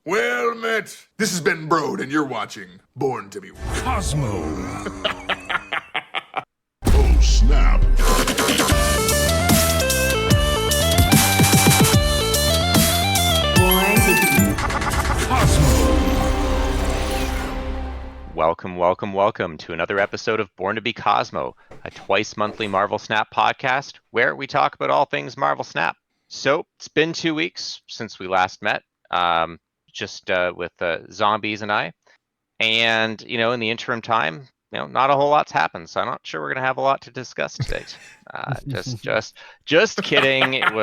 Well met. This has been Brode, and you're watching Born to be Cosmo. Oh, snap. Welcome to another episode of Born to be Cosmo, a twice-monthly Marvel Snap podcast where we talk about all things Marvel Snap. So, it's been 2 weeks since we last met, with Zombies and I. And, in the interim time, not a whole lot's happened, so I'm not sure we're going to have a lot to discuss today. Just kidding. It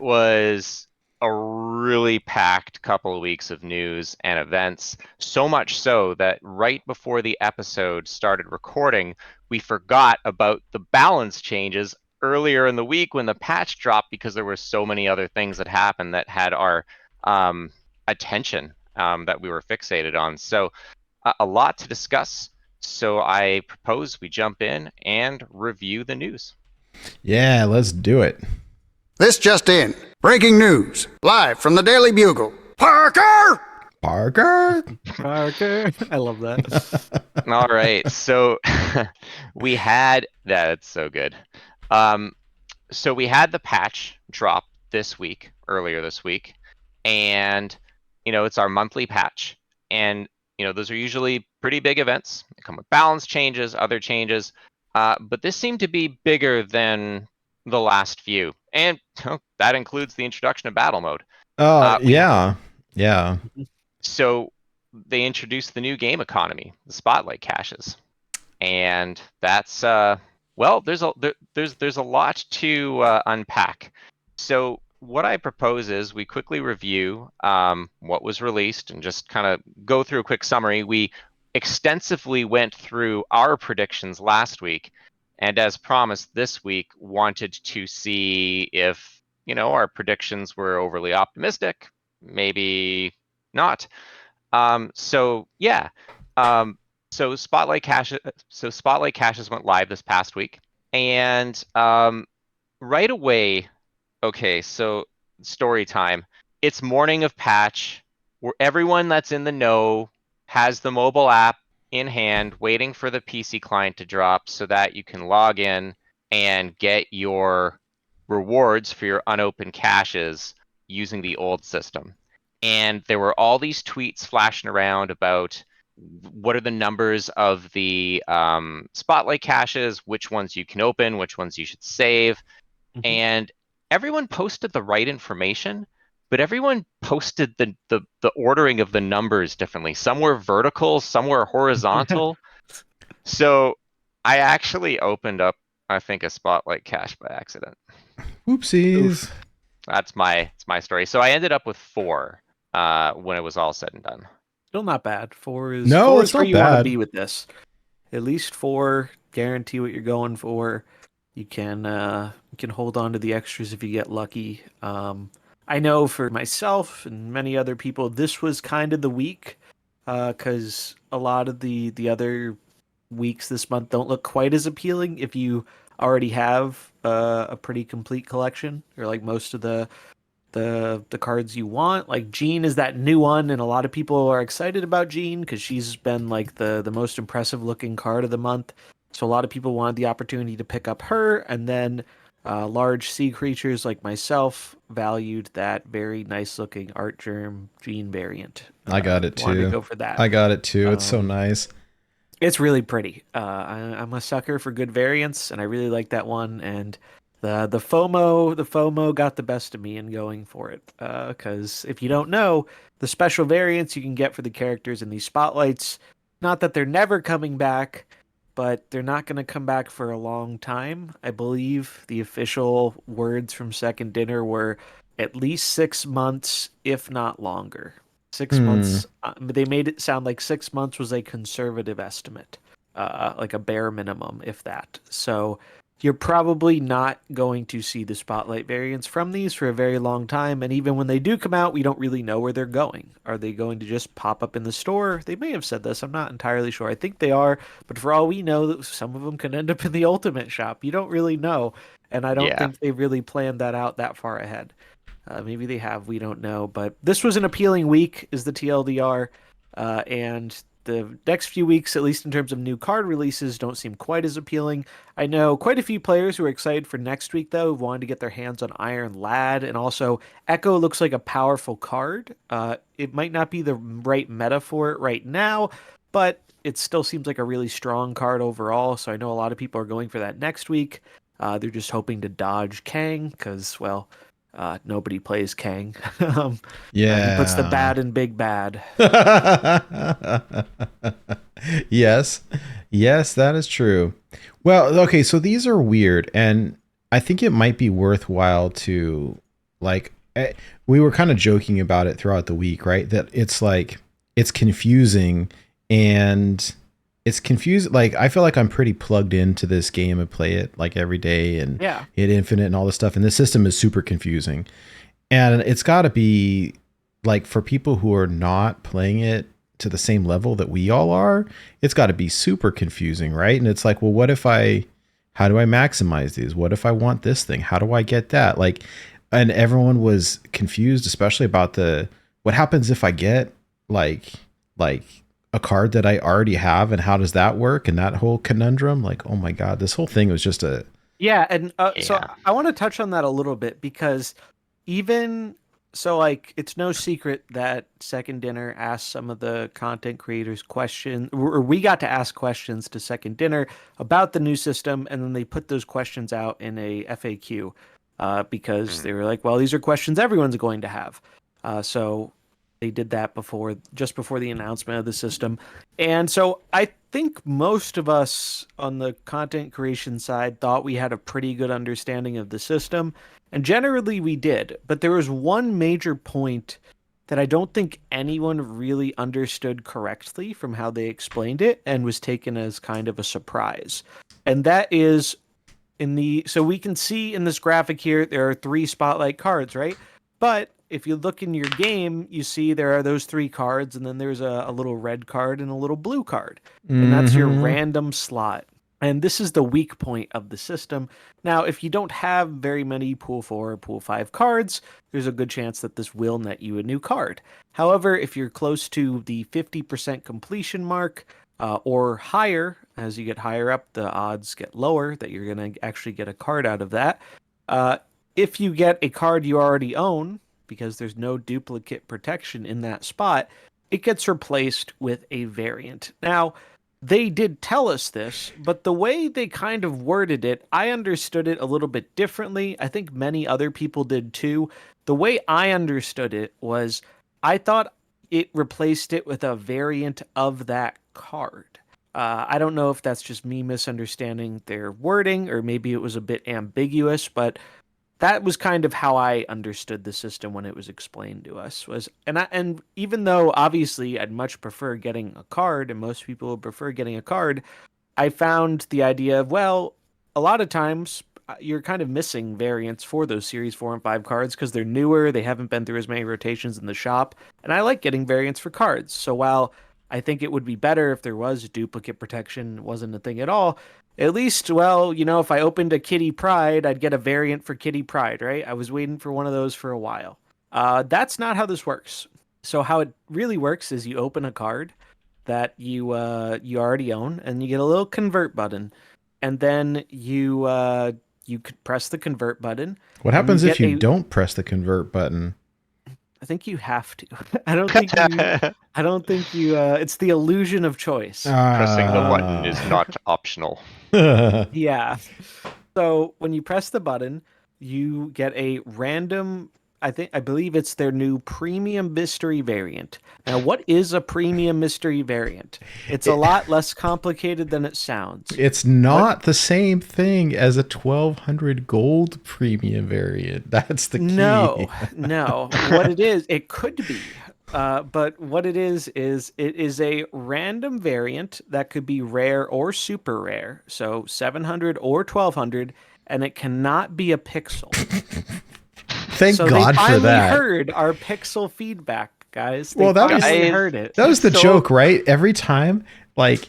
was a really packed couple of weeks of news and events, so much so that right before the episode started recording, we forgot about the balance changes earlier in the week when the patch dropped because there were so many other things that happened that had our attention that we were fixated on. So a lot to discuss. So I propose we jump in and review the news. Yeah, let's do it. This just in. Breaking news. Live from the Daily Bugle. Parker! Parker? I love that. All right. So we had that's so good. So we had the patch drop earlier this week, and it's our monthly patch, and those are usually pretty big events. They come with balance changes, other changes, but this seemed to be bigger than the last few, and that includes the introduction of battle mode. Yeah. So they introduced the new game economy, the spotlight caches, and that's there's a lot to unpack. So what I propose is we quickly review what was released and just kind of go through a quick summary. We extensively went through our predictions last week, and as promised this week, wanted to see if our predictions were overly optimistic, maybe not. So Spotlight caches went live this past week, and right away. Okay, so story time. It's morning of patch, where everyone that's in the know has the mobile app in hand, waiting for the PC client to drop so that you can log in and get your rewards for your unopened caches using the old system. And there were all these tweets flashing around about what are the numbers of the spotlight caches, which ones you can open, which ones you should save, and everyone posted the right information, but everyone posted the ordering of the numbers differently. Some were vertical, some were horizontal. So I actually opened up, I think, a spotlight cache by accident. Oopsies. It's my story. So I ended up with 4 when it was all said and done. Still not bad. 4 is No, four it's is where not you want to bad. be with this. At least 4. Guarantee what you're going for. You can hold on to the extras if you get lucky. I know for myself and many other people, this was kind of the week because a lot of the other weeks this month don't look quite as appealing if you already have a pretty complete collection, or like most of the cards you want. Like Jean is that new one, and a lot of people are excited about Jean because she's been like the most impressive looking card of the month. So a lot of people wanted the opportunity to pick up her, and then large sea creatures like myself valued that very nice-looking Art Germ Jean variant. I got it too. Wanted to go for that. I got it too. It's so nice. It's really pretty. I'm a sucker for good variants, and I really like that one. And the FOMO got the best of me in going for it. Because if you don't know, the special variants you can get for the characters in these spotlights, not that they're never coming back, but they're not going to come back for a long time. I believe the official words from Second Dinner were at least 6 months, if not longer. 6 months. They made it sound like 6 months was a conservative estimate, like a bare minimum, if that. So you're probably not going to see the spotlight variants from these for a very long time. And even when they do come out, we don't really know where they're going. Are they going to just pop up in the store? They may have said this. I'm not entirely sure. I think they are. But for all we know, some of them can end up in the Ultimate Shop. You don't really know. And I don't think they really planned that out that far ahead. Maybe they have, we don't know. But this was an appealing week, is the TLDR. And the next few weeks, at least in terms of new card releases, don't seem quite as appealing. I know quite a few players who are excited for next week, though, who wanted to get their hands on Iron Lad. And also, Echo looks like a powerful card. It might not be the right meta for it right now, but it still seems like a really strong card overall. So I know a lot of people are going for that next week. They're just hoping to dodge Kang because, well, nobody plays Kang. He puts the bad in big bad. Yes, that is true. Well, okay, so these are weird, and I think it might be worthwhile to, like, we were kind of joking about it throughout the week, right? That it's like, it's confusing, and it's confusing. Like, I feel like I'm pretty plugged into this game and play it like every day and hit infinite and all this stuff. And the system is super confusing. And it's got to be like, for people who are not playing it to the same level that we all are, it's got to be super confusing, right? And it's like, well, how do I maximize these? What if I want this thing? How do I get that? Like, and everyone was confused, especially about what happens if I get like a card that I already have, and how does that work? And that whole conundrum, like, oh my God, this whole thing was just so I want to touch on that a little bit, because it's no secret that Second Dinner asked some of the content creators questions, or we got to ask questions to Second Dinner about the new system, and then they put those questions out in a FAQ because they were like, well, these are questions everyone's going to have. So they did that just before the announcement of the system. And so I think most of us on the content creation side thought we had a pretty good understanding of the system. And generally we did. But there was one major point that I don't think anyone really understood correctly from how they explained it, and was taken as kind of a surprise. And that is so we can see in this graphic here, there are 3 spotlight cards, right? But if you look in your game, you see there are those 3 cards, and then there's a little red card and a little blue card. And that's your random slot. And this is the weak point of the system. Now, if you don't have very many Pool 4 or Pool 5 cards, there's a good chance that this will net you a new card. However, if you're close to the 50% completion mark, or higher, as you get higher up, the odds get lower that you're going to actually get a card out of that. If you get a card you already own, because there's no duplicate protection in that spot, it gets replaced with a variant. Now, they did tell us this, but the way they kind of worded it, I understood it a little bit differently. I think many other people did too. The way I understood it was, I thought it replaced it with a variant of that card. I don't know if that's just me misunderstanding their wording, or maybe it was a bit ambiguous, but that was kind of how I understood the system when it was explained to us. And even though obviously I'd much prefer getting a card, and most people would prefer getting a card, I found the idea of, well, a lot of times you're kind of missing variants for those Series 4 and 5 cards because they're newer, they haven't been through as many rotations in the shop, and I like getting variants for cards. So while I think it would be better if there was duplicate protection, wasn't a thing at all, at least, well, if I opened a Kitty Pryde, I'd get a variant for Kitty Pryde, right? I was waiting for one of those for a while. That's not how this works. So how it really works is you open a card that you already own, and you get a little convert button, and then you could press the convert button. What happens if you don't press the convert button? I think you have to. I don't think you. It's the illusion of choice. Pressing the button is not optional. Yeah. So when you press the button, you get a random. I believe it's their new premium mystery variant. Now, what is a premium mystery variant? It's a lot less complicated than it sounds. It's not the same thing as a 1200 gold premium variant. That's the key. No. What it is, it could be. But what it is it is a random variant that could be rare or super rare. So 700 or 1200, and it cannot be a pixel. Thank God for that. They finally heard our pixel feedback, guys. They heard it. That was the joke, right? Every time, like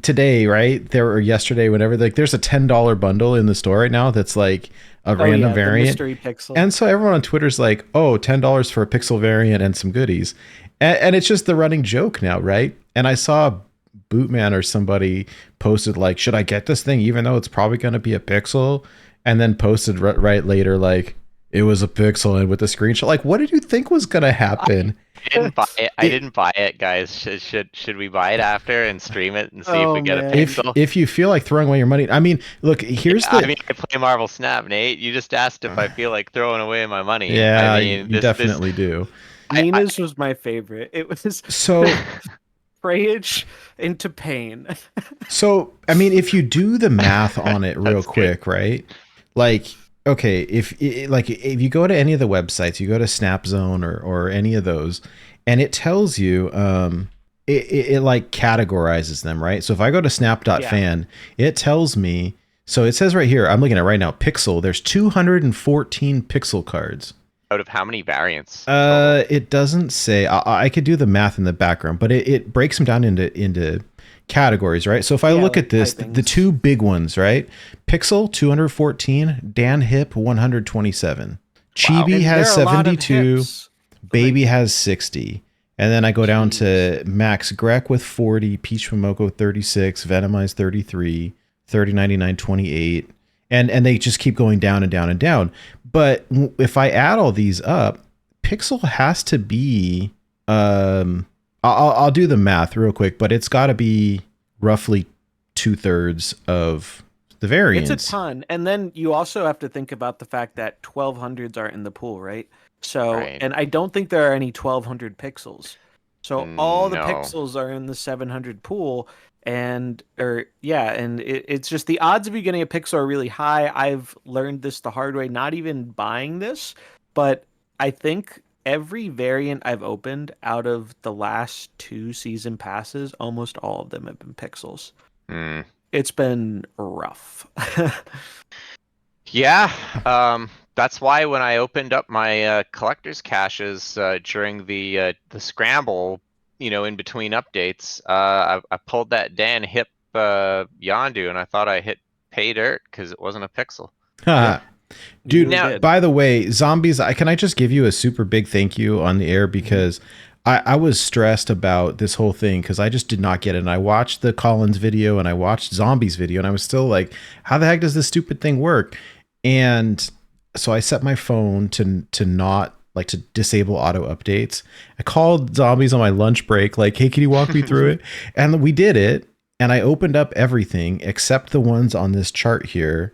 today, right? There or yesterday, whenever, like there's a $10 bundle in the store right now that's like a random The variant. mystery pixel. And so everyone on Twitter's like, oh, $10 for a pixel variant and some goodies. And it's just the running joke now, right? And I saw Bootman or somebody posted like, should I get this thing even though it's probably going to be a pixel? And then posted right later like, it was a pixel and with a screenshot. Like, what did you think was going to happen? I didn't buy it, guys. Should we buy it after and stream it and see if Oh, we get a man. pixel? If you feel like throwing away your money, I mean, look, here's the. I mean, I play Marvel Snap, Nate. You just asked if I feel like throwing away my money. Yeah, I mean, you definitely do. Nina's was my favorite. It was So, rage into pain. so I mean, if you do the math on it real That's quick, right? Like, okay, if you go to any of the websites, you go to SnapZone or any of those, and it tells you, it like categorizes them, right? So if I go to snap.fan, it tells me. So it says right here, I'm looking at it right now, Pixel. There's 214 Pixel cards. Out of how many variants? It doesn't say. I could do the math in the background, but it breaks them down into categories, right? So if I look at this, the two big ones, right? Pixel 214, Dan Hip 127, Chibi And has there are a lot of 72, hips. Baby has 60, and then I go down to Max Grek with 40, Peach Momoko 36, Venomize 33, 3099 28, and they just keep going down and down and down. But if I add all these up, Pixel has to be I'll do the math real quick, but it's got to be roughly 2/3 of the variants. It's a ton. And then you also have to think about the fact that 1200s aren't in the pool, right? So, Right. and I don't think there are any 1200 pixels. So all the No. pixels are in the 700 pool. And it's just the odds of you getting a pixel are really high. I've learned this the hard way, not even buying this, but I think every variant I've opened out of the last 2 season passes, almost all of them have been pixels. Hmm. It's been rough. Yeah, that's why when I opened up my collector's caches during the scramble, in between updates, I pulled that Dan Hip Yondu, and I thought I hit pay dirt because it wasn't a pixel. Dude, Now- by the way, Zombies, can I just give you a super big thank you on the air because I was stressed about this whole thing because I just did not get it. And I watched the Collins video and I watched Zombies video and I was still like, how the heck does this stupid thing work? And so I set my phone to not like to disable auto updates. I called Zombies on my lunch break, like, hey, can you walk me through it? And we did it. And I opened up everything except the ones on this chart here.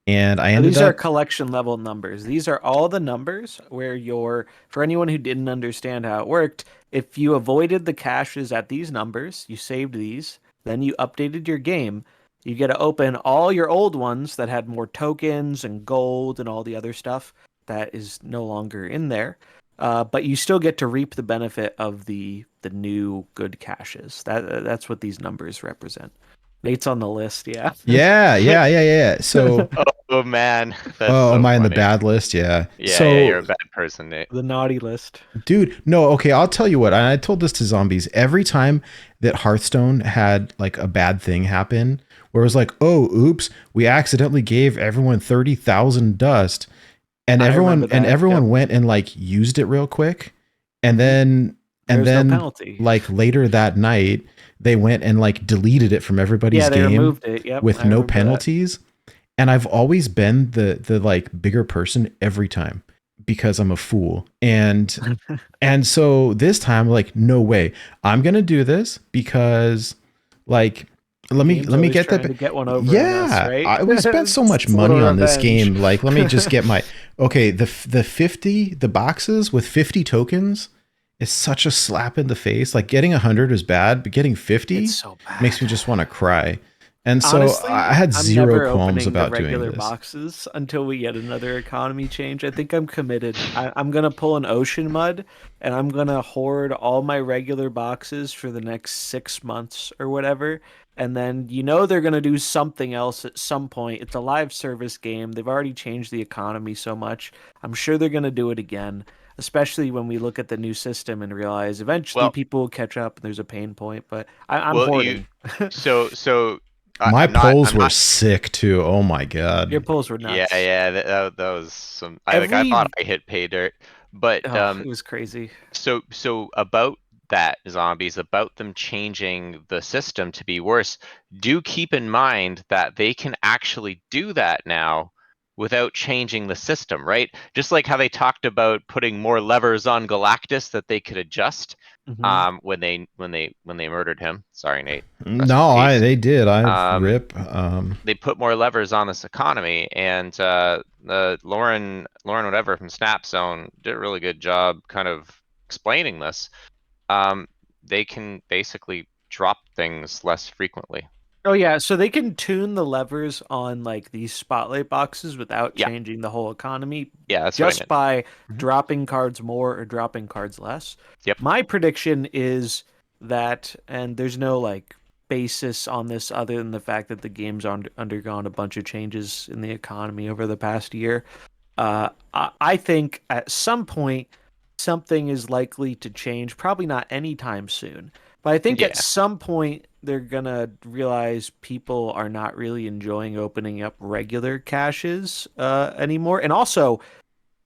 And I ended These are up collection level numbers. These are all the numbers where for anyone who didn't understand how it worked, if you avoided the caches at these numbers, you saved these, then you updated your game, you get to open all your old ones that had more tokens and gold and all the other stuff that is no longer in there. But you still get to reap the benefit of the new good caches. That's what these numbers represent. Nate's on the list, yeah. Yeah. So, Oh man. That's oh, so am I in the funny. bad list? Yeah. Yeah, So, yeah, you're a bad person, Nate. The naughty list. dude, no, okay, I'll tell you what. I told this to Zombies. Every time that Hearthstone had like a bad thing happen, where it was like, oh, oops, we accidentally gave everyone 30,000 dust, and I everyone remember that, yep. went and like used it real quick, and then no penalty. like later that night they went and like deleted it from everybody's they game removed it. Yep, with I no remember that. penalties. And I've always been the like bigger person every time because I'm a fool. And so this time, like, no way, I'm gonna do this because like let me get to get one over. yeah, on us, right? we spent so much It's a money little on this revenge. game. Like, let me just get my the 50 the boxes with 50 tokens is such a slap in the face. Like getting 100 is bad, but getting 50 It's so bad. makes me just want to cry. And so Honestly, I had I'm zero never qualms opening about the doing regular this. boxes until we get another economy change. I think I'm committed. I'm gonna pull an ocean mud, and I'm gonna hoard all my regular boxes for the next 6 months or whatever. And then they're gonna do something else at some point. It's a live service game. They've already changed the economy so much. I'm sure they're gonna do it again. especially when we look at the new system and realize eventually Well, people will catch up and there's a pain point. But I'm well, hoarding. so My I'm not. polls I'm were not. sick too. Oh my Your god. polls were Yeah, nuts. yeah. That was some. I Every thought I hit pay dirt, but Oh, it was crazy. so about that zombies, about them changing the system to be worse, do keep in mind that they can actually do that now without changing the system, right? Just like how they talked about putting more levers on Galactus that they could adjust Hmm. when they murdered him. Sorry, Nate. Rest in No, I peace. they did. I Um, rip. they put more levers on this economy, and Lauren whatever from Snap Zone did a really good job kind of explaining this. um, they can basically drop things less frequently. Oh yeah, so they can tune the levers on like these spotlight boxes without Yeah, changing the whole economy yeah, that's what I just meant. by Mhm. dropping cards more or dropping cards less. Yep. My prediction is that, and there's no like basis on this other than the fact that the game's undergone a bunch of changes in the economy over the past year. I think at some point something is likely to change. Probably not anytime soon, but I think at Yeah, some point they're gonna realize people are not really enjoying opening up regular caches anymore. And also,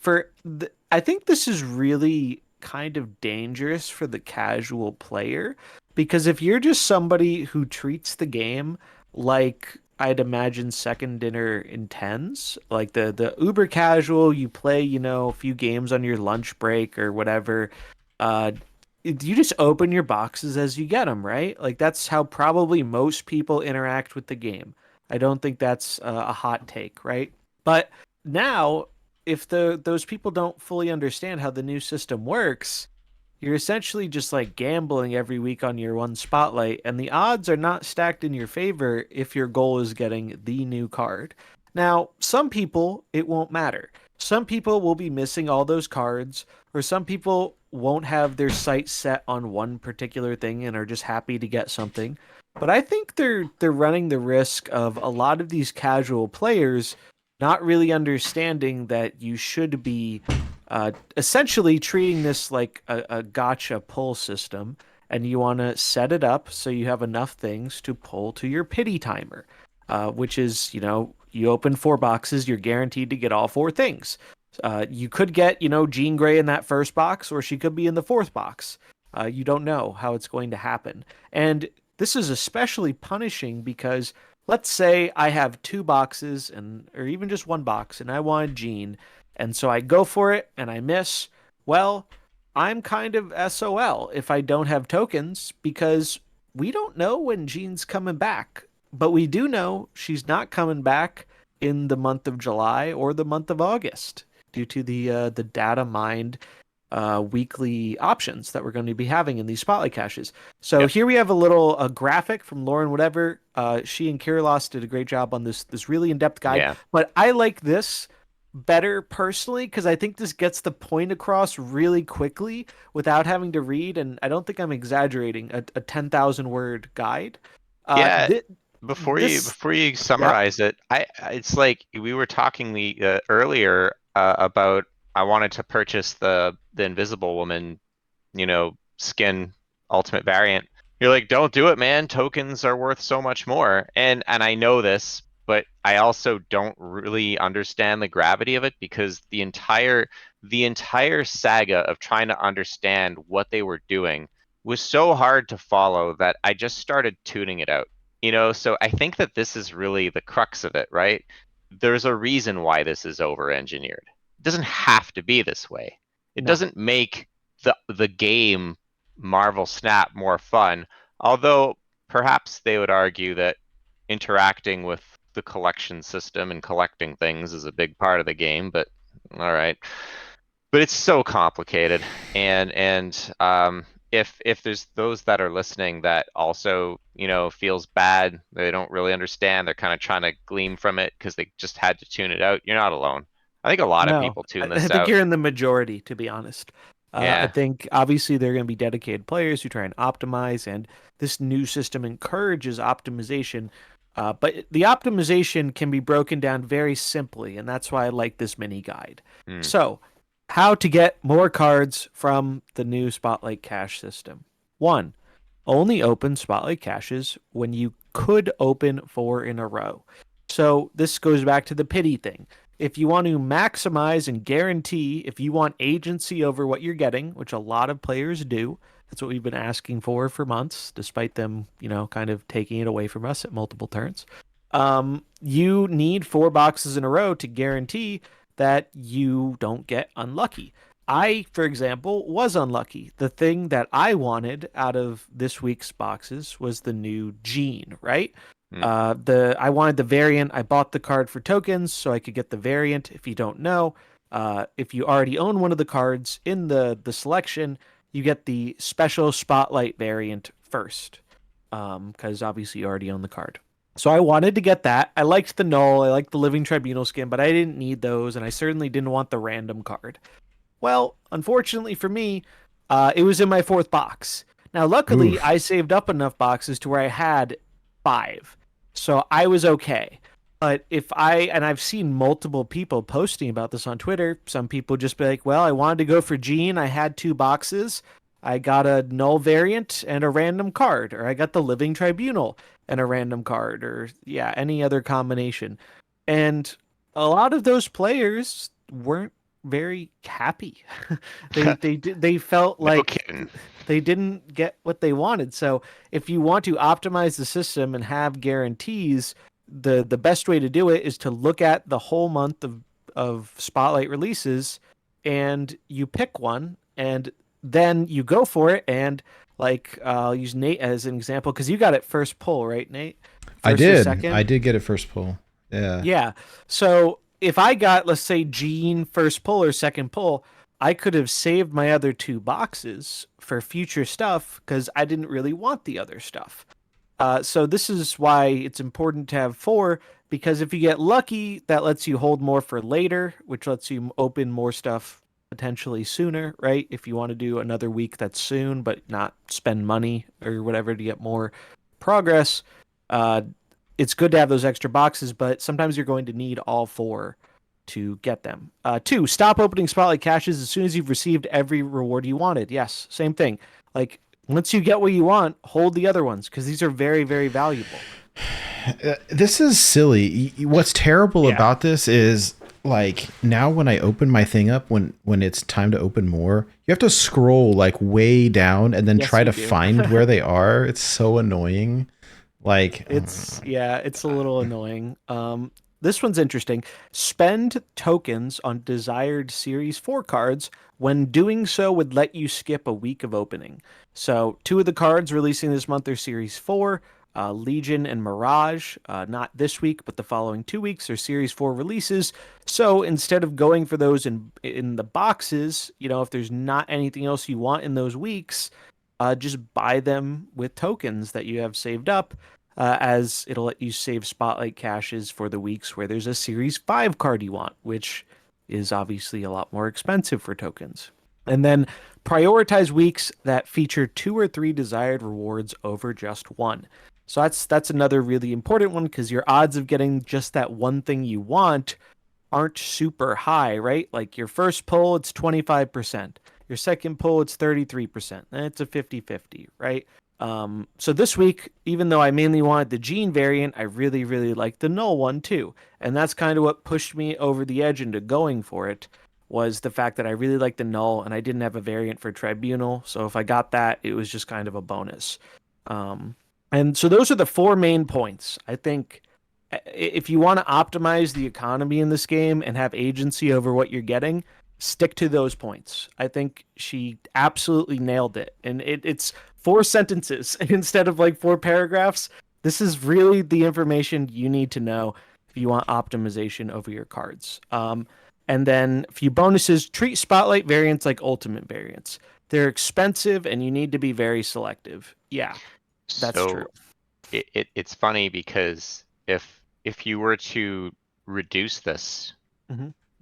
I think this is really kind of dangerous for the casual player because if you're just somebody who treats the game like I'd imagine Second Dinner intends, like the uber casual, you play, a few games on your lunch break or whatever, uh, you just open your boxes as you get them, right? Like that's how probably most people interact with the game. I don't think that's a hot take, right? But now if those people don't fully understand how the new system works, you're essentially just like gambling every week on your one spotlight, and the odds are not stacked in your favor if your goal is getting the new card. Now, some people it won't matter. Some people will be missing all those cards, or some people won't have their sights set on one particular thing and are just happy to get something. But I think they're running the risk of a lot of these casual players not really understanding that you should be essentially treating this like a gotcha pull system, and you want to set it up so you have enough things to pull to your pity timer, which is, you open 4 boxes, you're guaranteed to get all 4 things. You could get, Jean Grey in that first box, or she could be in the fourth box. You don't know how it's going to happen. And this is especially punishing because let's say I have 2 boxes or even just 1 box and I want Jean, and so I go for it and I miss. Well, I'm kind of SOL if I don't have tokens because we don't know when Jean's coming back. But we do know she's not coming back in the month of July or the month of August due to the data mined weekly options that we're going to be having in these spotlight caches. So yep, here we have a graphic from Lauren whatever. She and Kirilos did a great job on this really in-depth guide. yeah, But I like this better personally because I think this gets the point across really quickly without having to read. And I don't think I'm exaggerating a 10,000 word guide. Uh, yeah. thi- this, Before you yeah, summarize it, it's like we were talking earlier about I wanted to purchase the Invisible Woman, skin ultimate variant. You're like, don't do it, man. Tokens are worth so much more. And I know this, but I also don't really understand the gravity of it because the entire saga of trying to understand what they were doing was so hard to follow that I just started tuning it out. So I think that this is really the crux of it, right? There's a reason why this is over engineered. It doesn't have to be this way. It no, doesn't make the game Marvel Snap more fun. Although perhaps they would argue that interacting with the collection system and collecting things is a big part of the game, but all right. But it's so complicated. And if there's those that are listening that also, feels bad, they don't really understand, they're kind of trying to glean from it because they just had to tune it out, you're not alone. I think a lot of no. people tune I this think out. you're in the majority, to be honest. I Yeah. think obviously there are going to be dedicated players who try and optimize, and this new system encourages optimization. But the optimization can be broken down very simply, and that's why I like this mini guide. Hmm. So, How to get more cards from the new Spotlight Cache system. 1. Only open Spotlight Caches when you could open 4 in a row. So this goes back to the pity thing. If you want to maximize and guarantee, if you want agency over what you're getting, which a lot of players do, that's what we've been asking for months, despite them, kind of taking it away from us at multiple turns. You need 4 boxes in a row to guarantee that you don't get unlucky. I, for example, was unlucky. The thing that I wanted out of this week's boxes was the new Gene, right? I wanted the variant. I bought the card for tokens so I could get the variant. If you don't know, if you already own one of the cards in the selection, you get the special Spotlight variant first, because obviously you already own the card. So I wanted to get that. I liked the Null, I liked the Living Tribunal skin, but I didn't need those, and I certainly didn't want the random card. Well, unfortunately for me, it was in my 4th box. Now, luckily, Oof. I saved up enough boxes to where I had 5. So I was okay. But I've seen multiple people posting about this on Twitter. Some people just be like, well, I wanted to go for Gene. I had 2 boxes. I got a Null variant and a random card, or I got the Living Tribunal and a random card, or any other combination. And a lot of those players weren't very happy. They felt like they didn't get what they wanted. So if you want to optimize the system and have guarantees, the best way to do it is to look at the whole month of Spotlight releases, and you pick one, and then you go for it. And I'll use Nate as an example because you got it first pull, right, Nate? I did. I did get it first pull. Yeah. Yeah. So if I got, let's say, Gene first pull or second pull, I could have saved my other 2 boxes for future stuff because I didn't really want the other stuff. So this is why it's important to have 4, because if you get lucky, that lets you hold more for later, which lets you open more stuff potentially sooner, right? If you want to do another week that's soon, but not spend money or whatever to get more progress, it's good to have those extra boxes, but sometimes you're going to need all 4 to get them. 2, stop opening Spotlight Caches as soon as you've received every reward you wanted. Yes, same thing. Once you get what you want, hold the other ones, because these are very, very valuable. This is silly. What's terrible about this is, now when I open my thing up, when it's time to open more, you have to scroll way down and then try to find where they are. It's so annoying. It's a little annoying. This one's interesting. Spend tokens on desired Series 4 cards. When doing so would let you skip a week of opening. So 2 of the cards releasing this month are Series 4, Legion and Mirage. Not this week, but the following 2 weeks are Series 4 releases. So instead of going for those in the boxes, if there's not anything else you want in those weeks, just buy them with tokens that you have saved up. As it'll let you save Spotlight Caches for the weeks where there's a Series 5 card you want, which is obviously a lot more expensive for tokens. And then prioritize weeks that feature 2 or 3 desired rewards over just 1. So that's another really important one, because your odds of getting just that one thing you want aren't super high, right? Your first pull, it's 25%. Your second pull, it's 33%. And it's a 50-50, right? So this week, even though I mainly wanted the Gene variant, I really, really liked the Null one too. And that's kind of what pushed me over the edge into going for it, was the fact that I really liked the Null and I didn't have a variant for Tribunal. So if I got that, it was just kind of a bonus. And so those are the 4 main points. I think if you want to optimize the economy in this game and have agency over what you're getting, stick to those points. I think she absolutely nailed it. And it's 4 sentences instead of 4 paragraphs. This is really the information you need to know if you want optimization over your cards. And then a few bonuses. Treat Spotlight variants like Ultimate variants. They're expensive and you need to be very selective. Yeah, that's true. It's funny because if you were to reduce this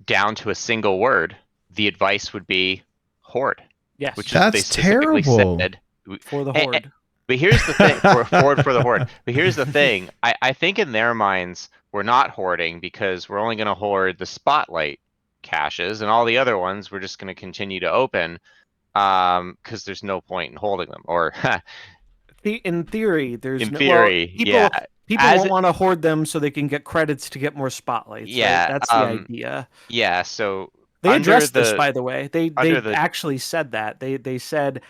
down to a single word, the advice would be hoard. Yes, which that's is they specifically terrible. said for the horde. But here's the thing, for the horde. But here's the thing, I think in their minds we're not hoarding because we're only going to hoard the Spotlight caches, and all the other ones we're just going to continue to open because there's no point in holding them. Or In theory, there's in no well, theory, people yeah. people As won't want to hoard them so they can get credits to get more spotlights, right? yeah, That's the idea. yeah. So They addressed this, by the way. They under the actually said that. They said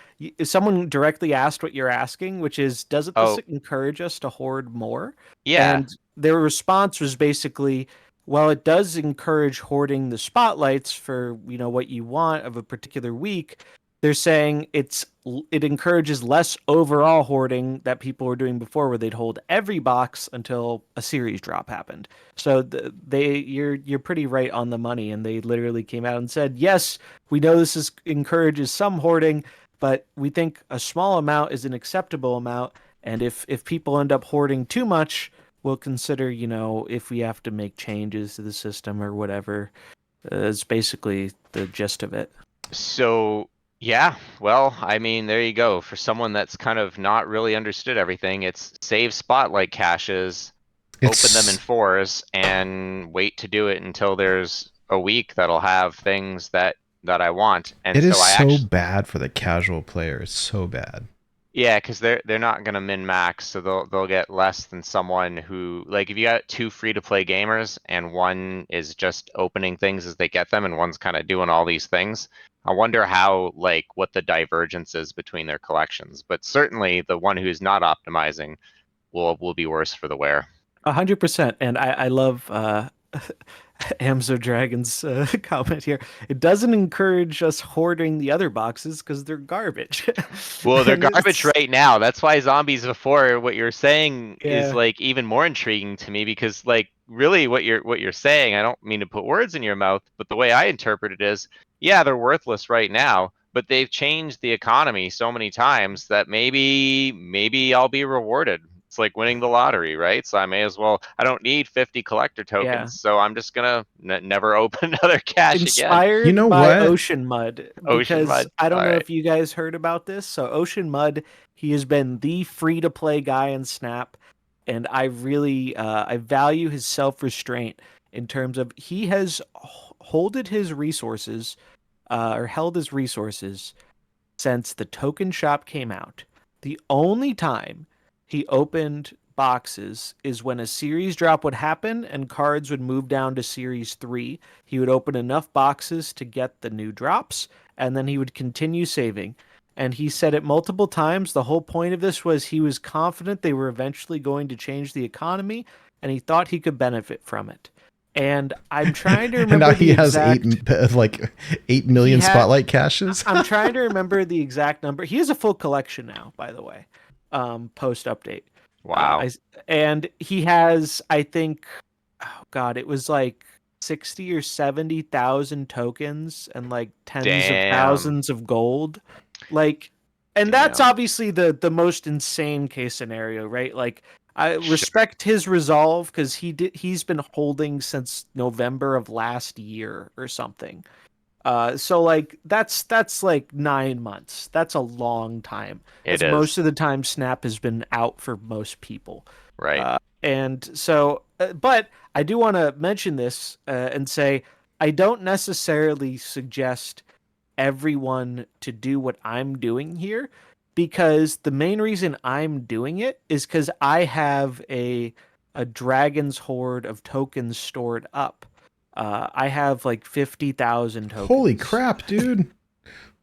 someone directly asked what you're asking, which is, doesn't this oh encourage us to hoard more? yeah. And their response was basically, well, it does encourage hoarding the spotlights for, what you want of a particular week. They're saying it encourages less overall hoarding that people were doing before, where they'd hold every box until a series drop happened. So you're pretty right on the money, and they literally came out and said, yes, we know this encourages some hoarding, but we think a small amount is an acceptable amount, and if people end up hoarding too much, we'll consider, if we have to make changes to the system or whatever. Is basically the gist of it. So yeah, well, I mean, there you go. For someone that's kind of not really understood everything, it's save spotlight caches, open them in fours, and wait to do it until there's a week that'll have things that I want. And It is so I so actually, bad for the casual player. It's so bad. yeah, because they're not gonna min max, so they'll get less than someone who, like, if you got two free to play gamers and one is just opening things as they get them and one's kind of doing all these things, I wonder how, like, what the divergence is between their collections. But certainly the one who's not optimizing will be worse for the wear. 100%. And I love Amzo Dragon's comment here. It doesn't encourage us hoarding the other boxes because they're garbage. Well, they're And garbage right now. That's why Zombies Before, what you're saying is Yeah. like even more intriguing to me, because like really what you're saying, I don't mean to put words in your mouth, but the way I interpret it is, yeah, they're worthless right now, but they've changed the economy so many times that maybe I'll be rewarded. It's like winning the lottery, right? So I may as well. I don't need 50 collector Yeah. tokens, so I'm just gonna never open another cache again. You Inspired know by what? Ocean Mud, Ocean because Mud. I don't All know right. if you guys heard about this. So Ocean Mud, he has been the free to play guy in Snap, and I really I value his self restraint in terms of he has holded his resources or held his resources since the token shop came out. The only time he opened boxes is when a series drop would happen and cards would move down to series 3. He would open enough boxes to get the new drops, and then he would continue saving. And he said it multiple times. The whole point of this was he was confident they were eventually going to change the economy, and he thought he could benefit from it. And I'm trying to And remember now the he has exact. like 8 million He had- spotlight caches. I'm trying to remember the exact number. He has a full collection now, by the way, post update. Wow. And he has, I think, oh God, it was like 60 or 70,000 tokens and like tens of Damn. thousands of gold. Like, and that's Damn. obviously the most insane case scenario, right? Like, I Sure. respect his resolve because he's been holding since November of last year or something. So like that's like 9 months. That's a long time. It That's is. most of the time Snap has been out for most people. Right. And so, but I do want to mention this and say I don't necessarily suggest everyone to do what I'm doing here, because the main reason I'm doing it is because I have a dragon's hoard of tokens stored up. I have like 50,000 tokens. Holy crap, dude.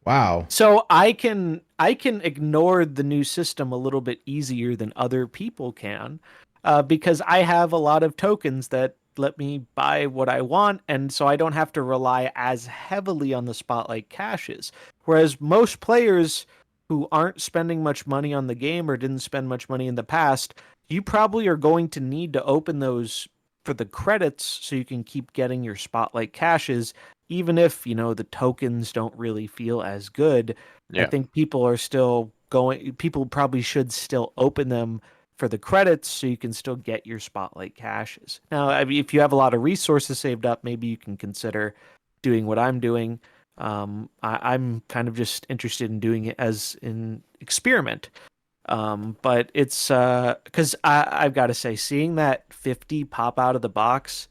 Wow. So I can ignore the new system a little bit easier than other people can, because I have a lot of tokens that let me buy what I want, and so I don't have to rely as heavily on the spotlight caches. Whereas most players who aren't spending much money on the game or didn't spend much money in the past, you probably are going to need to open those for the credits so you can keep getting your spotlight caches, even if, the tokens don't really feel as good. I Yeah. think people probably should still open them for the credits so you can still get your spotlight caches. Now, I mean, if you have a lot of resources saved up, maybe you can consider doing what I'm doing. I'm kind of just interested in doing it as an experiment. But it's because I've got to say, seeing that 50 pop out of the box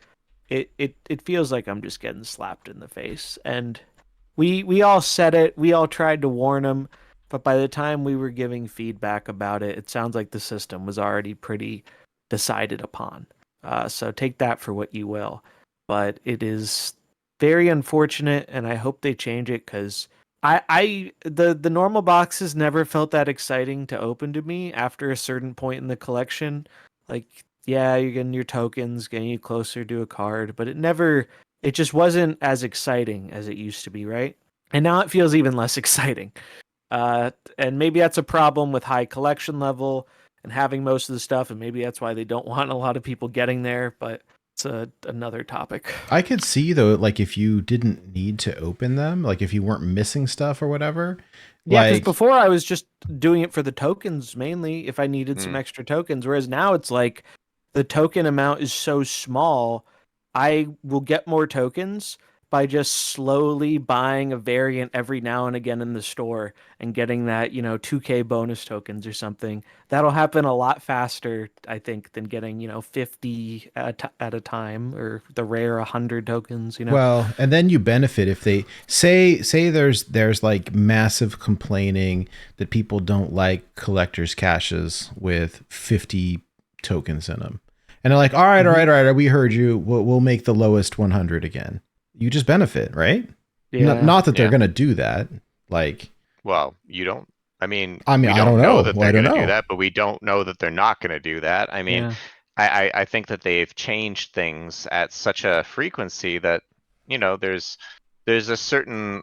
it feels like I'm just getting slapped in the face. And we all said it. We all tried to warn him, but by the time we were giving feedback about it, it sounds like the system was already pretty decided upon. So take that for what you will. But it is very unfortunate, and I hope they change it because the normal boxes never felt that exciting to open to me after a certain point in the collection. Like, yeah, you're getting your tokens, getting you closer to a card, but it just wasn't as exciting as it used to be, right? And now it feels even less exciting. And maybe that's a problem with high collection level and having most of the stuff, and maybe that's why they don't want a lot of people getting there, but it's another topic. I could see though, like if you didn't need to open them, like if you weren't missing stuff or whatever. Yeah, because like before I was just doing it for the tokens mainly if I needed some extra tokens, whereas now it's like the token amount is so small, I will get more tokens by just slowly buying a variant every now and again in the store and getting that, 2K bonus tokens or something. That'll happen a lot faster, I think, than getting, 50 at a time or the rare 100 tokens, Well, and then you benefit if they say there's like massive complaining that people don't like collectors caches with 50 tokens in them. And they're like, all right, we heard you. We'll make the lowest 100 again. You just benefit, right? Yeah. Not that they're going to do that. Like, Well, you don't. I mean, I we don't know that Well, they're I don't going to do know. that, but we don't know that they're not going to do that. I mean, Yeah. I think that they've changed things at such a frequency that, there's a certain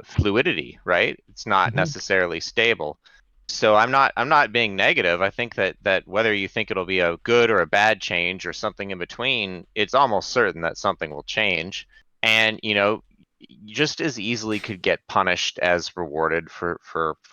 fluidity, right? It's not necessarily stable. So I'm not being negative. I think that whether you think it'll be a good or a bad change or something in between, it's almost certain that something will change. And you just as easily could get punished as rewarded for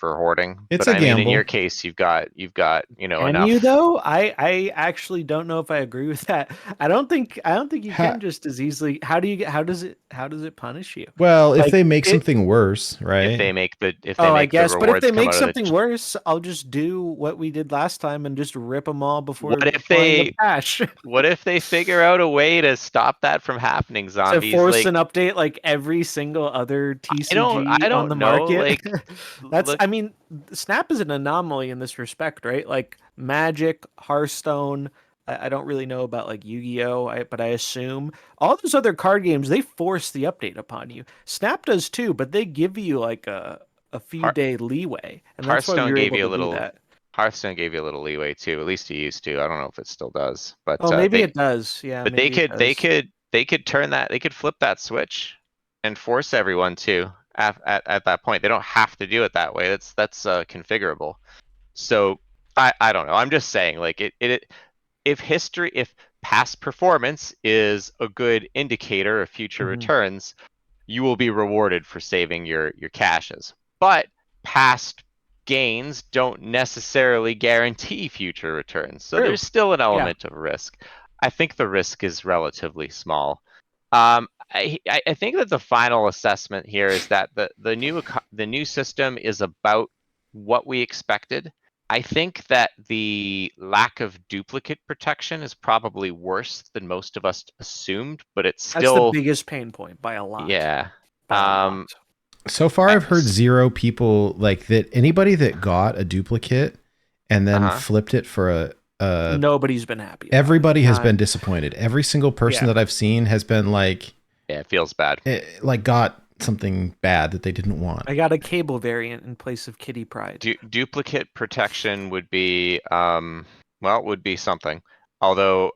hoarding. It's But a I mean, in gamble. your case, you've got Can enough. you though? I actually don't know if I agree with that. I don't think you can just as easily. How does it punish you? Well, if Like they make it. something worse, If right? they make the Oh, I guess. But if rewards they come make out of something worse, I'll just do what we did last time and just rip them all before what if applying the they patch. what if they figure out a way to stop that from happening, To zombies? force Like, an update like every single other I TCG on the don't know. market. Like, That's, look, I mean, Snap is an anomaly in this respect, right? Like Magic, Hearthstone. I don't really know about like Yu-Gi-Oh, but I assume all those other card games, they force the update upon you. Snap does too, but they give you like a few Heart, day leeway, and that's why we Hearthstone were gave able you a to do little. that. Hearthstone gave you a little leeway too. At least it used to. I don't know if it still does, but Oh, maybe it does. Yeah, but they maybe it could does. turn that. They could flip that switch and force everyone to at that point. They don't have to do it that way. That's configurable. So I don't know. I'm just saying, like if past performance is a good indicator of future returns, you will be rewarded for saving your caches. But past gains don't necessarily guarantee future returns. So True. there's still an Yeah. element of risk. I think the risk is relatively small. I think that the final assessment here is that the new system is about what we expected. I think that the lack of duplicate protection is probably worse than most of us assumed, but it's That's the still, biggest pain point by a lot. yeah. By a lot. So far, I've heard zero people like that. Anybody that got a duplicate and then flipped it for a Nobody's been happy. Everybody has been disappointed. Every single person Yeah. that I've seen has been like, yeah, it feels bad. Like got something bad that they didn't want. I got a cable variant in place of Kitty Pride. Duplicate protection would be, would be something. Although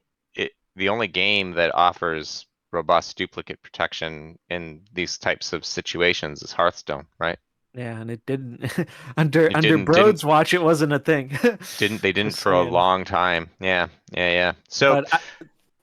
the only game that offers robust duplicate protection in these types of situations is Hearthstone, right? Yeah, and it didn't under didn't- Broad's watch. It wasn't a thing. They didn't Just for a saying. long time. Yeah. So, But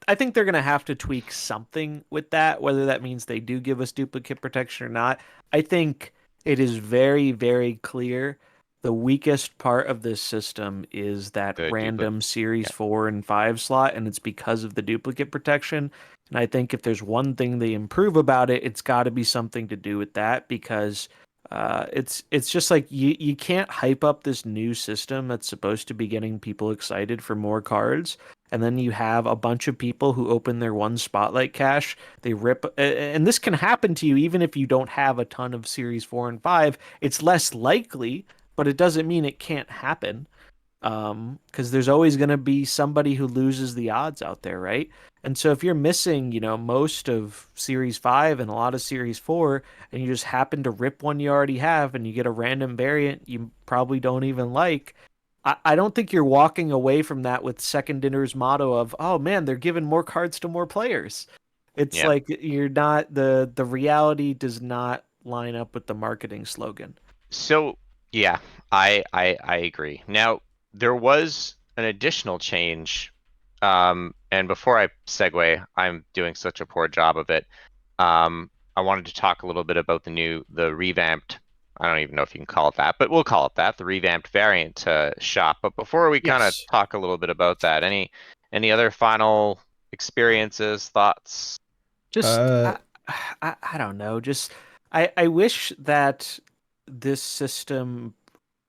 I think they're gonna have to tweak something with that, whether that means they do give us duplicate protection or not. I think it is very, very clear the weakest part of this system is that The random series 4 and 5 slot, and it's because of the duplicate protection. And I think if there's one thing they improve about it, it's got to be something to do with that, because it's just like you can't hype up this new system that's supposed to be getting people excited for more cards and then you have a bunch of people who open their one spotlight cache, they rip, and this can happen to you even if you don't have a ton of Series 4 and 5. It's less likely, but it doesn't mean it can't happen. Because there's always going to be somebody who loses the odds out there, right? And so if you're missing, most of Series 5 and a lot of Series 4, and you just happen to rip one you already have and you get a random variant you probably don't even like, I don't think you're walking away from that with Second Dinner's motto of, oh man, they're giving more cards to more players. It's Yeah. like you're not, the reality does not line up with the marketing slogan. So yeah, I agree. Now there was an additional change, and before I segue, I'm doing such a poor job of it. I wanted to talk a little bit about the revamped. I don't even know if you can call it that, but we'll call it that, the revamped variant shop. But before we kind of Yes. talk a little bit about that, any other final experiences, thoughts? Just Uh, I don't know. Just I wish that this system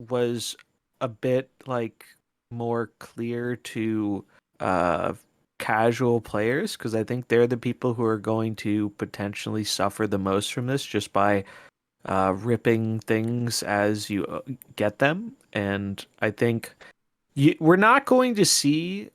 was a bit like more clear to uh casual players, because I think they're the people who are going to potentially suffer the most from this just by ripping things as you get them. And I think we're not going to see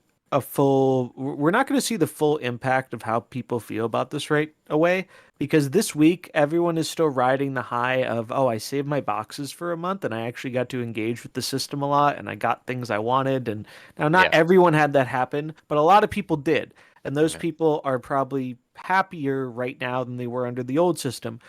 we're not going to see the full impact of how people feel about this right away, because this week everyone is still riding the high of, oh, I saved my boxes for a month and I actually got to engage with the system a lot and I got things I wanted. And now not Yeah. everyone had that happen, but a lot of people did, and those Okay. people are probably happier right now than they were under the old system.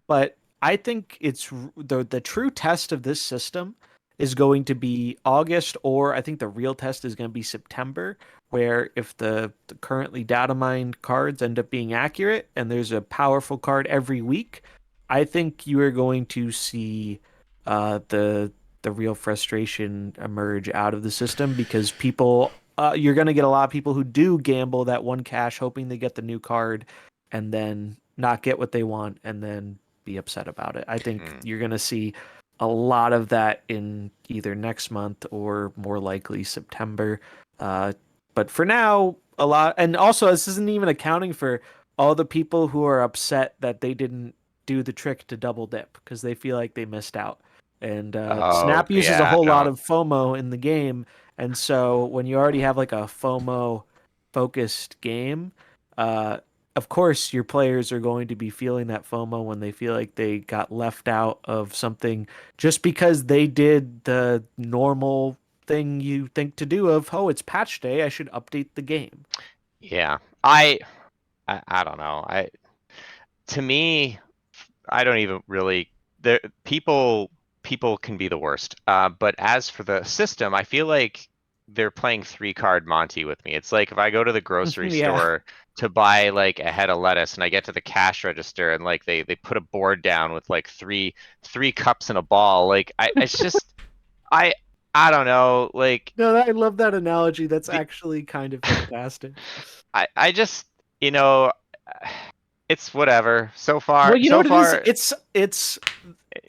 But I think the true test of this system is going to be August, or I think the real test is going to be September, where if the currently data mined cards end up being accurate and there's a powerful card every week, I think you are going to see the real frustration emerge out of the system, because you're going to get a lot of people who do gamble that one cash hoping they get the new card and then not get what they want and then be upset about it. I think you're going to see a lot of that in either next month or more likely September. But for now, a lot, and also this isn't even accounting for all the people who are upset that they didn't do the trick to double dip because they feel like they missed out. And Oh Snap uses a yeah, whole lot no. of FOMO in the game, and so when you already have like a FOMO focused game, uh, of course your players are going to be feeling that FOMO when they feel like they got left out of something just because they did the normal thing you think to do of, oh, it's patch day, I should update the game. Yeah. I don't know. To me, I don't even really there people can be the worst. But as for the system, I feel like they're playing 3-card Monty with me. It's like if I go to the grocery Yeah. store to buy like a head of lettuce and I get to the cash register and like they put a board down with like three cups and a ball. Like it's just I I don't know. Like No, I love that analogy. That's the actually kind of fantastic. I just you know it's whatever. So Well, far you know so what it is? far It's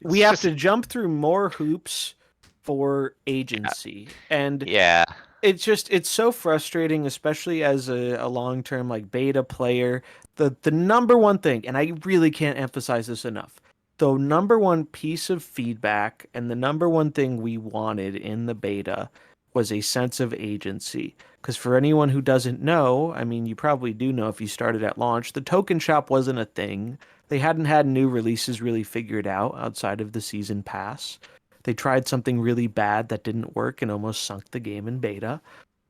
we it's have just to jump through more hoops for agency. And yeah. it's so frustrating, especially as a long-term like beta player. The number one thing, and I really can't emphasize this enough, the number one piece of feedback and the number one thing we wanted in the beta was a sense of agency. Because for anyone who doesn't know, I mean, you probably do know if you started at launch, the token shop wasn't a thing. They hadn't had new releases really figured out outside of the season pass. They tried something really bad that didn't work and almost sunk the game in beta.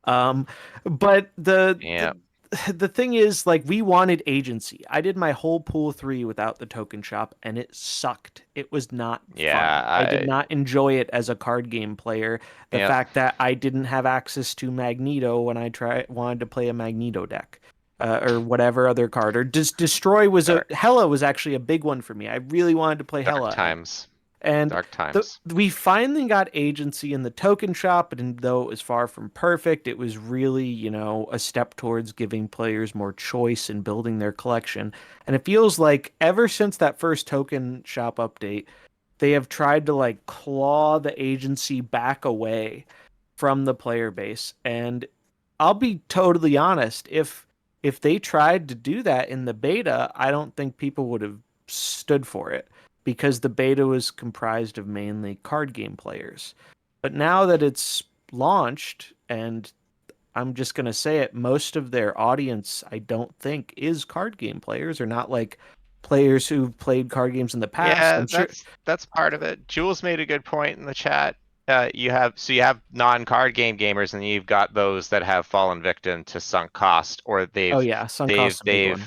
Um, but Yeah. the thing is, like, we wanted agency. I did my whole pool 3 without the token shop, and it sucked. It was not Yeah, fun. I did not enjoy it as a card game player. The yeah, fact that I didn't have access to Magneto when I wanted to play a Magneto deck. Or whatever other card, or destroy was dark, Hela was actually a big one for me. I really wanted to play dark Hela, times, and dark times. we finally got agency in the token shop, and though it was far from perfect, it was really, a step towards giving players more choice in building their collection. And it feels like ever since that first token shop update, they have tried to like claw the agency back away from the player base. And I'll be totally honest. If they tried to do that in the beta, I don't think people would have stood for it because the beta was comprised of mainly card game players. But now that it's launched, and I'm just going to say it, most of their audience, I don't think, is card game players or not like players who've played card games in the past. Yeah, I'm sure. that's part of it. Jules made a good point in the chat. You have non-card game gamers, and you've got those that have fallen victim to sunk cost, or Oh yeah, sunk they've cost a big one.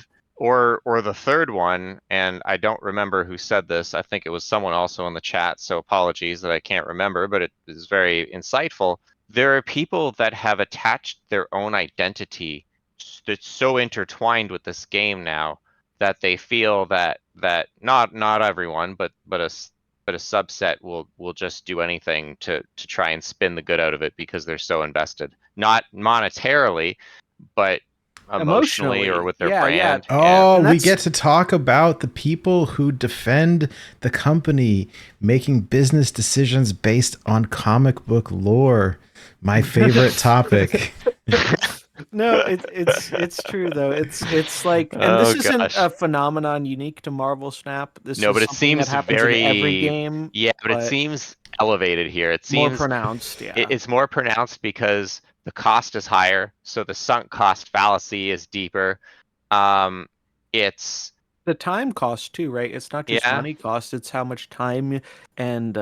or the third one, and I don't remember who said this. I think it was someone also in the chat, so apologies that I can't remember, but it is very insightful. There are people that have attached their own identity that's so intertwined with this game now that they feel that not everyone, but a subset will just do anything to try and spin the good out of it because they're so invested, not monetarily, but emotionally or with their Yeah, yeah. brand. Oh, And we that's- get to talk about the people who defend the company making business decisions based on comic book lore. My favorite topic. No, it's true though. It's like, and Oh, this isn't gosh. a phenomenon unique to Marvel Snap. This No, is but it something that seems happens in every very game. yeah, but it seems elevated here. It more seems pronounced. Yeah, it's more pronounced because the cost is higher, so the sunk cost fallacy is deeper. It's the time cost too, right? It's not just Yeah. money cost; it's how much time and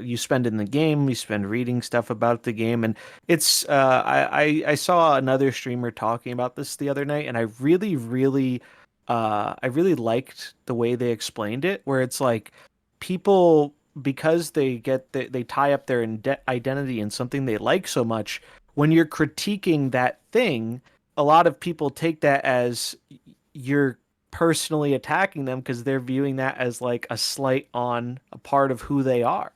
you spend in the game. You spend reading stuff about the game, and it's. I saw another streamer talking about this the other night, and I really liked the way they explained it, where it's like people, because they tie up their identity in something they like so much. When you're critiquing that thing, a lot of people take that as you're personally attacking them because they're viewing that as like a slight on a part of who they are.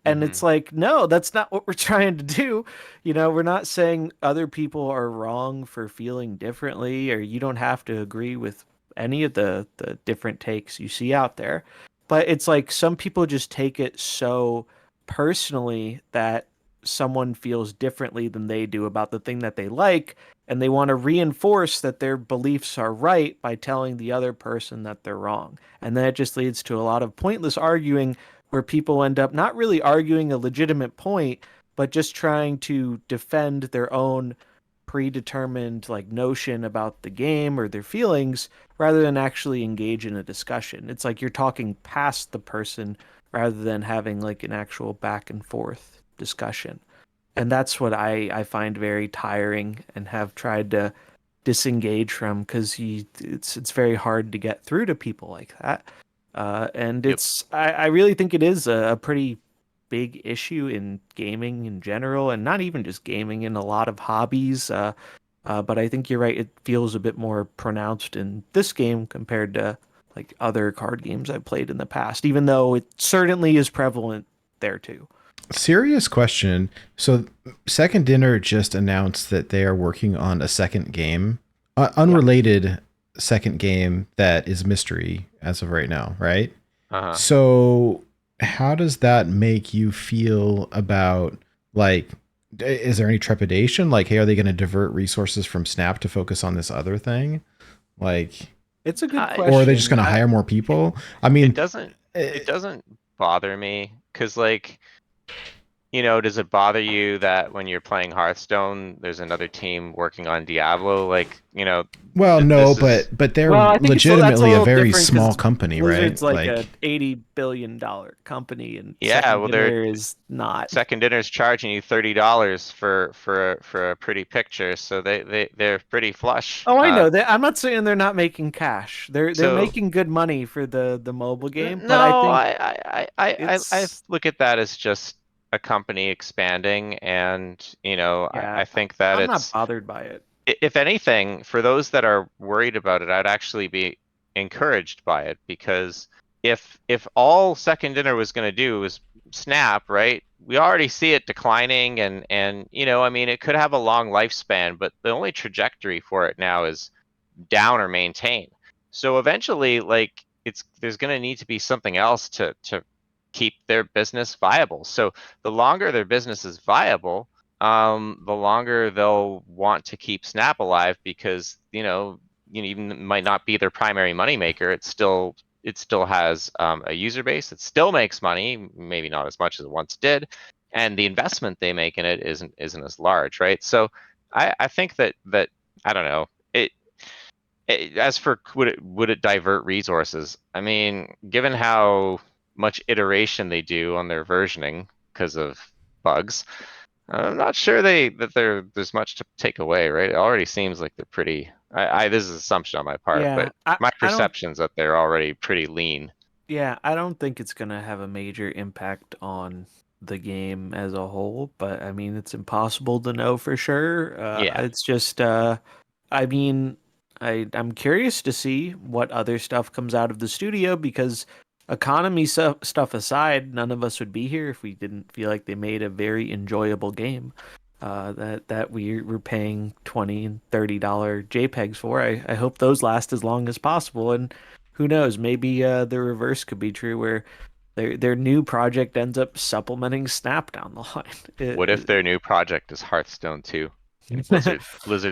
And it's like, no, that's not what we're trying to do. We're not saying other people are wrong for feeling differently, or you don't have to agree with any of the different takes you see out there. But it's like some people just take it so personally that someone feels differently than they do about the thing that they like, and they want to reinforce that their beliefs are right by telling the other person that they're wrong. And then it just leads to a lot of pointless arguing where people end up not really arguing a legitimate point, but just trying to defend their own predetermined like notion about the game or their feelings rather than actually engage in a discussion. It's like you're talking past the person rather than having like an actual back and forth discussion. And that's what I find very tiring and have tried to disengage from, because it's very hard to get through to people like that. And Yep. I really think it is a pretty big issue in gaming in general, and not even just gaming, in a lot of hobbies. But I think you're right. It feels a bit more pronounced in this game compared to like other card games I've played in the past, even though it certainly is prevalent there too. Serious question. So, Second Dinner just announced that they are working on a second game, unrelated second game that is mystery as of right now, right? Uh-huh. So, how does that make you feel about, like, is there any trepidation? Like, hey, are they going to divert resources from Snap to focus on this other thing? Like, It's a good Or question. or are they just going to hire more people? I mean, it doesn't bother me because, like, does it bother you that when you're playing Hearthstone, there's another team working on Diablo? Like, well, no, this is- but they're Well, I think that's legitimately a little very different 'cause small company, Blizzard's right? like a $80 billion company, and Yeah, Second well, they're- Dinner is not. Second Dinner's charging you $30 for a pretty picture, so they're pretty flush. Oh, I know that. I'm not saying they're not making cash. They're So- making good money for the mobile game, but No, I think I it's look at that as just a company expanding, and yeah. I think that I'm not it's bothered by it. if anything, for those that are worried about it, I'd actually be encouraged by it, because if all Second Dinner was going to do was Snap, right? We already see it declining, and I mean, it could have a long lifespan, but the only trajectory for it now is down or maintain. So eventually, like, there's going to need to be something else to keep their business viable. So the longer their business is viable, the longer they'll want to keep Snap alive because, even might not be their primary moneymaker. It still has a user base. It still makes money, maybe not as much as it once did, and the investment they make in it isn't as large, right? So I think that I don't know. As for would it divert resources? I mean, given how much iteration they do on their versioning because of bugs, I'm not sure there's much to take away, right? It already seems like they're pretty. This is an assumption on my part, Yeah, but my I don't. perception's that they're already pretty lean. Yeah, I don't think it's gonna have a major impact on the game as a whole, but I mean, it's impossible to know for sure. Yeah. It's just, I mean, I'm curious to see what other stuff comes out of the studio because economy stuff aside, none of us would be here if we didn't feel like they made a very enjoyable game. That we're paying $20 and $30 JPEGs for. I hope those last as long as possible, and who knows, maybe the reverse could be true where their new project ends up supplementing Snap down the line. What if their new project is Hearthstone 2? Blizzard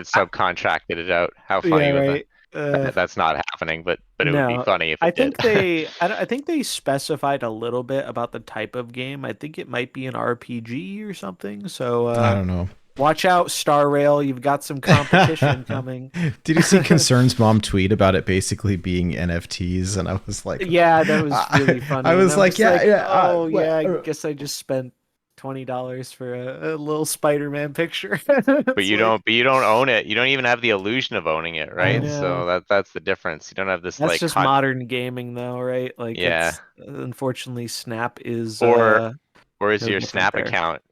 subcontracted it out. How funny Yeah, would that? right. That's not happening, but it would be No, funny if I it did. think I think they specified a little bit about the type of game. I think it might be an RPG or something. So I don't know. watch out, Star Rail. You've got some competition coming. Did you see Concern's mom tweet about it basically being NFTs? And I was like, Yeah, that was really funny. I And was like, yeah. oh yeah, I guess I just spent $20 for a little Spider-Man picture. But you don't own it. You don't even have the illusion of owning it, I right? know. So that's the difference. You don't have this That's like just modern gaming, though, right? Like, yeah. it's unfortunately Snap is Or is no your different Snap there. account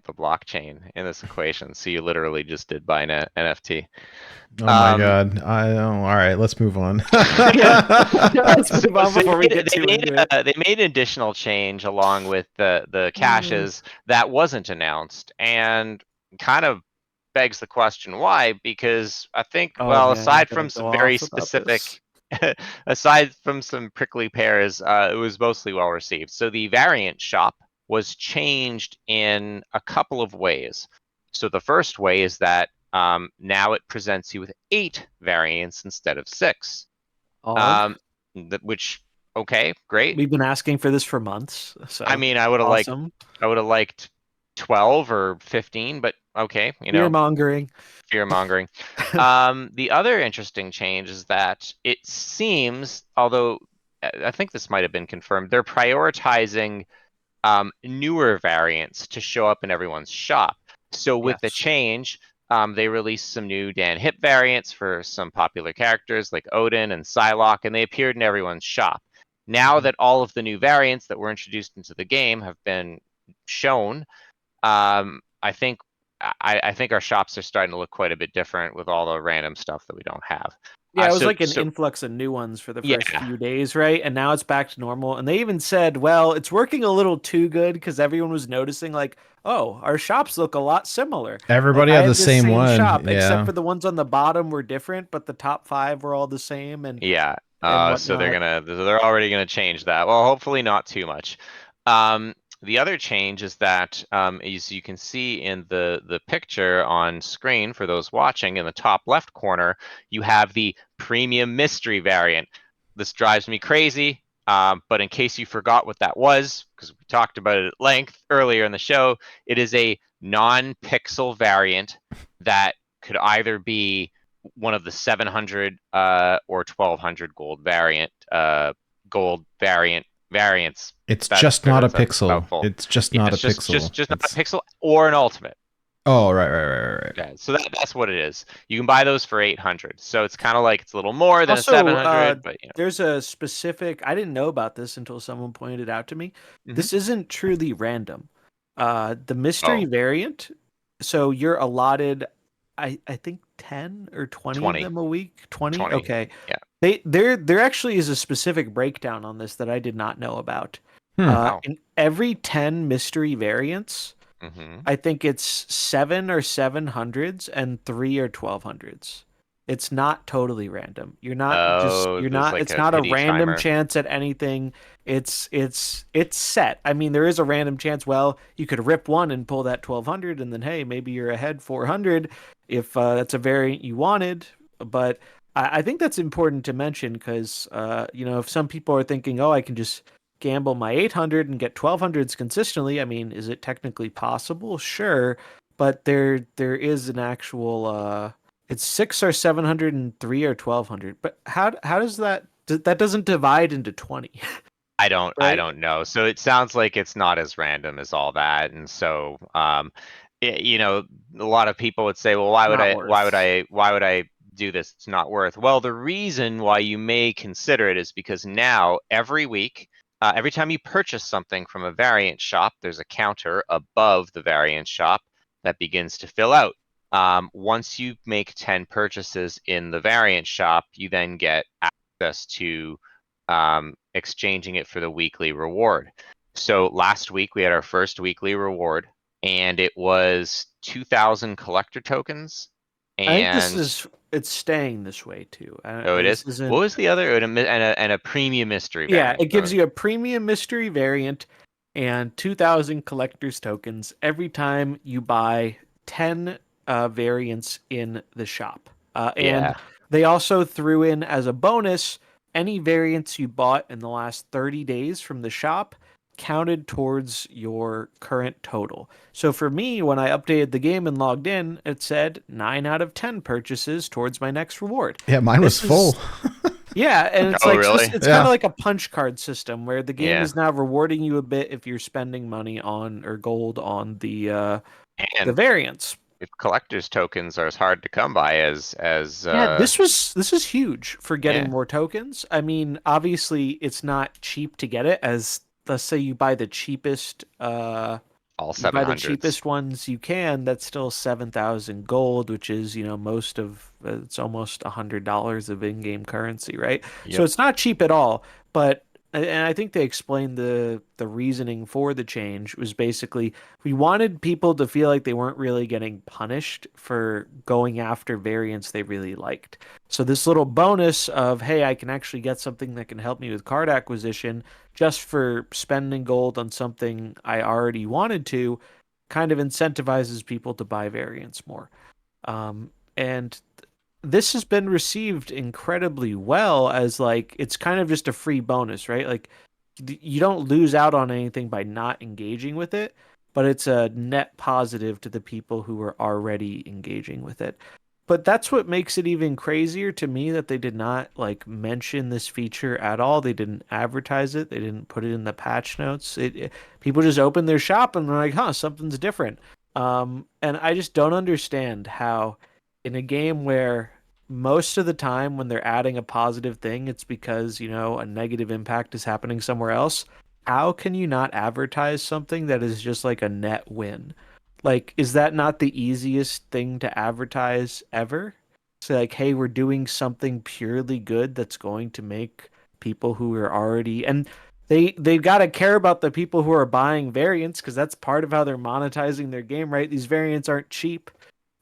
the blockchain in this equation? So you literally just did buy an NFT. Oh my god! All right, let's move on. Let's move on So before we get too into it. they made an additional change along with the caches that wasn't announced, and kind of begs the question why? Because I think, Oh, well, man, I'm aside gonna from go some very off about specific, this. aside from some prickly pears, it was mostly well received. So the variant shop was changed in a couple of ways. So the first way is that now it presents you with 8 variants instead of 6. Odd. Which, okay, great. We've been asking for this for months, so I mean, I would have awesome. liked 12 or 15, but okay, Fear mongering. fear mongering. The other interesting change is that it seems, although I think this might have been confirmed, they're prioritizing newer variants to show up in everyone's shop. So with the Yes. change, they released some new Dan Hip variants for some popular characters like Odin and Psylocke, and they appeared in everyone's shop. Now that all of the new variants that were introduced into the game have been shown, I think our shops are starting to look quite a bit different with all the random stuff that we don't have. Yeah, it was So like an influx of new ones for the first Yeah. few days, right? And now it's back to normal. And they even said, well, it's working a little too good because everyone was noticing, like, oh, our shops look a lot similar. Everybody Like, I had the this same one. shop, Yeah. except for the ones on the bottom were different, but the top 5 were all the same and Yeah. and So whatnot. they're already gonna change that. Well, hopefully not too much. The other change is that, as you can see in the picture on screen for those watching in the top left corner, you have the premium mystery variant. This drives me crazy, but in case you forgot what that was, because we talked about it at length earlier in the show, it is a non-pixel variant that could either be one of the 700 or 1200 gold variants. It's just not a pixel. Mouthful. It's just Yeah, not a it's just pixel. just not a pixel or an ultimate. Oh, right. Yeah, so that's what it is. You can buy those for 800. So it's kind of like it's a little more than Also, a 700, but there's a specific, I didn't know about this until someone pointed it out to me. This isn't truly random. The mystery variant, so you're allotted, I think 10 or 20 of 20. them a week. 20? 20. Okay. Yeah. There actually is a specific breakdown on this that I did not know about. Oh. In every 10 mystery variants, I think it's 7 or 700s and 3 or 1200s. it's not totally random. Oh, there's like it's a not a pity random timer. chance at anything. It's set. I mean, there is a random chance. Well, you could rip one and pull that 1200, and then hey, maybe you're ahead 400 if that's a variant you wanted. But I think that's important to mention because if some people are thinking, oh, I can just gamble my 800 and get 1200s consistently. I mean, is it technically possible? Sure, but there is an actual it's 6 or 703 or 1200. But how does that doesn't divide into 20, I right? don't know. So it sounds like it's not as random as all that. And so, a lot of people would say, well, It's not worth. why would I do this? It's not worth. Well, the reason why you may consider it is because now every week, every time you purchase something from a variant shop, there's a counter above the variant shop that begins to fill out. Once you make 10 purchases in the variant shop, you then get access to exchanging it for the weekly reward. So last week we had our first weekly reward, and it was 2,000 collector tokens. I think And it's staying this way too. oh, it is. This What isn't. was the other? And a premium mystery Yeah, variant. it gives you a premium mystery variant and 2,000 collector's tokens every time you buy 10 variants in the shop. And Yeah. they also threw in as a bonus any variants you bought in the last 30 days from the shop counted towards your current total. So for me, when I updated the game and logged in, it said 9 out of 10 purchases towards my next reward. Yeah, mine was This full. is yeah, and it's Oh, like really? it's kind Yeah. of like a punch card system where the game Yeah. is now rewarding you a bit if you're spending money on or gold on the And variants. if collector's tokens are as hard to come by as Yeah, this is huge for getting yeah, more tokens. I mean, obviously it's not cheap to get it as let's say all you buy the 700s. cheapest ones you can, that's still 7,000 gold, which is, most of it's almost $100 of in-game currency, right? So Yep. it's not cheap at all, but and I think they explained the reasoning for the change was basically we wanted people to feel like they weren't really getting punished for going after variants they really liked. So this little bonus of, hey, I can actually get something that can help me with card acquisition just for spending gold on something I already wanted to kind of incentivizes people to buy variants more. And this has been received incredibly well as like it's kind of just a free bonus, right? Like you don't lose out on anything by not engaging with it, but it's a net positive to the people who are already engaging with it. But that's what makes it even crazier to me that they did not like mention this feature at all. They didn't advertise it. They didn't put it in the patch notes. People just open their shop and they're like, "Huh, something's different." And I just don't understand how in a game where most of the time when they're adding a positive thing, it's because, a negative impact is happening somewhere else. How can you not advertise something that is just like a net win? Like, is that not the easiest thing to advertise ever? Say like, hey, we're doing something purely good that's going to make people who are already and they've got to care about the people who are buying variants because that's part of how they're monetizing their game, right? These variants aren't cheap.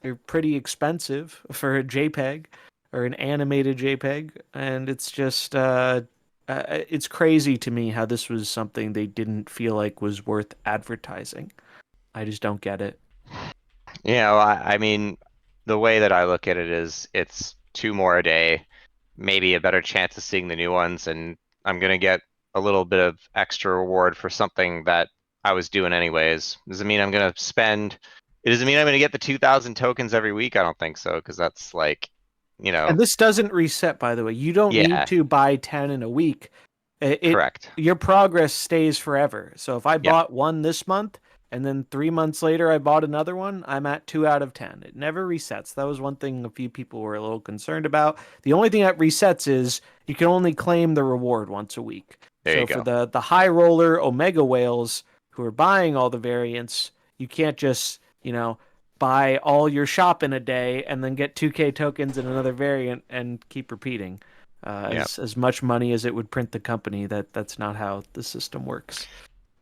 They're pretty expensive for a JPEG or an animated JPEG, and it's just it's crazy to me how this was something they didn't feel like was worth advertising. I just don't get it. I mean, the way that I look at it is it's two more a day, maybe a better chance of seeing the new ones, and I'm gonna get a little bit of extra reward for something that I was doing anyways. Does it mean I'm gonna spend? It doesn't mean I'm gonna get the 2,000 tokens every week. I don't think so, because that's like, And this doesn't reset, by the way. You don't need yeah, to buy 10 in a week. correct. Your progress stays forever. So if I Yep, bought one this month and then 3 months later I bought another one, I'm at 2 out of 10. It never resets. That was one thing a few people were a little concerned about. The only thing that resets is you can only claim the reward once a week. there you So for go. the high roller Omega whales who are buying all the variants, you can't just, buy all your shop in a day and then get 2K tokens in another variant and keep repeating. Yep. As much money as it would print the company, that's not how the system works.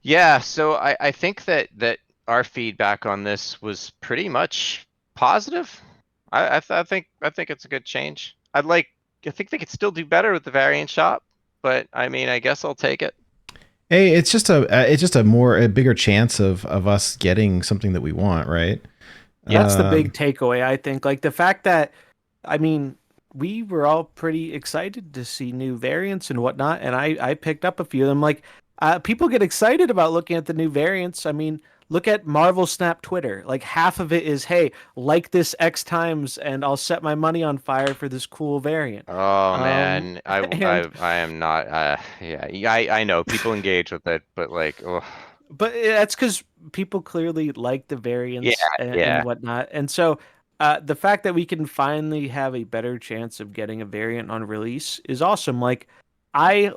Yeah, so I think that our feedback on this was pretty much positive. I think it's a good change. I think they could still do better with the variant shop, but I mean, I guess I'll take it. Hey, it's just a bigger chance of us getting something that we want, right? That's the big takeaway, I think. Like the fact that, I mean, we were all pretty excited to see new variants and whatnot, and I picked up a few of them. Like, people get excited about looking at the new variants. I mean, look at Marvel Snap Twitter. Like half of it is, hey, like this X times, and I'll set my money on fire for this cool variant. Oh man, and I am not. I know people engage with it, but like, ugh. But that's because people clearly like the variants and yeah. whatnot. And so the fact that we can finally have a better chance of getting a variant on release is awesome. Like I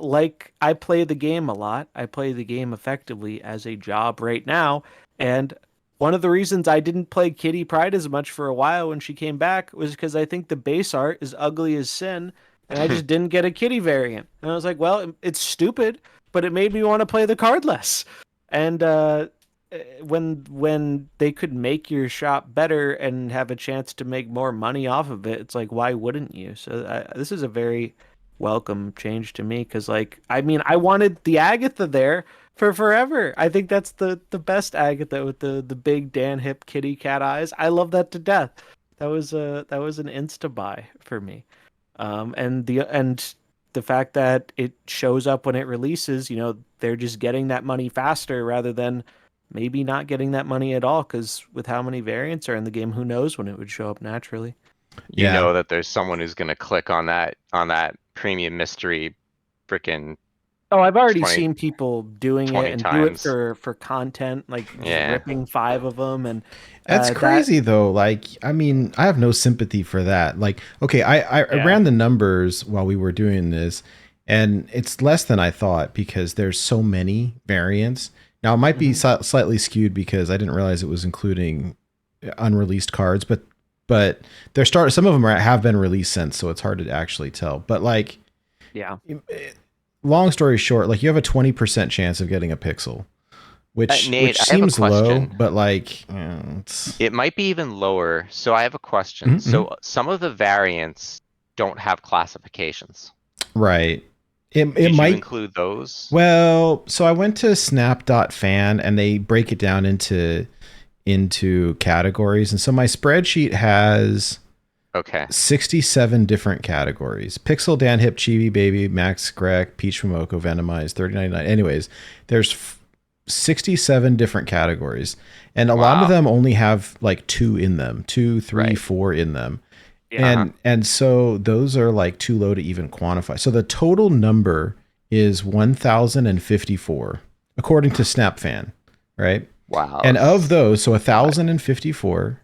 play the game a lot. I play the game effectively as a job right now. And one of the reasons I didn't play Kitty Pryde as much for a while when she came back was because I think the base art is ugly as sin. And I just didn't get a Kitty variant. And I was like, well, it's stupid, but it made me want to play the card less. And when they could make your shop better and have a chance to make more money off of it, it's like, why wouldn't you? So this is a very welcome change to me because, like, I mean, I wanted the Agatha there for forever. I think that's the best Agatha with the big Dan Hip kitty cat eyes. I love that to death. That was an insta buy for me. And the fact that it shows up when it releases, you know, they're just getting that money faster rather than maybe not getting that money at all. Because with how many variants are in the game, who knows when it would show up naturally? You know that there's someone who's gonna click on that premium mystery, freaking. Oh, I've already seen people doing it and times. do it for content, like ripping 5 of them, and that's crazy though. Like, I mean, I have no sympathy for that. Like, okay, I ran the numbers while we were doing this, and it's less than I thought because there's so many variants. Now it might be slightly skewed because I didn't realize it was including unreleased cards, but some of them have been released since, so it's hard to actually tell. But like, long story short, like you have a 20% chance of getting a pixel, which seems low, but like it might be even lower. So I have a question. So some of the variants don't have classifications, right? It might include those. Well, so I went to snap.fan and they break it down into categories, and so my spreadsheet has 67 different categories. Pixel, Dan Hip, Chibi Baby, Max Greg, Peach Momoko, Venomized, 3099. Anyways, there's 67 different categories, and a lot of them only have like 2 in them, 2, 3, 4 in them. And so those are like too low to even quantify. So the total number is 1,054 according to SnapFan, right? Wow. And of those, so 1,054,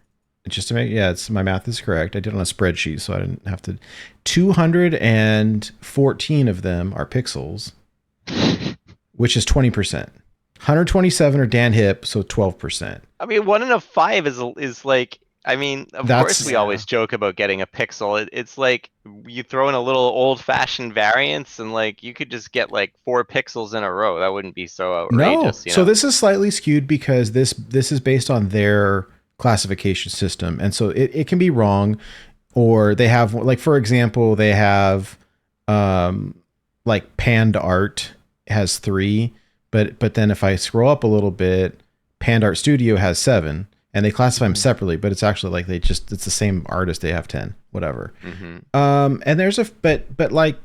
just to make, it's, my math is correct. I did it on a spreadsheet, so I didn't have to. 214 of them are pixels, which is 20%. 127 are Dan Hip, so 12%. I mean, 1 in a 5 is like, I mean, of course we always joke about getting a pixel. It's like you throw in a little old-fashioned variance, and like you could just get like 4 pixels in a row. That wouldn't be so outrageous. No. So this is slightly skewed because this is based on their classification system, and so it can be wrong, or they have, like, for example, they have like Pand Art has 3, but then if I scroll up a little bit, Pand Art Studio has 7. And they classify them separately, but it's actually like it's the same artist. They have 10, whatever. And there's but like,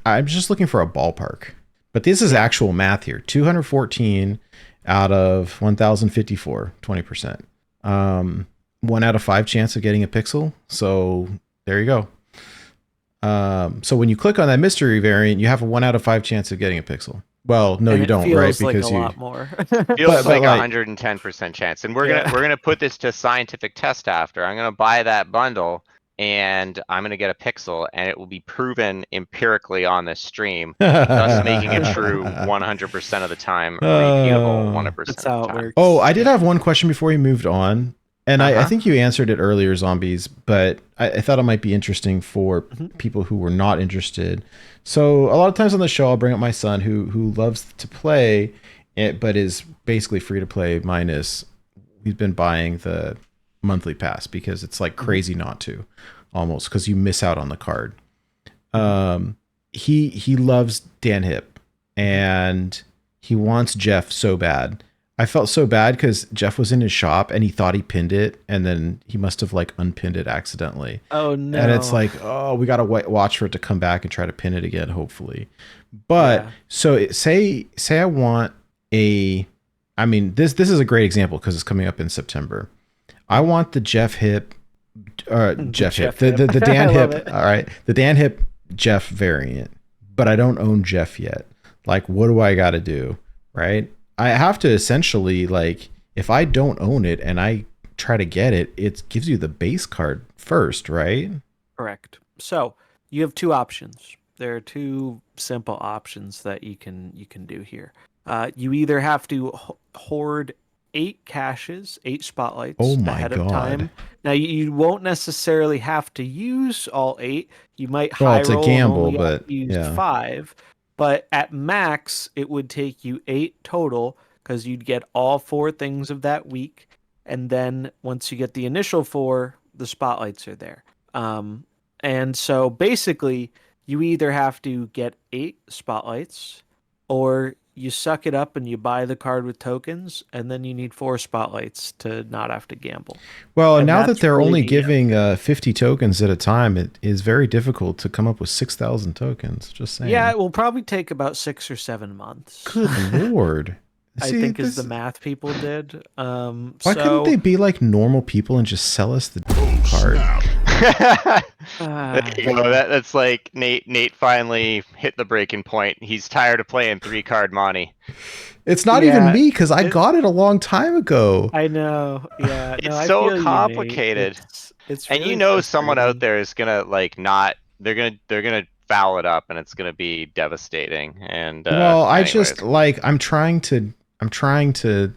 I'm just looking for a ballpark. But this is actual math here. 214 out of 1,054, 20%. 1 out of 5 chance of getting a pixel. So there you go. So when you click on that mystery variant, you have a 1 out of 5 chance of getting a pixel. Well, no, you don't, right? Because like a lot more. Feels like 110% chance, and we're gonna put this to scientific test after. I'm gonna buy that bundle, and I'm gonna get a pixel, and it will be proven empirically on this stream, thus making it true 100% of the time, repeatable 100%. That's how it works. Oh, I did have one question before we moved on. And I think you answered it earlier, Zombies, but I thought it might be interesting for people who were not interested. So a lot of times on the show, I'll bring up my son who loves to play, but is basically free to play minus he's been buying the monthly pass because it's like crazy not to, almost, because you miss out on the card. He loves Dan Hip and he wants Jeff so bad. I felt so bad because Jeff was in his shop and he thought he pinned it, and then he must have like unpinned it accidentally. Oh no! And it's like, oh, we gotta watch for it to come back and try to pin it again, hopefully. But say I want a, I mean, this is a great example because it's coming up in September. I want the Jeff Hip, Jeff Hip, the Dan Hip. All right, the Dan Hip Jeff variant, but I don't own Jeff yet. Like, what do I got to do? Right? I have to essentially, like, if I don't own it and I try to get it, it gives you the base card first, right? Correct. So you have two options. There are two simple options that you can do here. You either have to hoard 8 caches, 8 spotlights ahead of time. Now you won't necessarily have to use all 8. You might high roll and only use 5. But at max, it would take you 8 total because you'd get all 4 things of that week. And then once you get the initial 4, the spotlights are there. And so basically, you either have to get 8 spotlights or you suck it up and you buy the card with tokens, and then you need 4 spotlights to not have to gamble. Well, and now that they're really only giving 50 tokens at a time, it is very difficult to come up with 6,000 tokens. Just saying. Yeah, it will probably take about 6 or 7 months. Good Lord. I think is the math people did. Why couldn't they be like normal people and just sell us the card? That's like Nate finally hit the breaking point. He's tired of playing 3-card money. It's not even me because I got it a long time ago. I know. Yeah, it's so complicated. It's really, and you know, someone out there is gonna like not. They're gonna foul it up, and it's gonna be devastating. And well, I just like I'm trying to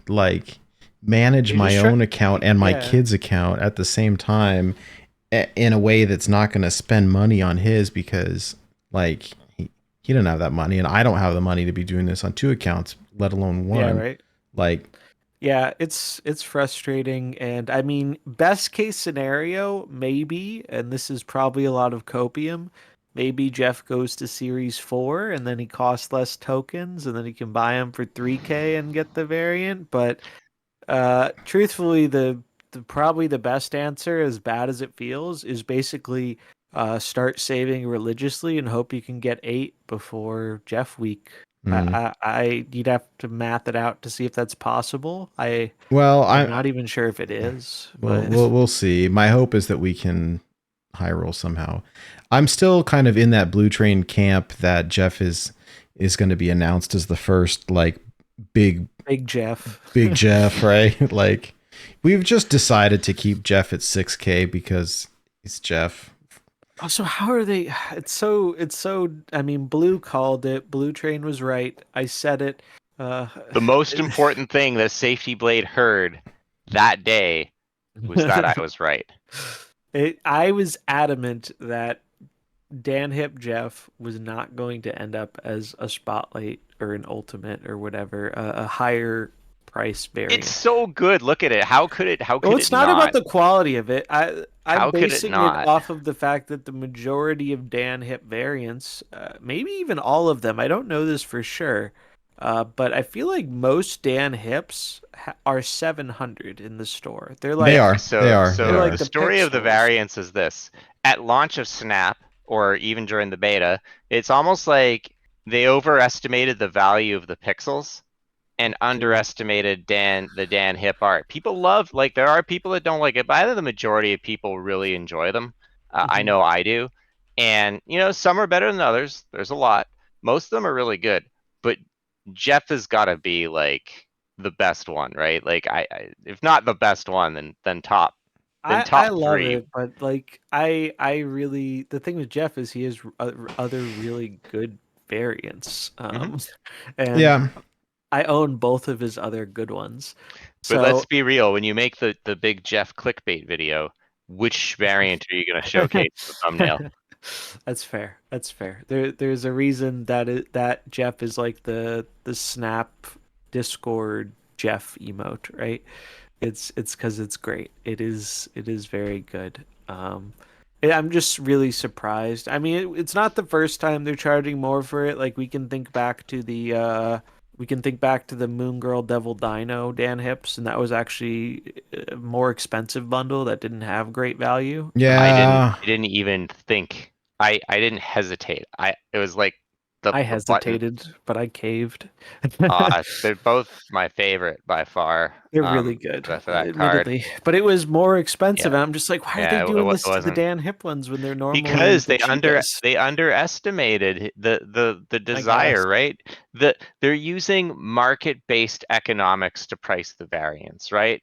like manage my own account and my kid's account at the same time in a way that's not going to spend money on his, because like he didn't have that money and I don't have the money to be doing this on 2 accounts, let alone 1. Yeah, right. Like, yeah, it's frustrating. And I mean, best case scenario, maybe, and this is probably a lot of copium, maybe Jeff goes to Series 4 and then he costs less tokens and then he can buy them for 3K and get the variant. But truthfully, the probably the best answer, as bad as it feels, is basically start saving religiously and hope you can get 8 before Jeff week. You'd have to math it out to see if that's possible. I'm not even sure if it is. Well, we'll see. My hope is that we can high roll somehow. I'm still kind of in that Blutrane camp that Jeff is going to be announced as the first like big Jeff, right? Like, we've just decided to keep Jeff at 6K because he's Jeff. Oh, so how are they? It's so. I mean, Blue called it. Blutrane was right. I said it. The most important thing that Safety Blade heard that day was that I was right. I was adamant that Dan Hip Jeff was not going to end up as a spotlight or an ultimate or whatever, a higher price variant. It's so good. Look at it. How could it? Well, it's not about the quality of it. I'm basing it off of the fact that the majority of Dan Hip variants, maybe even all of them, I don't know this for sure, but I feel like most Dan Hips are 700 in the store. They are. So like the story of the variants is this: at launch of Snap, or even during the beta, it's almost like they overestimated the value of the pixels and underestimated the Dan Hip art. People love, like, there are people that don't like it, but I think the majority of people really enjoy them. I know I do. And, you know, some are better than others. There's a lot. Most of them are really good. But Jeff has got to be, like, the best one, right? Like, I if not the best one, then top. I love it, but like I really, the thing with Jeff is he has other really good variants, and I own both of his other good ones. But let's be real: when you make the big Jeff clickbait video, which variant are you going to showcase in the thumbnail? That's fair. There's a reason that Jeff is like the Snap Discord Jeff emote, right? It's because it's great. It is very good. I'm just really surprised. I mean, it's not the first time they're charging more for it. Like we can think back to the Moon Girl Devil Dino Dan Hips, and that was actually a more expensive bundle that didn't have great value. Yeah. I didn't even think. I didn't hesitate. It was like I the button. hesitated, but I caved. They're both my favorite by far. They're really good, for that card. admittedly. But it was more expensive, Yeah. and I'm just like, why are Yeah, they doing it this to the wasn't- Dan Hip ones when they're normally Because the cheapest? they underestimated the desire, right? They're using market-based economics to price the variance, right?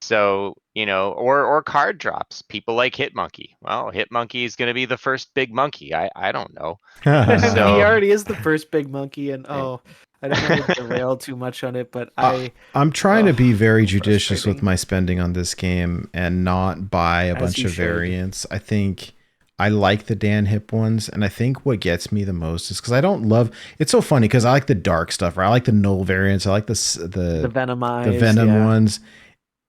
So, or card drops. People like Hitmonkey. Well, Hitmonkey is going to be the first big monkey. I don't know. He So- already is the first big monkey, and I don't want to derail too much on it, but I'm trying to be very so judicious with frustrating. my spending on this game and not buy a As bunch you of should. variants. I think I like the Dan Hip ones, and I think what gets me the most is because I don't love. It's so funny because I like the dark stuff. Right? I like the null variants. I like the Venomized, the Venom yeah. ones,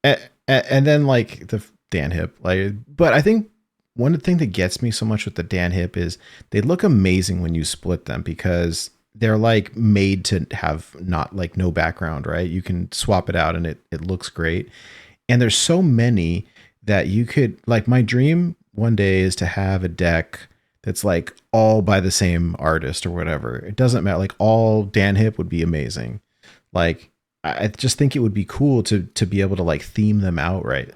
and then like the Dan Hip. Like, but I think one thing that gets me so much with the Dan Hip is they look amazing when you split them because they're like made to have no background, right? You can swap it out and it looks great. And there's so many that you could like. My dream one day is to have a deck that's like all by the same artist or whatever. It doesn't matter. Like all Dan Hip would be amazing. Like I just think it would be cool to be able to like theme them out right,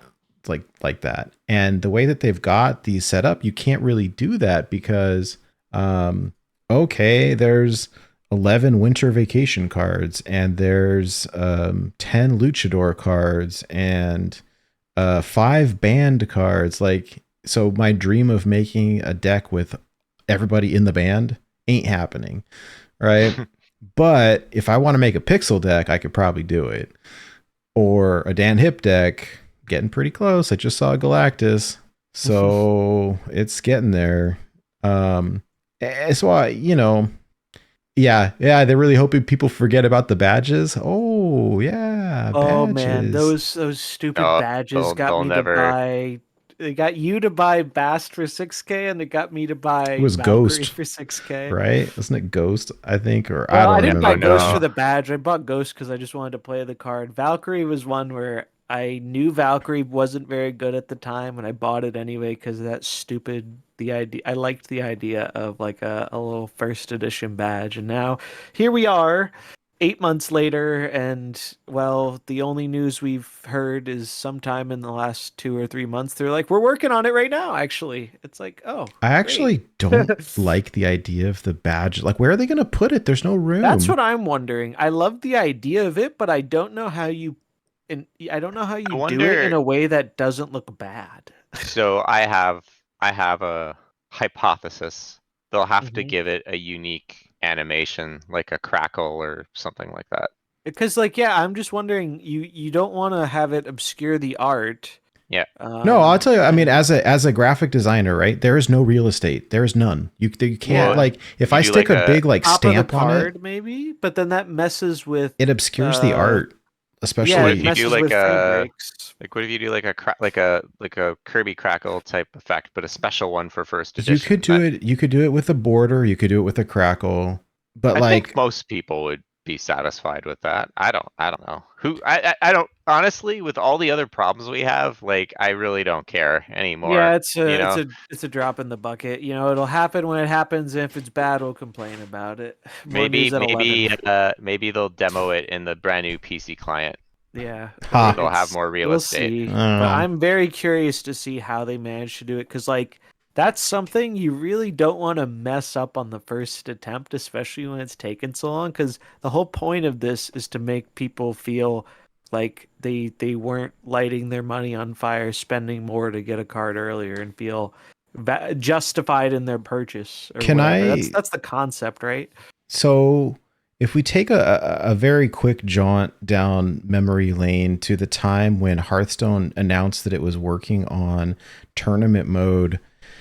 like that. And the way that they've got these set up, you can't really do that because okay, there's 11 winter vacation cards and there's 10 luchador cards and 5 band cards. Like, so my dream of making a deck with everybody in the band ain't happening, right? But if I want to make a pixel deck, I could probably do it. Or a Dan Hip deck, getting pretty close. I just saw Galactus, so it's getting there. So yeah, they're really hoping people forget about the badges. Oh yeah, Oh badges. man, those stupid badges they'll got me never- to buy. They got you to buy Bast for 6K, and they got me to buy It was Valkyrie Ghost, for 6K. right? Wasn't it Ghost? I think, or Well, I I don't didn't buy remember. Ghost No. for the badge. I bought Ghost because I just wanted to play the card. Valkyrie was one where I knew Valkyrie wasn't very good at the time, and I bought it anyway because of that stupid. I liked the idea of like a little first edition badge, and now here we are, 8 months later, and well, the only news we've heard is sometime in the last 2 or 3 months they're like, we're working on it right now. Actually, it's like, oh, I actually great. don't like the idea of the badge. Like, where are they going to put it? There's no room. That's what I'm wondering. I love the idea of it, but I don't know how you do it wonder- in a way that doesn't look bad. So I have a hypothesis. They'll have to Mhm. give it a unique animation, like a crackle or something like that. Because I'm just wondering, you don't want to have it obscure the art. Yeah. No, I'll tell you. I mean, and- as a graphic designer, right? There is no real estate. There is none. You can't Well, like if you I do stick like a a big like top of the stamp on card, it, maybe, but then that messes with it obscures the art. Especially yeah, What it if you do messes like with frame a- breaks. Like, what if you do like a Kirby crackle type effect, but a special one for first edition? you could do it. You could do it with a border. You could do it with a crackle. But I like, think most people would be satisfied with that. I don't know. I don't honestly, with all the other problems we have, like I really don't care anymore. Yeah, it's you know? a drop in the bucket. It'll happen when it happens. And if it's bad, we'll complain about it. More news at 11. Maybe they'll demo it in the brand new PC client. Yeah, Ha. They'll have more real we'll estate. see. I don't But know. I'm very curious to see how they manage to do it because, like, that's something you really don't want to mess up on the first attempt, especially when it's taken so long. Because the whole point of this is to make people feel like they weren't lighting their money on fire, spending more to get a card earlier, and feel justified in their purchase. Or Can whatever. I- That's the concept, right? so if we take a very quick jaunt down memory lane to the time when Hearthstone announced that it was working on tournament mode,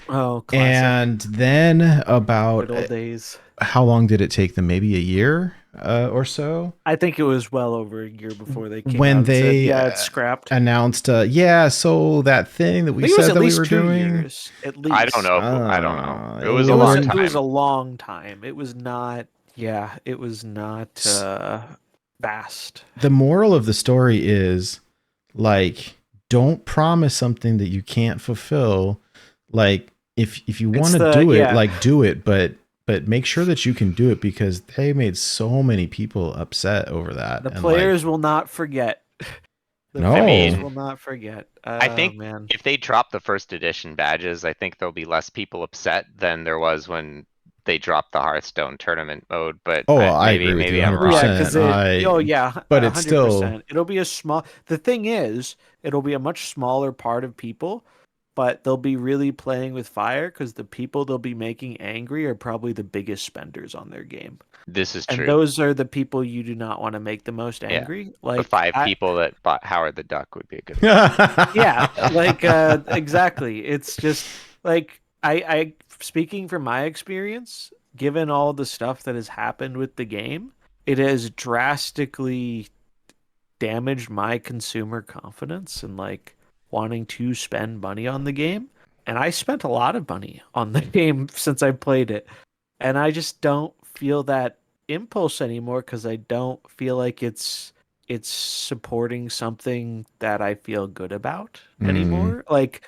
Oh, classic. and then about Good old days. how long did it take them? Maybe a year or so. I think it was well over a year before they came When out and said, they yeah, it's scrapped. announced, yeah, so that thing that I we think it was said at that we least were 2 doing. years, at least. I don't know. I don't know. It was a It was long it was a time. long time. It was not. Yeah, it was not fast. The moral of the story is, like, don't promise something that you can't fulfill. Like, if you want to do it, like, do it, but make sure that you can do it, because they made so many people upset over that. The and players will not forget. The No. players I mean, will not forget. I think Man. if they drop the first edition badges, I think there'll be less people upset than there was when they dropped the Hearthstone tournament mode. But I agree with you maybe I'm 100%. wrong. Yeah, because but it's 100%. still, It'll be a small. The thing is, it'll be a much smaller part of people, but they'll be really playing with fire because the people they'll be making angry are probably the biggest spenders on their game. This is And true. those are the people you do not want to make the most angry. The Like 5 people that bought Howard the Duck would be a good. yeah, like exactly. It's just like I speaking from my experience, given all the stuff that has happened with the game, it has drastically damaged my consumer confidence and like wanting to spend money on the game. And I spent a lot of money on the game since I played it. And I just don't feel that impulse anymore because I don't feel like it's supporting something that I feel good about anymore. Like,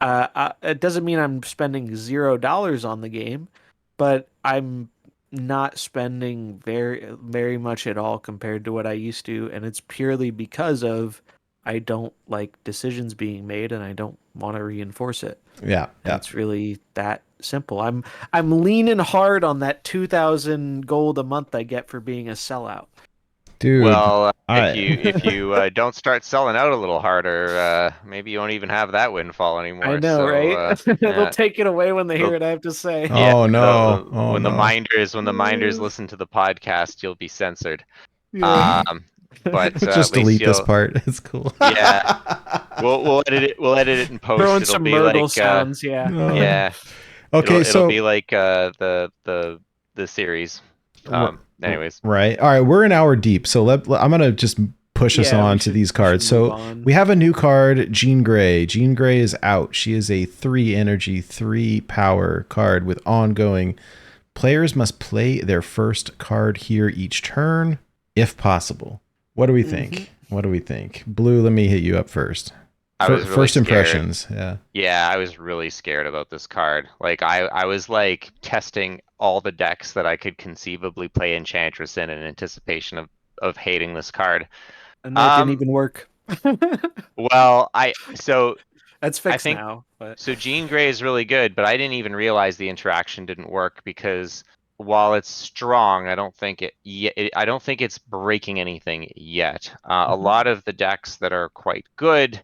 it doesn't mean I'm spending $0 on the game, but I'm not spending very much at all compared to what I used to, and it's purely because of I don't like decisions being made, and I don't want to reinforce it. yeah. And it's really that simple. I'm leaning hard on that 2,000 gold a month I get for being a sellout. Dude. Well, if you don't start selling out a little harder, maybe you won't even have that windfall anymore. I know, so, right? They'll yeah. take it away when they hear what I have to say. Yeah, Oh no! Oh when the no! minders listen to the podcast, you'll be censored. Yeah. But Just at least delete this part. It's cool. Yeah, we'll edit it. We'll edit it and post. Throw in It'll some be Murgle like sounds, yeah. No. yeah. Okay, it'll so be like the series. Anyways, right. All right, we're an hour deep, so I'm gonna just push us Yeah, on we to should- these we cards. should move So on. we have a new card, Jean Grey. Jean Grey is out. She is a 3 energy, 3 power card with ongoing. Players must play their first card here each turn, if possible. What do we think? What do we think? Blue, let me hit you up first. I was really First scared. impressions. Yeah. Yeah, I was really scared about this card. Like I was like testing all the decks that I could conceivably play Enchantress in anticipation of hating this card. And that didn't even work. Well, That's fixed think- now. But so Jean Grey is really good, but I didn't even realize the interaction didn't work because while it's strong, I don't think I don't think it's breaking anything yet. A lot of the decks that are quite good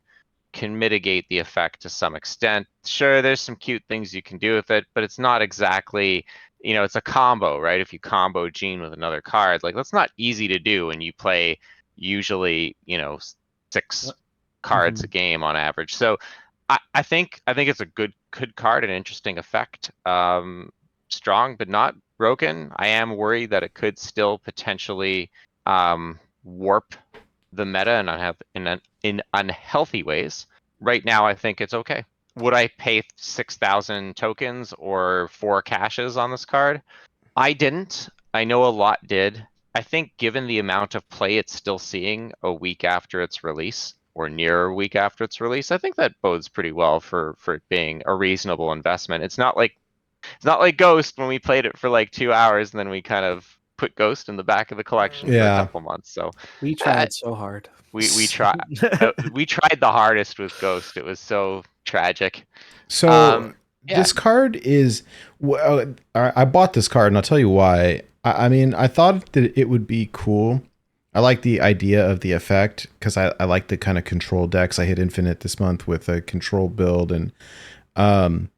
can mitigate the effect to some extent. Sure, there's some cute things you can do with it, but it's not exactly, it's a combo, right? If you combo Jean with another card, like that's not easy to do when you play usually, 6 cards a game on average. So I think it's a good card, an interesting effect. Strong but not broken. I am worried that it could still potentially warp the meta and in unhealthy ways. Right now, I think it's okay. Would I pay 6,000 tokens or 4 caches on this card? I didn't. I know a lot did. I think given the amount of play it's still seeing a week after its release, or near a week after its release, I think that bodes pretty well for it being a reasonable investment. It's not like Ghost when we played it for like 2 hours and then we kind of put Ghost in the back of the collection for a couple months. So we tried so hard. we tried we tried the hardest with Ghost. It was so tragic. So Yeah. this card is. Well, I bought this card, and I'll tell you why. I mean, I thought that it would be cool. I like the idea of the effect because I like the kind of control decks. I hit Infinite this month with a control build, and I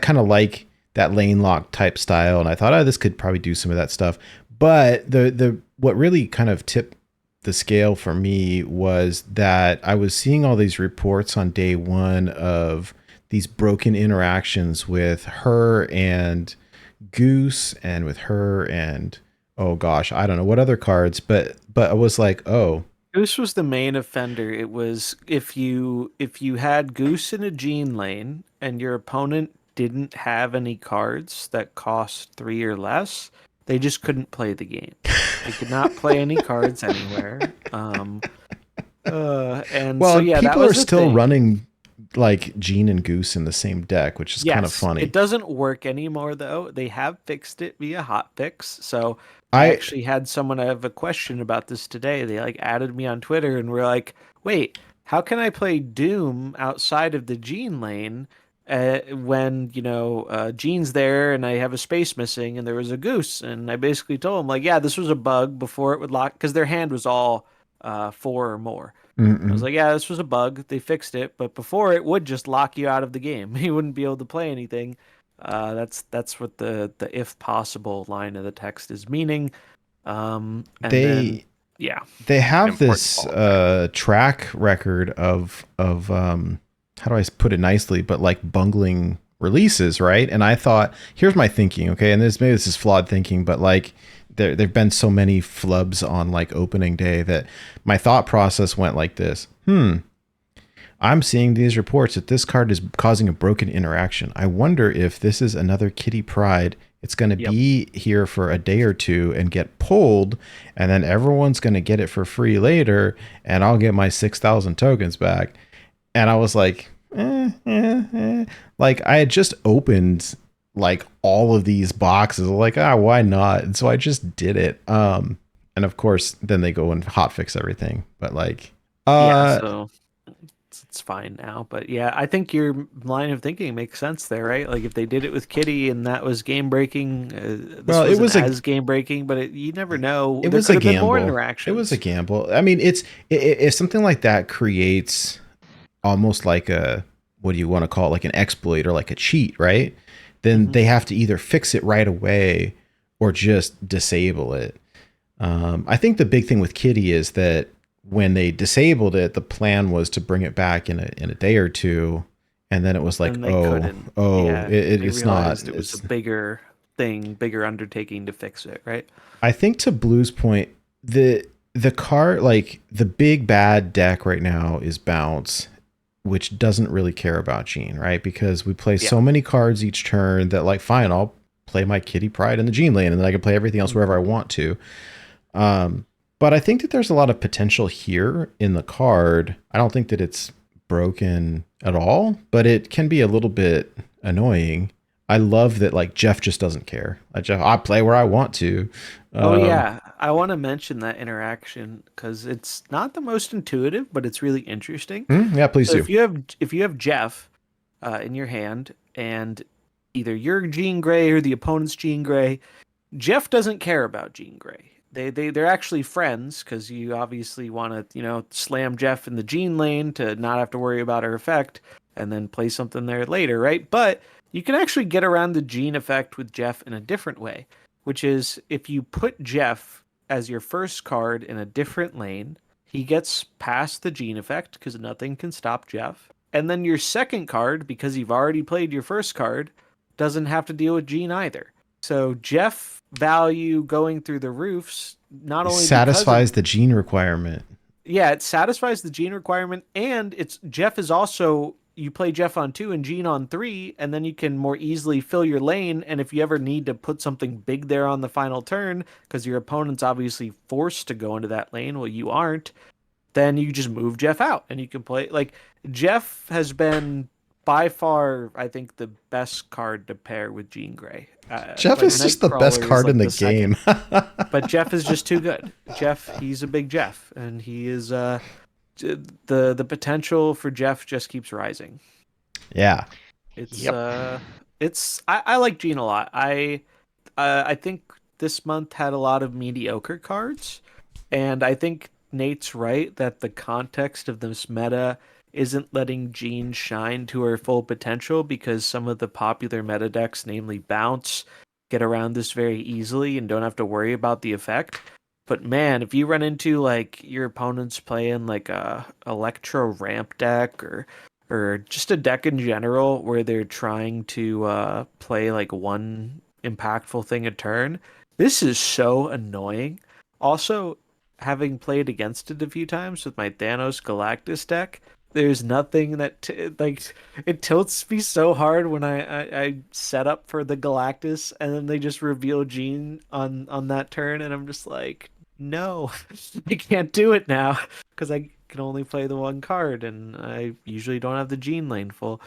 kind of like that lane lock type style, and I thought, this could probably do some of that stuff. But the what really kind of tipped the scale for me was that I was seeing all these reports on day one of these broken interactions with her and Goose, and with her and oh gosh, I don't know what other cards, but I was like, oh, Goose was the main offender. It was if you had Goose in a Gene lane and your opponent didn't have any cards that cost 3 or less, they just couldn't play the game. They could not play any cards anywhere. And so well, yeah, that people are was the still thing. running like Gene and Goose in the same deck, which is kind of Yes, funny. it doesn't work anymore though. They have fixed it via hotfix. So I I actually had someone have a question about this today. They like added me on Twitter and were like, "Wait, how can I play Doom outside of the Gene lane when Gene's there and I have a space missing and there was a Goose?" And I basically told them like, "Yeah, this was a bug before it would lock because their hand was all 4 or more." I was mm-mm. like, yeah, this was a bug. They fixed it, but before it would just lock you out of the game. You wouldn't be able to play anything. That's what the if possible line of the text is meaning. And then they yeah, they An have important this qualifier. track record of how do I put it nicely, but like bungling releases, right? And I thought, here's my thinking, okay, and maybe this is flawed thinking, but like there've been so many flubs on like opening day that my thought process went like this. I'm seeing these reports that this card is causing a broken interaction. I wonder if this is another Kitty Pride. It's going to yep. be here for a day or two and get pulled, and then everyone's going to get it for free later, and I'll get my 6,000 tokens back. And I was like, like I had just opened like all of these boxes, like why not? And so I just did it. And of course, then they go and hotfix everything. But like, Yeah, so it's fine now. But yeah, I think your line of thinking makes sense there, right? Like if they did it with Kitty and that was game breaking, this well, it wasn't was a as game breaking, but you never know. it There was could a have been more gamble. It was a interactions. gamble. I mean, if something like that creates almost like a, what do you want to call it, like an exploit or like a cheat, right? Then Mhm. they have to either fix it right away or just disable it. I think the big thing with Kitty is that when they disabled it, the plan was to bring it back in a day or two, and then it was like, And they couldn't. Yeah, they it's not. realized it was a It's. bigger thing, bigger undertaking to fix it, right? I think to Blue's point, the card, like the big bad deck right now is Bounce, which doesn't really care about Gene, right? Because we play Yeah. so many cards each turn that like, fine, I'll play my Kitty Pride in the Gene lane, and then I can play everything else wherever I want to. But I think that there's a lot of potential here in the card. I don't think that it's broken at all, but it can be a little bit annoying. I love that like Jeff just doesn't care. Like Jeff, I play where I want to. Oh Um, yeah, I want to mention that interaction because it's not the most intuitive, but it's really interesting. yeah, please So do. if you have Jeff in your hand and either your Jean Grey or the opponent's Jean Grey, Jeff doesn't care about Jean Grey. They're actually friends because you obviously want to slam Jeff in the Jean lane to not have to worry about her effect and then play something there later, right? But you can actually get around the Jean effect with Jeff in a different way, which is if you put Jeff as your first card in a different lane, he gets past the Jean effect because nothing can stop Jeff. And then your second card, because you've already played your first card, doesn't have to deal with Jean either. So Jeff value going through the roofs, not It only because of satisfies the Gene requirement. yeah, it satisfies the Gene requirement, and it's Jeff is also you play Jeff on 2 and Gene on 3, and then you can more easily fill your lane. And if you ever need to put something big there on the final turn, because your opponent's obviously forced to go into that lane, well, you aren't, then you just move Jeff out and you can play. Like, Jeff has been by far, I think, the best card to pair with Jean Grey. Jeff Like is just the best Nightcrawler is card in like the the second, game. but Jeff is just too good. He's a big Jeff, and he is the potential for Jeff just keeps rising. Yeah. It's Yep. I like Gene a lot. I think this month had a lot of mediocre cards, and I think Nate's right that the context of this meta isn't letting Jean shine to her full potential because some of the popular meta decks, namely Bounce, get around this very easily and don't have to worry about the effect. But man, if you run into like your opponent's playing like a Electro ramp deck or just a deck in general where they're trying to play like one impactful thing a turn, This is so annoying. Also, having played against it a few times with my Thanos Galactus deck, there's nothing that like it tilts me so hard when I set up for the Galactus and then they just reveal Gene on that turn and I'm just like, no, I can't do it now because I can only play the one card and I usually don't have the Gene lane full.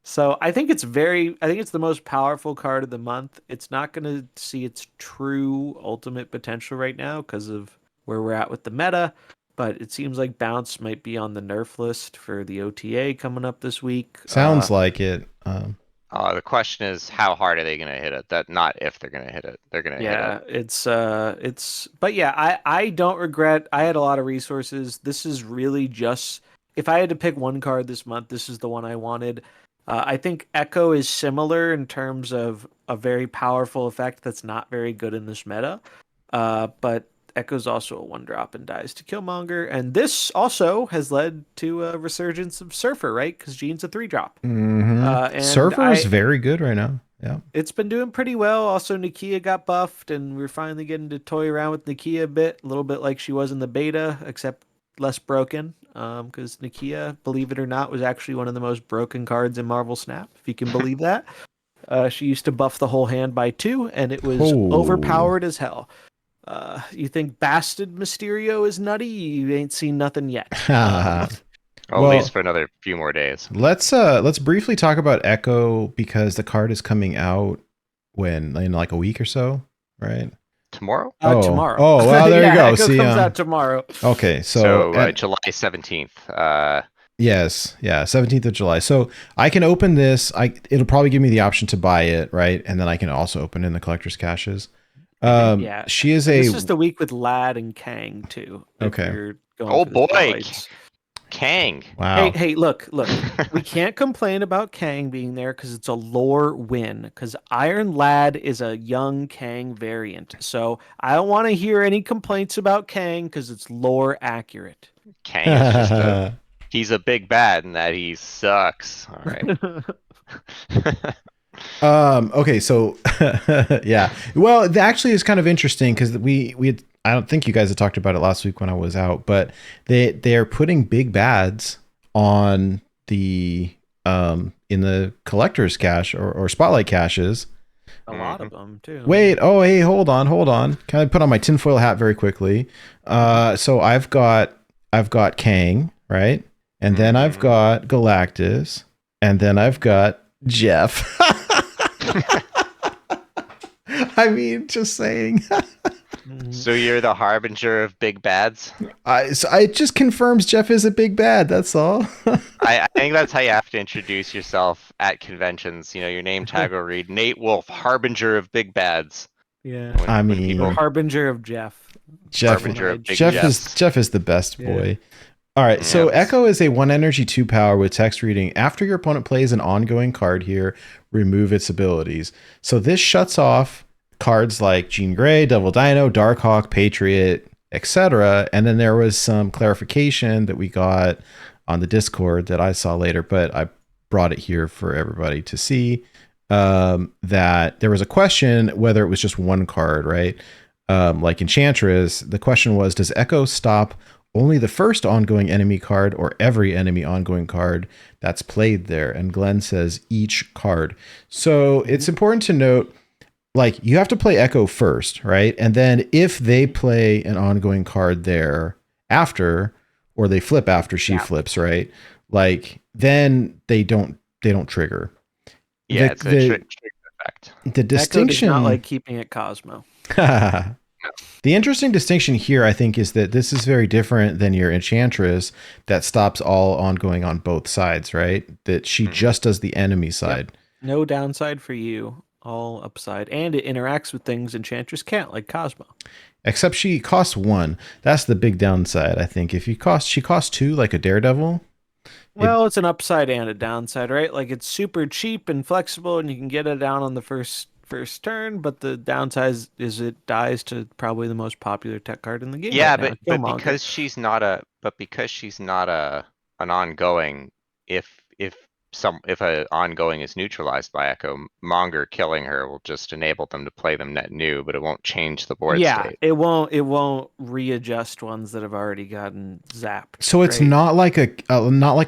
So I think it's the most powerful card of the month. It's not going to see its true ultimate potential right now because of where we're at with the meta, but it seems like Bounce might be on the nerf list for the OTA coming up this week. Sounds like it. The question is, how hard are they going to hit it? That not if they're going to hit it. They're going to hit it. But yeah, I don't regret. I had a lot of resources. This is really just if I had to pick one card this month, this is the one I wanted. I think Echo is similar in terms of a very powerful effect that's not very good in this meta. But Echo's also a one drop and dies to Killmonger, and this also has led to a resurgence of Surfer, right? Because Gene's a 3-drop. And Surfer is very good right now. Yeah, it's been doing pretty well. Also, Nakia got buffed, and we're finally getting to toy around with Nakia a little bit like she was in the beta, except less broken. Because Nakia, believe it or not, was actually one of the most broken cards in Marvel Snap, if you can believe that. She used to buff the whole hand by 2, and it was overpowered as hell. You think Bastard Mysterio is nutty? You ain't seen nothing yet. Well, at least for another few more days. Let's briefly talk about Echo because the card is coming out in like a week or so, right? Tomorrow? Tomorrow. Oh, well, there you go. Echo See, comes out tomorrow. Okay, so July 17th. Yes, yeah, 17th of July. So I can open this. It'll probably give me the option to buy it, right? And then I can also open in the collector's caches. Yeah, she is This is the week with Lad and Kang too. Okay. Oh boy, Kang. Wow. Hey, look. We can't complain about Kang being there because it's a lore win. Because Iron Lad is a young Kang variant, so I don't want to hear any complaints about Kang because it's lore accurate. Kang is just he's a big bad in that he sucks. All right. Okay, so yeah. Well, it actually is kind of interesting because we had, I don't think you guys had talked about it last week when I was out, but they're putting big bads on the in the collector's cache or spotlight caches. A lot of them too. Wait, hey, hold on. Can I put on my tinfoil hat very quickly? So I've got Kang, right? And then I've got Galactus, and then I've got Jeff. I mean, just saying. So you're the harbinger of big bads? So it just confirms Jeff is a big bad. That's all. I think that's how you have to introduce yourself at conventions. You know, your name tag will read Nate Wolf, harbinger of big bads. Yeah. Harbinger of Jeff. Jeff is the best boy. Yeah. All right, so Echo is a 1 energy 2 power with text reading. After your opponent plays an ongoing card here, remove its abilities. So this shuts off cards like Jean Grey, Devil Dino, Darkhawk, Patriot, etc. And then there was some clarification that we got on the Discord that I saw later, but I brought it here for everybody to see. That there was a question whether it was just one card, right? Like Enchantress, the question was, does Echo stop only the first ongoing enemy card or every enemy ongoing card that's played there? And Glenn says each card. So it's important to note, like, you have to play Echo first, right? And then if they play an ongoing card there after, or they flip after she flips, right? Like, then they don't trigger. Yeah, it's a trigger effect. The distinction, Echo does not like keeping it Cosmo. The interesting distinction here, I think, is that this is very different than your Enchantress that stops all ongoing on both sides, right? That she just does the enemy side. Yep. No downside for you, all upside. And it interacts with things Enchantress can't, like Cosmo. Except she costs 1. That's the big downside, I think. If she costs 2, like a Daredevil. Well, it's an upside and a downside, right? Like, it's super cheap and flexible, and you can get it down on the first turn, but the downside is it dies to probably the most popular tech card in the game. Yeah, right but because she's not an ongoing, if if a ongoing is neutralized by Echo, Monger killing her will just enable them to play them net new, but it won't change the board Yeah, state. it won't readjust ones that have already gotten zapped. So it's right? not like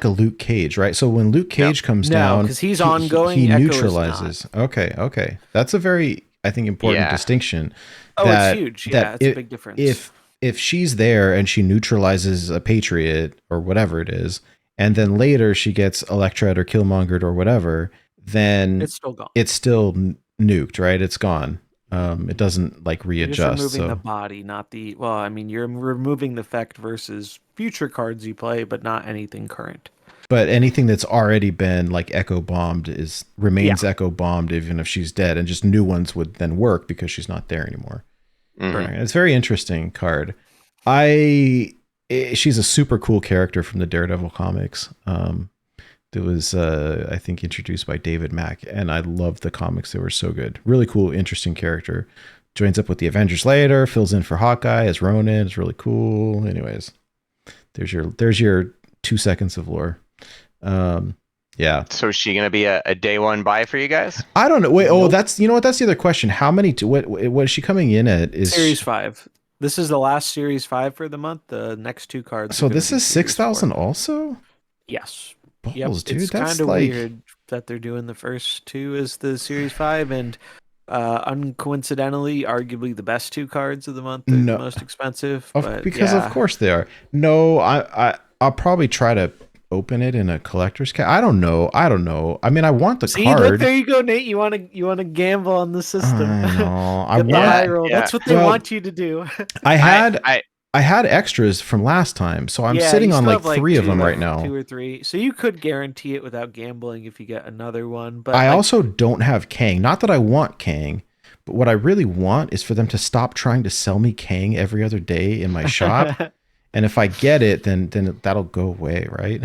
a Luke Cage, right? So when Luke Cage comes No, down, 'cause he's ongoing, he Echo is neutralizes. Okay, that's a very, I think, important Yeah. distinction. Oh, it's huge. Yeah, it's a big difference. If she's there and she neutralizes a Patriot or whatever it is, and then later she gets Electred or Killmongered or whatever, then it's still gone. It's still nuked, right? It's gone. It doesn't like You're readjust. just removing So the body, not the. Well, I mean, you're removing the effect versus future cards you play, but not anything current. but anything that's already been like echo bombed remains echo bombed even if she's dead, and just new ones would then work because she's not there anymore. Mhm. Right. It's a very interesting card. She's a super cool character from the Daredevil comics. That was I think introduced by David Mack, and I loved the comics. They were so good. Really cool, interesting character. Joins up with the Avengers later, fills in for Hawkeye as Ronin. It's really cool. Anyways, there's your 2 seconds of lore. Yeah. So is she gonna be a day one buy for you guys? I don't know. Wait. Nope. Oh, that's the other question. How many? What is she coming in at? Is Series 5. This is the last Series 5 for the month. The next 2 cards. So are gonna this be is Series 6,000 4. also. Yes. Balls, dude. It's That's kind of like weird that they're doing the first 2 as the Series 5, and uncoincidentally, arguably the best 2 cards of the month. They're the most expensive. Because of course they are. No, I'll probably try to open it in a collector's case. I don't know. I mean, I want the See, card. look, there you go, Nate. You want to gamble on the system. I know. I Get the want. high roll. That's what they Well, want you to do. I had extras from last time, so I'm Yeah, sitting you on still like have, 3 of them 2 right now. 2 or 3. So you could guarantee it without gambling if you get another one. But I also don't have Kang. Not that I want Kang, but what I really want is for them to stop trying to sell me Kang every other day in my shop. And if I get it, then that'll go away, right?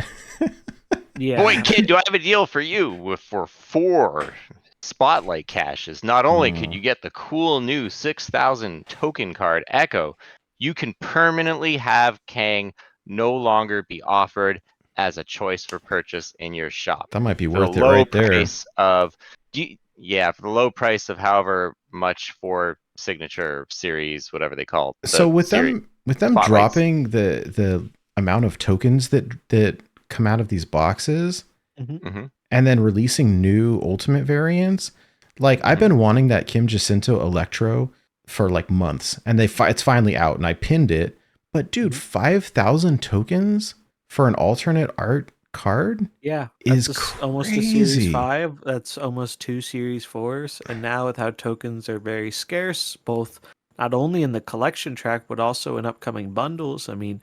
yeah. Boy, kid, do I have a deal for you for 4 spotlight caches. Not only could you get the cool new 6,000 token card Echo, you can permanently have Kang no longer be offered as a choice for purchase in your shop. That might be For worth the it low right there. price of, for the low price of however much for signature series, whatever they call it. So with them spotlights. dropping the amount of tokens that come out of these boxes, Mhm. and then releasing new ultimate variants, like I've been wanting that Kim Jacinto Electro for like months, and it's finally out, and I pinned it. But dude, 5,000 tokens for an alternate art card? Yeah, is almost a crazy. Series 5. That's almost 2 Series 4s. And now with how tokens are very scarce, both not only in the collection track, but also in upcoming bundles. I mean,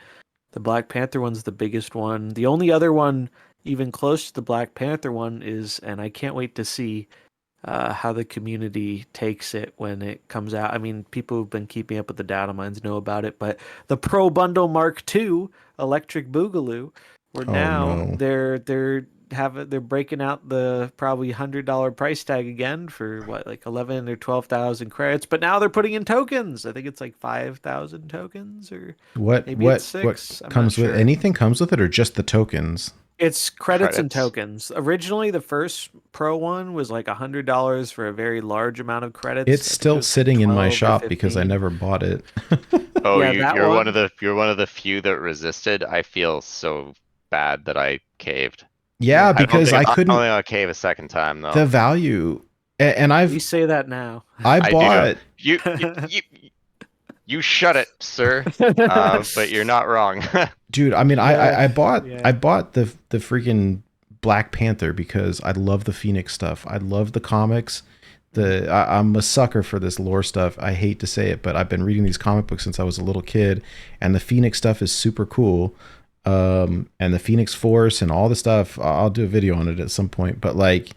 the Black Panther one's the biggest one. The only other one even close to the Black Panther one is, and I can't wait to see how the community takes it when it comes out. I mean, people who've been keeping up with the data mines know about it, but the Pro Bundle Mark II Electric Boogaloo, where now they're breaking out the probably $100 price tag again for what, like 11 or 12,000 credits, but now they're putting in tokens. I think it's like 5,000 tokens, or maybe it's 6. What comes with anything comes with it, or just the tokens? It's credits and tokens. Originally, the first Pro one was like $100 for a very large amount of credits. It's still sitting in my shop because I 15. never bought it. Oh, Yeah, you're one of the few that resisted. I feel so bad that I caved. Yeah, because I couldn't. I'm only gonna cave a second time though. The value, and We say that now. I bought. You shut it, sir. But you're not wrong. Dude, I mean, I bought the freaking Black Panther because I love the Phoenix stuff. I love the comics. I'm a sucker for this lore stuff. I hate to say it, but I've been reading these comic books since I was a little kid, and the Phoenix stuff is super cool. And the Phoenix Force and all the stuff. I'll do a video on it at some point, but like,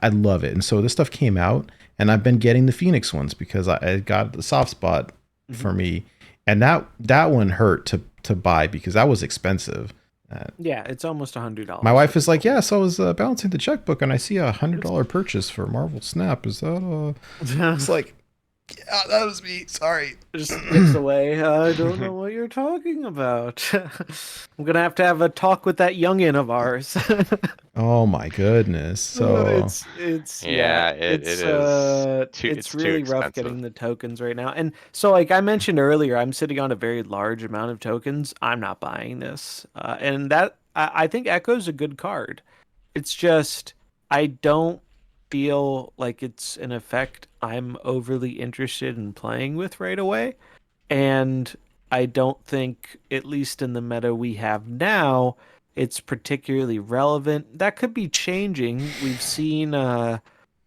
I love it. And so this stuff came out, and I've been getting the Phoenix ones because I got the soft spot for me, and that one hurt to buy because that was expensive. Yeah, it's almost $100. My wife is like, yes, I was balancing the checkbook and I see $100 purchase for Marvel Snap. Is that it's like, Yeah, that was me. Sorry. Just nips away. I don't know what you're talking about. I'm gonna have a talk with that youngin of ours. Oh my goodness. So Yeah, it is it's it's too really rough expensive. getting the tokens right now. And so like I mentioned earlier, I'm sitting on a very large amount of tokens. I'm not buying this. And that I think Echo's a good card. It's just I don't feel like it's an effect I'm overly interested in playing with right away. And I don't think, at least in the meta we have now, it's particularly relevant. That could be changing. We've seen like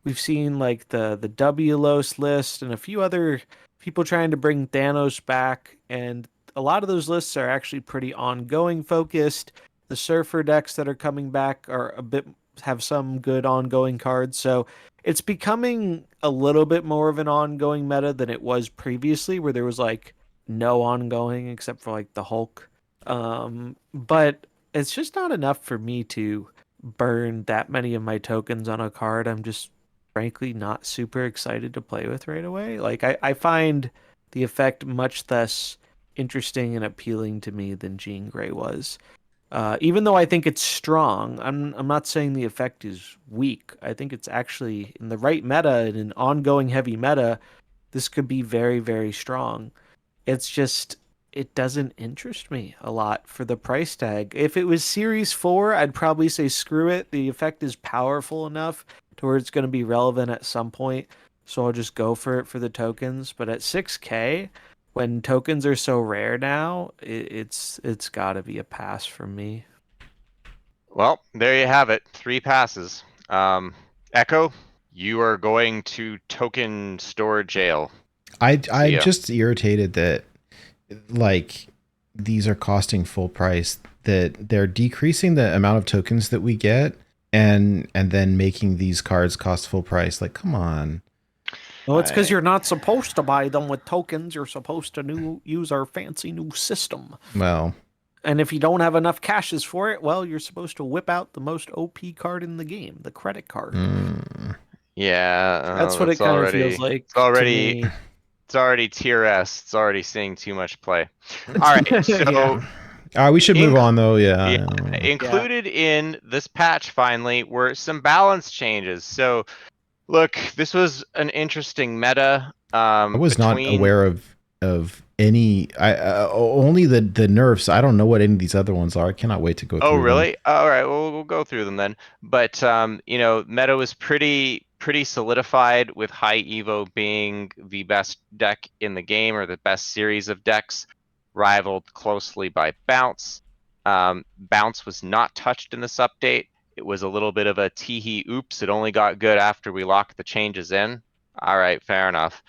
the Wlos list and a few other people trying to bring Thanos back, and a lot of those lists are actually pretty ongoing focused. The Surfer decks that are coming back are a bit have some good ongoing cards. So it's becoming a little bit more of an ongoing meta than it was previously, where there was like no ongoing except for like the Hulk. But it's just not enough for me to burn that many of my tokens on a card I'm just frankly not super excited to play with right away. Like I find the effect much less interesting and appealing to me than Jean Grey was. Even though I think it's strong, I'm not saying the effect is weak. I think it's actually in the right meta, in an ongoing heavy meta, this could be very, very strong. It's just it doesn't interest me a lot for the price tag. If it was Series 4, I'd probably say screw it. The effect is powerful enough to where it's going to be relevant at some point, so I'll just go for it for the tokens. But at 6K, when tokens are so rare now, it's got to be a pass for me. Well, there you have it. 3 passes. Echo, you are going to token store jail. See I'm ya. just irritated that like these are costing full price, that they're decreasing the amount of tokens that we get and then making these cards cost full price. Like, come on. Well, it's because you're not supposed to buy them with tokens. You're supposed to use our fancy new system. Well, And if you don't have enough caches for it, well, you're supposed to whip out the most OP card in the game, the credit card. Yeah, That's what it kind of feels like It's already to me. it's already tier S. It's already seeing too much play. All right, so Yeah. we should move on though. yeah, Yeah. included in this patch finally were some balance changes. So look, this was an interesting meta. I was not Between aware of any. I only the nerfs. I don't know what any of these other ones are. I cannot wait to go Oh, through really? All right, well, we'll go through them then. But you know, meta was pretty solidified with High Evo being the best deck in the game, or the best series of decks, rivaled closely by Bounce. Bounce was not touched in this update. It was a little bit of a teehee oops. It only got good after we locked the changes in. All right, fair enough.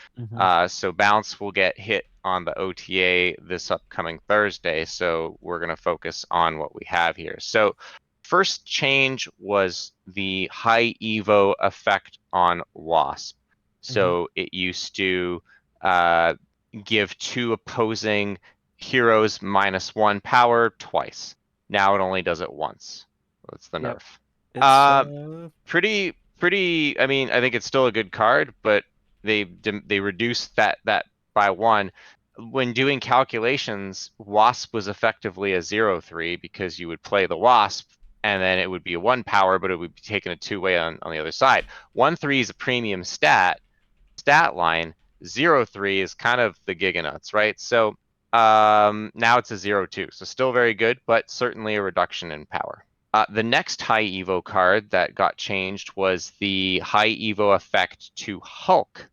So Bounce will get hit on the OTA this upcoming Thursday. So we're going to focus on what we have here. So first change was the high Evo effect on Wasp. So it used to give 2 opposing heroes -1 power twice. Now it only does it once. That's the Yep. nerf. It's Pretty. I mean, I think it's still a good card, but they reduced that by 1. When doing calculations, Wasp was effectively a 0/3 because you would play the Wasp and then it would be a 1 power, but it would be taken a 2-way on the other side. 1/3 is a premium stat line. 0/3 is kind of the giganuts, right? So now it's a 0/2, so still very good, but certainly a reduction in power. The next high Evo card that got changed was the high Evo effect to Hulk.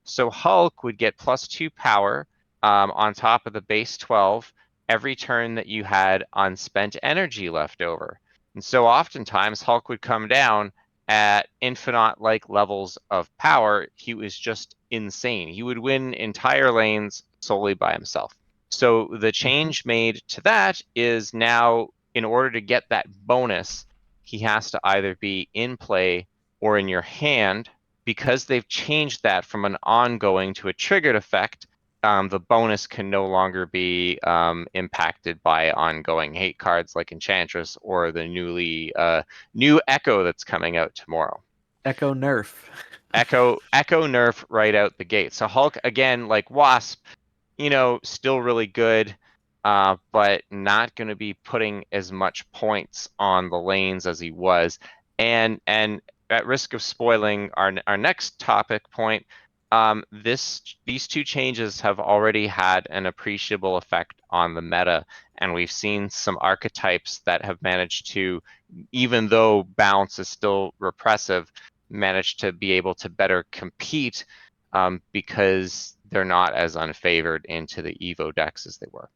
So Hulk would get +2 power on top of the base 12 every turn that you had unspent energy left over. And so oftentimes Hulk would come down at infinite-like levels of power. He was just insane. He would win entire lanes solely by himself. So the change made to that is now, in order to get that bonus, he has to either be in play or in your hand. Because they've changed that from an ongoing to a triggered effect, the bonus can no longer be impacted by ongoing hate cards like Enchantress or the new Echo that's coming out tomorrow. Echo nerf. Echo nerf right out the gate. So Hulk again, like Wasp, still really good, but not going to be putting as much points on the lanes as he was. And at risk of spoiling our next topic point, these two changes have already had an appreciable effect on the meta, and we've seen some archetypes that have managed to, even though bounce is still repressive, manage to be able to better compete because they're not as unfavored into the Evo decks as they were.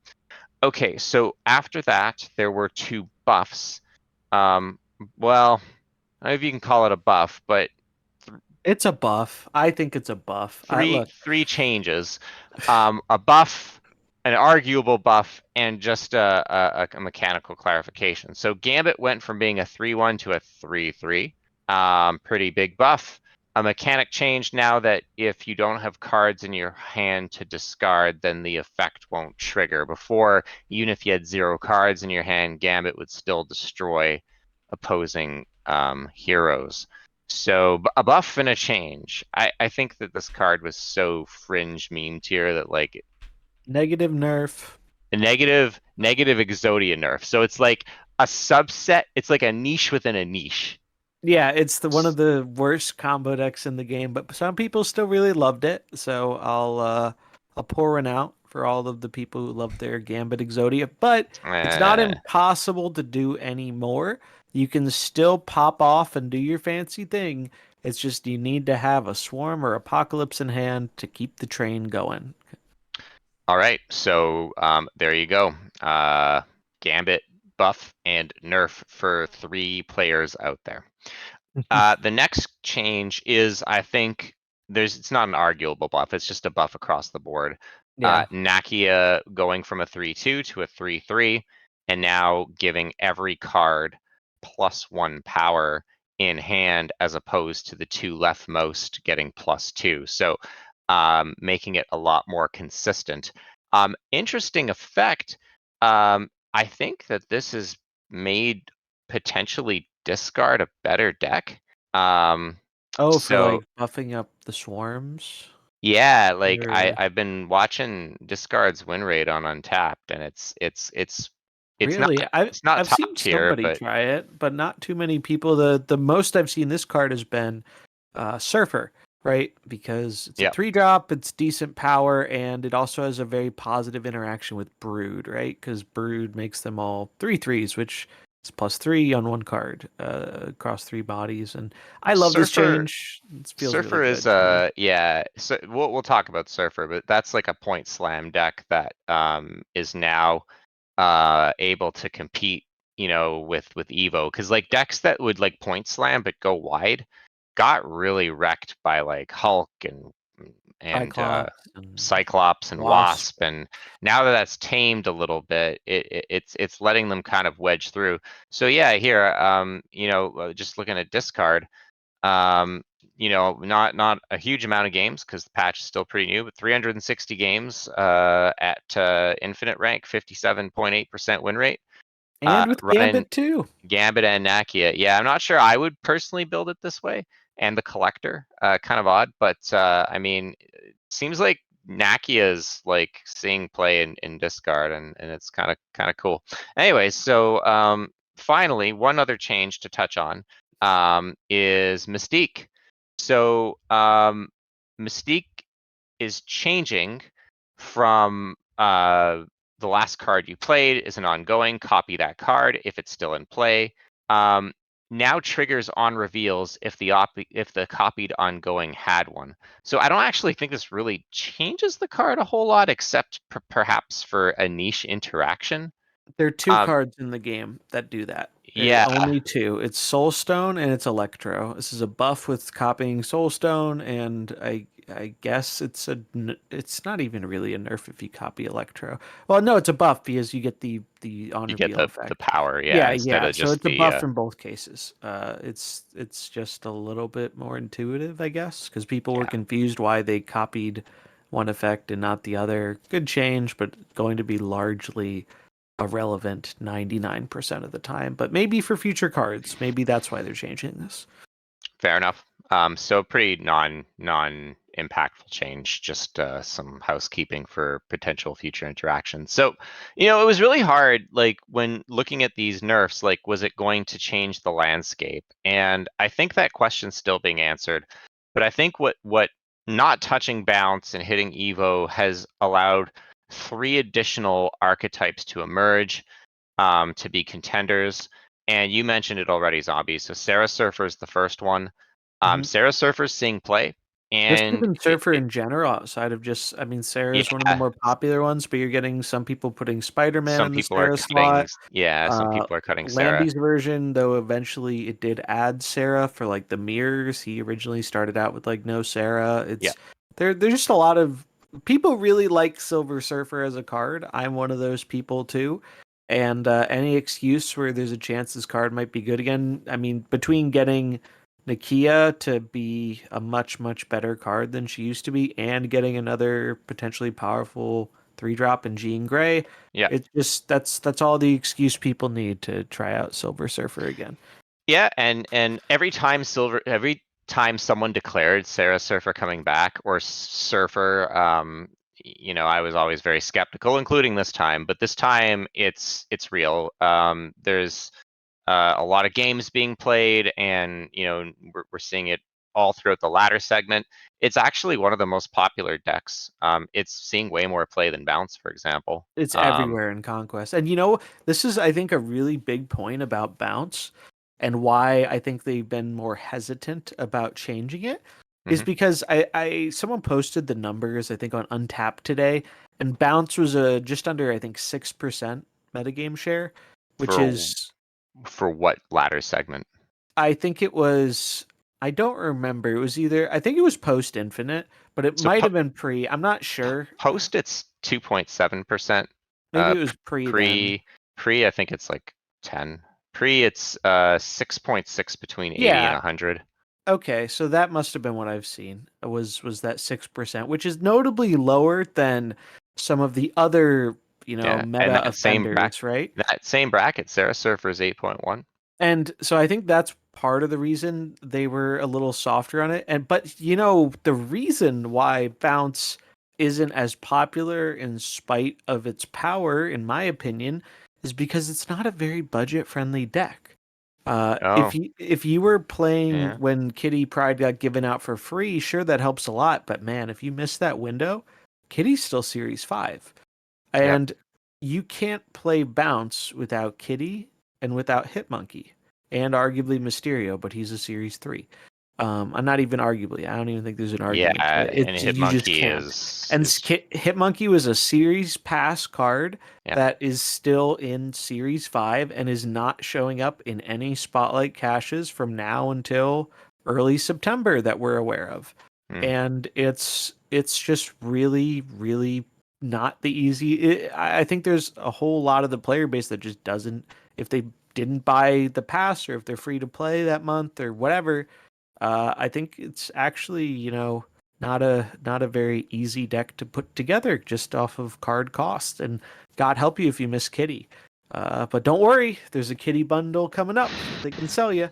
Okay, so after that, there were two buffs. Well, I don't know if you can call it a buff, but It's a buff. I think it's a buff. Look, three changes. A buff, an arguable buff, and just a mechanical clarification. So Gambit went from being a 3/1 to a 3/3. Pretty big buff. A mechanic change now that if you don't have cards in your hand to discard, then the effect won't trigger. Before, even if you had 0 cards in your hand, Gambit would still destroy opposing heroes. So a buff and a change. I think that this card was so fringe meme tier that like negative nerf. a negative Exodia nerf. So it's like a subset. It's like a niche within a niche. Yeah, it's one of the worst combo decks in the game, but some people still really loved it. So I'll pour one out for all of the people who love their Gambit Exodia. But it's not impossible to do anymore. You can still pop off and do your fancy thing. It's just you need to have a Swarm or Apocalypse in hand to keep the train going. All right, so there you go. Gambit buff and nerf for 3 players out there. The next change is, I think, it's not an arguable buff. It's just a buff across the board. Yeah. Nakia going from a 3/2 to a 3/3, and now giving every card +1 power in hand, as opposed to the 2 leftmost getting +2. So making it a lot more consistent. Interesting effect. I think that this has made potentially discard a better deck. For So like buffing up the swarms. yeah, like Or- I've been watching discard's win rate on Untapped, and it's Really, not I've top seen tier, somebody but try it, but not too many people. The most I've seen this card has been Surfer, right? Because it's a yeah. 3-drop, it's decent power, and it also has a very positive interaction with Brood, right? Because Brood makes them all 3/3s, which is +3 on one card across 3 bodies. And I love this Surfer change. It feels Surfer really is good to me. yeah. So we'll talk about Surfer, but that's like a point slam deck that is now able to compete, with Evo, because like decks that would like point slam but go wide got really wrecked by like Hulk and Cyclops and Wasp. Wasp, and now that that's tamed a little bit, it's letting them kind of wedge through. So yeah, here, just looking at discard, not a huge amount of games because the patch is still pretty new, but 360 games at infinite rank, 57.8% win rate. And with Running Gambit too. Gambit and Nakia. Yeah, I'm not sure I would personally build it this way. And the collector, kind of odd, but I mean, it seems like Nakia is like seeing play in discard, and it's kind of cool. Anyways, so finally, one other change to touch on is Mystique. So Mystique is changing from the last card you played is an ongoing, copy that card if it's still in play. Now triggers on reveals if the copied ongoing had one. So I don't actually think this really changes the card a whole lot, except perhaps for a niche interaction. There are 2 cards in the game that do that. Yeah. Only 2. It's Soulstone and it's Electro. This is a buff with copying Soulstone, and I guess it's not even really a nerf if you copy Electro. Well, no, it's a buff because you get the on You get reveal the effect. power, instead of So just it's a buff in both cases. It's just a little bit more intuitive, I guess, because people were confused why they copied one effect and not the other. Good change, but going to be largely irrelevant 99% of the time. But maybe for future cards, maybe that's why they're changing this. Fair enough. So pretty non-impactful change, just some housekeeping for potential future interactions. So, it was really hard, like when looking at these nerfs, like was it going to change the landscape? And I think that question's still being answered. But I think what not touching bounce and hitting Evo has allowed 3 additional archetypes to emerge, to be contenders. And you mentioned it already, Zombies. So Sarah Surfer is the first one. Mhm. Sarah Surfer's seeing play, Just and even Surfer in general, outside of just, I mean, Sarah's one of the yeah, more popular ones, but you're getting some people putting Spider-Man some in the people are Sarah cutting. slot. Yeah, some Uh, people are cutting Sarah. Landy's version, though, eventually it did add Sarah for like the mirrors. He originally started out with like no Sarah. Yeah. There's just a lot of people really like Silver Surfer as a card. I'm one of those people too. And any excuse where there's a chance this card might be good again. I mean, between getting Nakia to be a much, much better card than she used to be, and getting another potentially powerful 3-drop in Jean Grey, Yeah. it's just that's all the excuse people need to try out Silver Surfer again. Yeah, and every time someone declared Sarah Surfer coming back or Surfer, I was always very skeptical, including this time. But this time, it's real. There's a lot of games being played, and we're seeing it all throughout the ladder segment. It's actually one of the most popular decks. It's seeing way more play than Bounce, for example. It's everywhere in Conquest. And this is, I think, a really big point about Bounce, and why I think they've been more hesitant about changing it is Mhm. because someone posted the numbers, I think, on Untapped today, and Bounce was just under, I think, 6% metagame share, which for is, for what ladder segment? I think it was, I don't remember. It was either, I think it was post Infinite, but it So might have been pre. I'm not sure. post it's 2.7%. Maybe it was pre then. Pre I think it's like 10. Pre it's 6.6 between 80 and Yeah. 100. Okay, so that must have been what I've seen. Was that 6%, which is notably lower than some of the other, Yeah, and meta offenders, right? that same bracket, Sarah Surfer is 8.1. And so I think that's part of the reason they were a little softer on it. And but the reason why Bounce isn't as popular in spite of its power, in my opinion, is because it's not a very budget friendly deck. Oh, If you were playing yeah. when Kitty Pride got given out for free, sure, that helps a lot. But man, if you miss that window, Kitty's still Series 5. Yep. And you can't play Bounce without Kitty and without Hitmonkey, and arguably Mysterio, but he's a Series 3. I'm not even arguably. I don't even think there's an Yeah, argument. and You just Hitmonkey can't. And is Hitmonkey was a Series Pass card yeah. that is still in Series 5 and is not showing up in any Spotlight caches from now until early September that we're aware of. Hmm. And it's just really, really not the easy. I think there's a whole lot of the player base that just doesn't, if they didn't buy the pass or if they're free to play that month or whatever. I think it's actually, not a very easy deck to put together just off of card cost. And God help you if you miss Kitty. But don't worry, there's a Kitty bundle coming up they can sell you.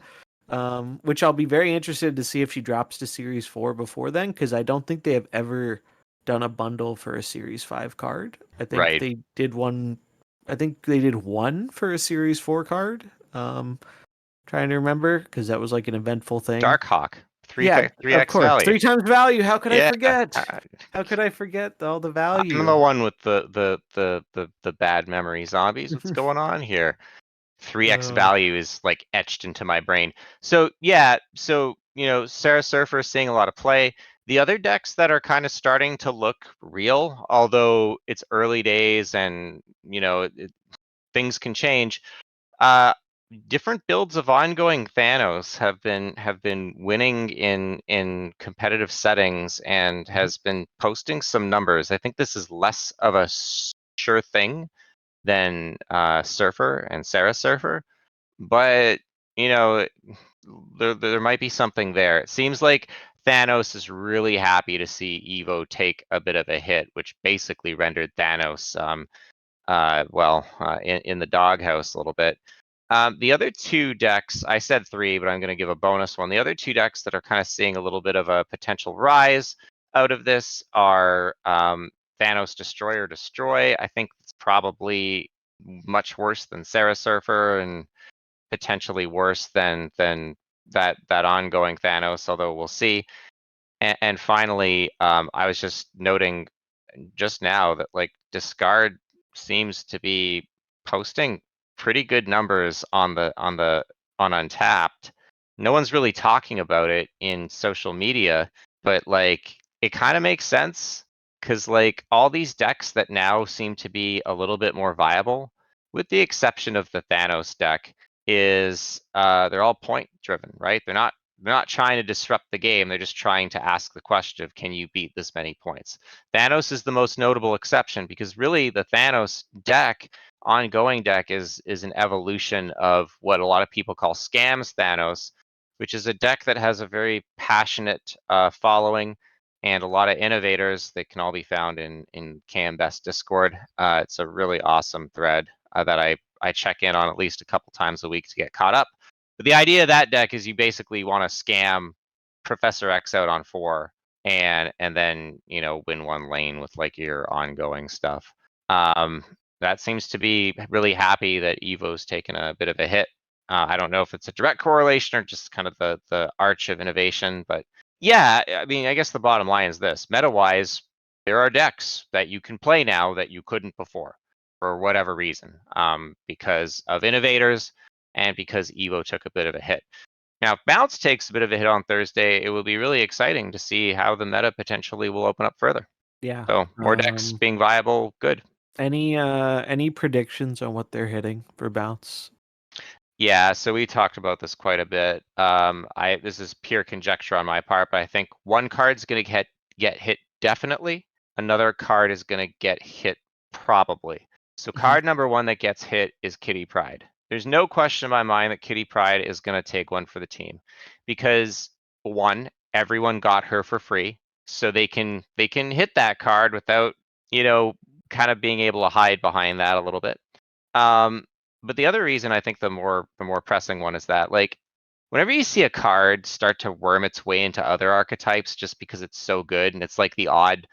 Which I'll be very interested to see if she drops to Series 4 before then, because I don't think they have ever done a bundle for a Series 5 card. I think Right. they did one. I think they did one for a Series 4 card. Trying to remember because that was like an eventful thing. Darkhawk, Yeah, of 3x course. value. 3 times value. How could I Yeah, forget? How could I forget all the I'm value? the one with the bad memory. Zombies, what's going on here? 3x Uh, value is like etched into my brain. So yeah, Sarah Surfer is seeing a lot of play. The other decks that are kind of starting to look real, although it's early days and things can change. Different builds of ongoing Thanos have been winning in competitive settings and has been posting some numbers. I think this is less of a sure thing than Surfer and Sarah Surfer, but there might be something there. It seems like Thanos is really happy to see Evo take a bit of a hit, which basically rendered Thanos in the doghouse a little bit. The other two decks, I said 3, but I'm going to give a bonus one. The other two decks that are kind of seeing a little bit of a potential rise out of this are Thanos Destroyer Destroy. I think it's probably much worse than Sarah Surfer and potentially worse than that ongoing Thanos, although we'll see. And finally, I was just noting just now that like Discard seems to be posting pretty good numbers on Untapped. No one's really talking about it in social media, but like it kind of makes sense because like all these decks that now seem to be a little bit more viable, with the exception of the Thanos deck, is they're all point driven, right? They're not trying to disrupt the game. They're just trying to ask the question of, can you beat this many points? Thanos is the most notable exception because really the Thanos deck, ongoing deck, is an evolution of what a lot of people call Scams Thanos, which is a deck that has a very passionate following and a lot of innovators that can all be found in KM Best Discord. It's a really awesome thread that I check in on at least a couple times a week to get caught up. But the idea of that deck is you basically want to scam Professor X out on 4 and then win one lane with like your ongoing stuff. That seems to be really happy that Evo's taken a bit of a hit. I don't know if it's a direct correlation or just kind of the arch of innovation, but yeah, I mean, I guess the bottom line is this: meta-wise, there are decks that you can play now that you couldn't before for whatever reason, because of innovators and because Evo took a bit of a hit. Now, if Bounce takes a bit of a hit on Thursday, it will be really exciting to see how the meta potentially will open up further. Yeah. So more decks being viable, good. Any predictions on what they're hitting for Bounce? Yeah, so we talked about this quite a bit. This is pure conjecture on my part, but I think one card's gonna get hit definitely. Another card is gonna get hit probably. So card number 1 that gets hit is Kitty Pryde. There's no question in my mind that Kitty Pryde is gonna take one for the team, because 1, everyone got her for free, so they can hit that card without kind of being able to hide behind that a little bit. But the other reason I think the more pressing one is that like whenever you see a card start to worm its way into other archetypes just because it's so good and it's like the odd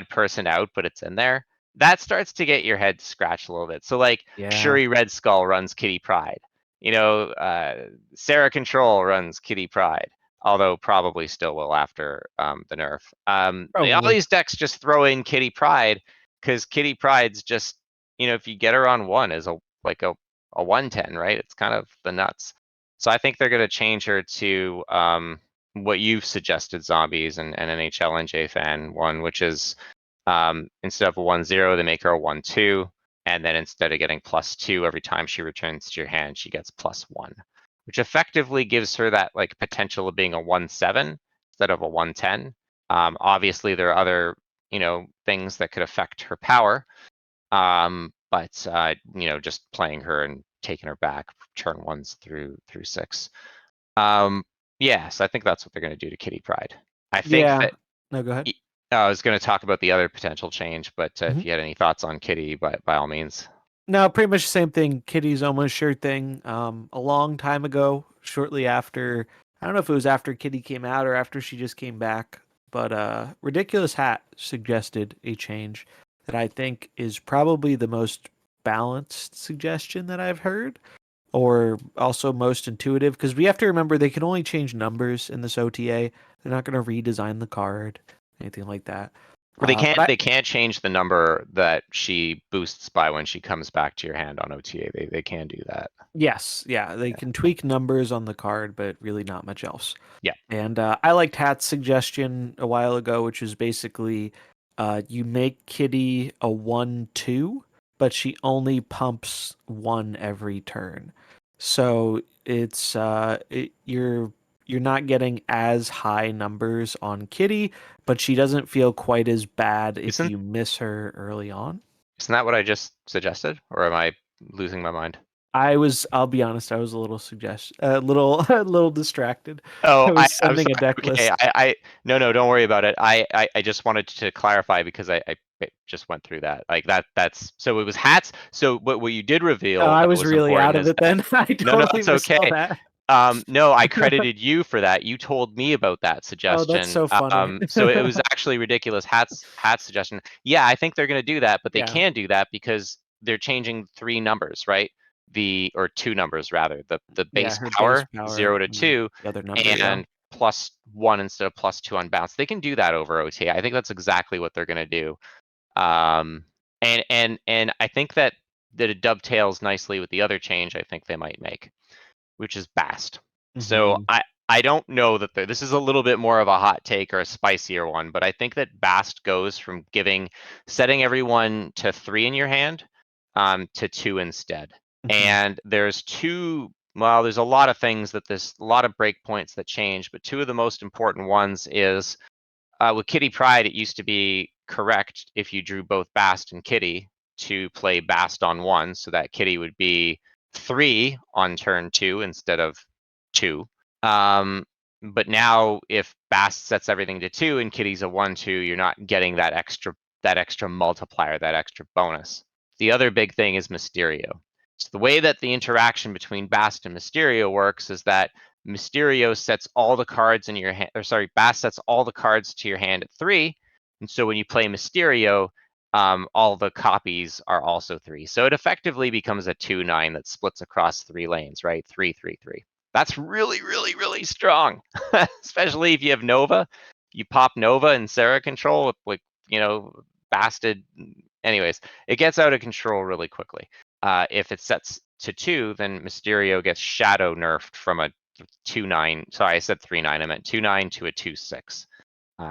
person out, but it's in there, that starts to get your head scratched a little bit. So like Shuri Red Skull runs Kitty Pryde. Sarah Control runs Kitty Pryde, although probably still will after the nerf. All these decks just throw in Kitty Pryde because Kitty Pryde's just, if you get her on 1 is a 110, right? It's kind of the nuts. So I think they're going to change her to what you've suggested, Zombies and NHL and JFan 1, which is instead of a 1-0, they make her a 1-2, and then instead of getting +2 every time she returns to your hand, she gets +1, which effectively gives her that like potential of being a 1-7 instead of a 1-10. Obviously, there are other things that could affect her power. But just playing her and taking her back turn 1s through 6. So I think that's what they're going to do to Kitty Pryde. I think that. No, go ahead. I was going to talk about the other potential change, but if you had any thoughts on Kitty, by all means. No, pretty much the same thing. Kitty's almost sure thing. A long time ago, shortly after, I don't know if it was after Kitty came out or after she just came back, but Ridiculous Hat suggested a change that I think is probably the most balanced suggestion that I've heard, or also most intuitive, because we have to remember they can only change numbers in this OTA. They're not going to redesign the card, anything like that. Well, they can't change the number that she boosts by when she comes back to your hand on OTA. They can do that. Yes, yeah, they can tweak numbers on the card, but really not much else. Yeah. And I liked Hat's suggestion a while ago, which is basically you make Kitty a 1-2, but she only pumps 1 every turn. So it's you're not getting as high numbers on Kitty, but she doesn't feel quite as bad if you miss her early on. Isn't that what I just suggested, or am I losing my mind? I'll be honest, I was a little a little distracted. Oh, I was sending a deck list. No, don't worry about it. I just wanted to clarify because I it just went through that. Like that's so it was hats. So what you did reveal Oh, I that was really important out of is it then. I no, totally it's missed all okay. that. No, I credited you for that. You told me about that Oh, that's suggestion. so funny. So it was actually ridiculous hat suggestion. Yeah, I think they're going to do that, but they Yeah. can do that because they're changing 3 numbers, right? Or 2 numbers rather. The base her power, base power 0 to and 2, the other number. Yeah. and +1 instead of +2 on bounce. They can do that over OT. I think that's exactly what they're going to do. And I think that it dovetails nicely with the other change I think they might make, which is Bast. So Mhm. I don't know that this is a little bit more of a hot take or a spicier one, but I think that Bast goes from setting everyone to 3 in your hand to 2 instead. Mhm. And there's a lot of things there's a lot of breakpoints that change, but 2 of the most important ones is with Kitty Pride, it used to be correct if you drew both Bast and Kitty to play Bast on 1, so that Kitty would be 3 on turn 2 instead of 2. But now if Bast sets everything to 2 and Kitty's a 1/2, you're not getting that extra multiplier, that extra bonus. The other big thing is Mysterio. So the way that the interaction between Bast and Mysterio works is that Mysterio sets all the cards in your hand, or sorry, Bast sets all the cards to your hand at 3, and so when you play Mysterio, all the copies are also 3. So it effectively becomes a 2/9 that splits across 3 lanes, right? 3, 3, 3. That's really, really, really strong, especially if you have Nova. You pop Nova and Sarah control with Basted. Anyways, it gets out of control really quickly. If it sets to 2, then Mysterio gets shadow nerfed from a 2/9. Sorry, I said 3/9. I meant 2/9 to a 2/6.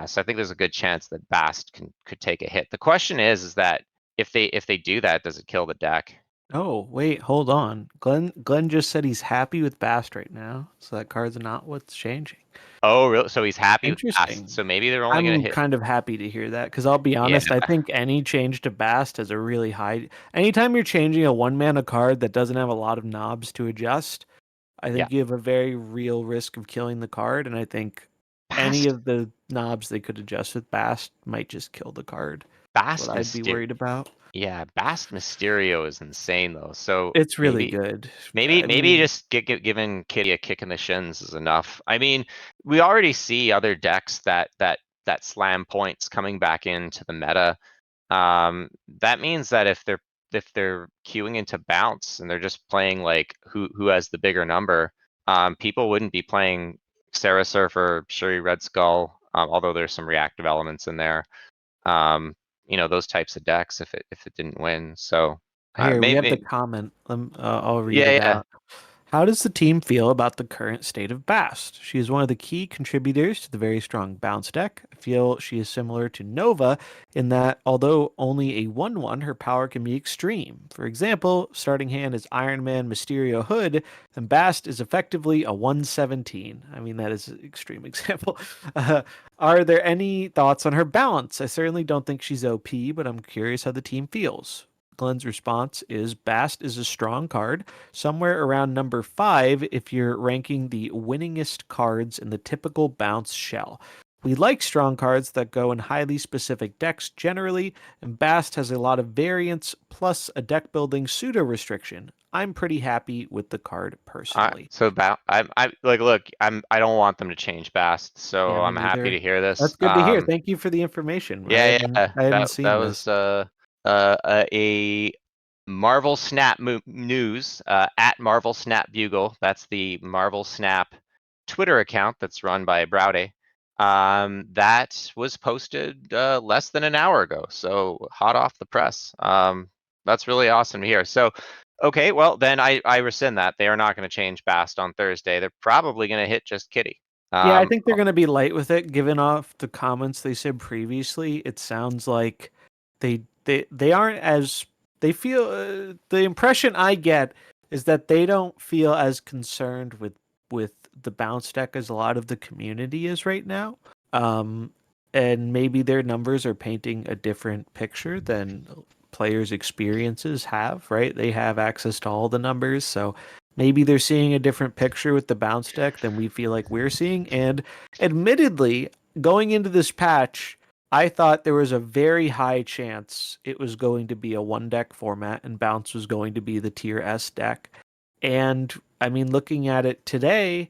So I think there's a good chance that Bast could take a hit. The question is that if they do that, does it kill the deck? Oh, wait, hold on. Glenn just said he's happy with Bast right now, so that card's not what's changing. Oh, really? So he's happy with Bast. Interesting. So maybe they're only going I'm to hit. kind of happy to hear that because I'll be Yeah. honest, I think any change to Bast has a really high. Anytime you're changing a 1-mana card that doesn't have a lot of knobs to adjust, I think you have a very real risk of killing the card, and I think any Bast, of the knobs they could adjust with Bast might just kill the card. That's Bast what I'd be worried about. Yeah, Bast Mysterio is insane though. So It's really good. maybe I mean, just giving Kitty a kick in the shins is enough. I mean, we already see other decks that slam points coming back into the meta. That means that if they're queuing into bounce and they're just playing like who has the bigger number, people wouldn't be playing Sarah Surfer, Shuri Red Skull, although there's some reactive elements in there. Those types of decks if it didn't win. So here we have the maybe comment. I'll read yeah, it yeah. out. How does the team feel about the current state of Bast? She is one of the key contributors to the very strong bounce deck. I feel she is similar to Nova in that, although only a 1/1, her power can be extreme. For example, starting hand is Iron Man Mysterio Hood, and Bast is effectively a 1/17. I mean, that is an extreme example. Are there any thoughts on her balance? I certainly don't think she's OP, but I'm curious how the team feels. Glenn's response is Bast is a strong card, somewhere around number 5 if you're ranking the winningest cards in the typical bounce shell. We like strong cards that go in highly specific decks generally, and Bast has a lot of variance plus a deck building pseudo restriction. I'm pretty happy with the card personally. I like look. I don't want them to change Bast, so Yeah, me I'm happy neither. to hear this. That's good to hear. Thank you for the information. Yeah, yeah. I hadn't That seen was this. a Marvel Snap news at Marvel Snap Bugle. That's the Marvel Snap Twitter account that's run by Browde. That was posted less than an hour ago, so hot off the press. That's really awesome to hear. So, okay, well then I rescind that. They are not going to change Bast on Thursday. They're probably going to hit just Kitty. Yeah, I think they're going to be light with it. Given off the comments they said previously, it sounds like they aren't as they feel. The impression I get is that they don't feel as concerned with the bounce deck as a lot of the community is right now. And maybe their numbers are painting a different picture than players' experiences have. Right? They have access to all the numbers, so maybe they're seeing a different picture with the bounce deck than we feel like we're seeing. And admittedly, going into this patch, I thought there was a very high chance it was going to be a one deck format and Bounce was going to be the tier S deck. And I mean, looking at it today,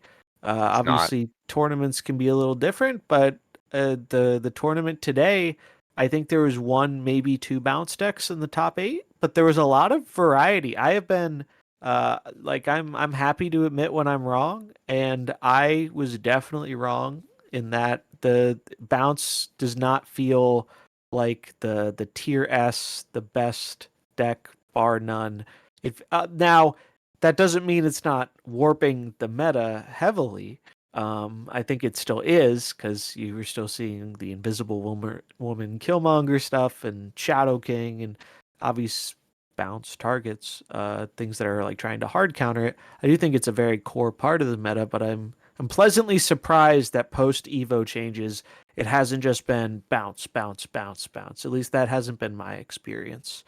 It's not. obviously tournaments can be a little different, but the tournament today, I think there was one, maybe two Bounce decks in the top 8, but there was a lot of variety. I have been like I'm happy to admit when I'm wrong, and I was definitely wrong in that the Bounce does not feel like the tier S, the best deck bar none. If now that doesn't mean it's not warping the meta heavily. I think it still is because you were still seeing the Invisible Woman Killmonger stuff and Shadow King and obvious bounce targets, things that are like trying to hard counter it. I do think it's a very core part of the meta, but I'm pleasantly surprised that post Evo changes, it hasn't just been bounce, bounce, bounce, bounce. At least that hasn't been my experience.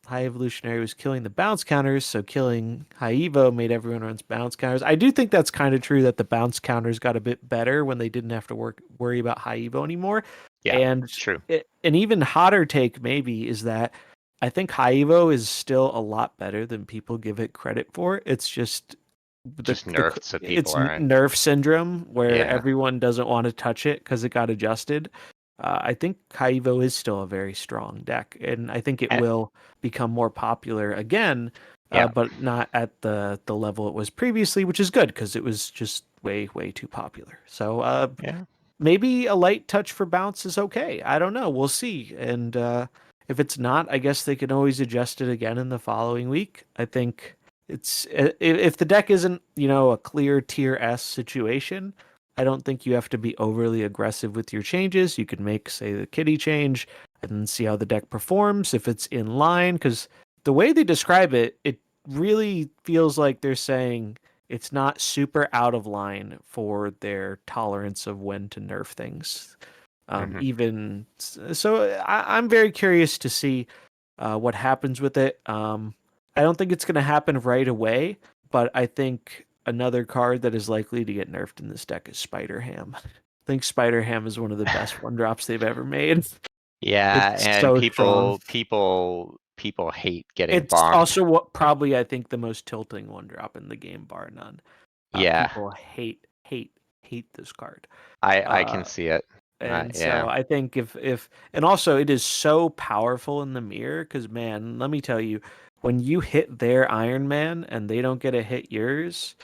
High Evolutionary was killing the bounce counters, so killing High Evo made everyone runs bounce counters. I do think that's kind of true that the bounce counters got a bit better when they didn't have to worry about High Evo anymore. Yeah, And true. an even hotter take maybe is that I think High Evo is still a lot better than people give it credit for. It's just Just nerfed so people it's aren't. nerf syndrome where Yeah. everyone doesn't want to touch it because it got adjusted. I think High Evo is still a very strong deck, and I think it And- will become more popular again, Yeah. but not at the level it was previously, which is good because it was just way too popular. So Yeah. maybe a light touch for bounce is okay. I don't know. We'll see. And if it's not, I guess they can always adjust it again in the following week. I think it's if the deck isn't, a clear tier S situation, I don't think you have to be overly aggressive with your changes. You could make, say, the kitty change and then see how the deck performs if it's in line. Because the way they describe it, it really feels like they're saying it's not super out of line for their tolerance of when to nerf things. Mhm. Even so, I'm very curious to see what happens with it. I don't think it's going to happen right away, but I think another card that is likely to get nerfed in this deck is Spider Ham. I think Spider Ham is one of the best one drops they've ever made. Yeah, It's and so strong. people hate getting It's bonked. also what probably I think the most tilting one drop in the game, bar none. Yeah, People hate this card. I can Uh, see it. and so Yeah. I think if and also it is so powerful in the mirror because man, let me tell you, when you hit their Iron Man and they don't get to hit yours,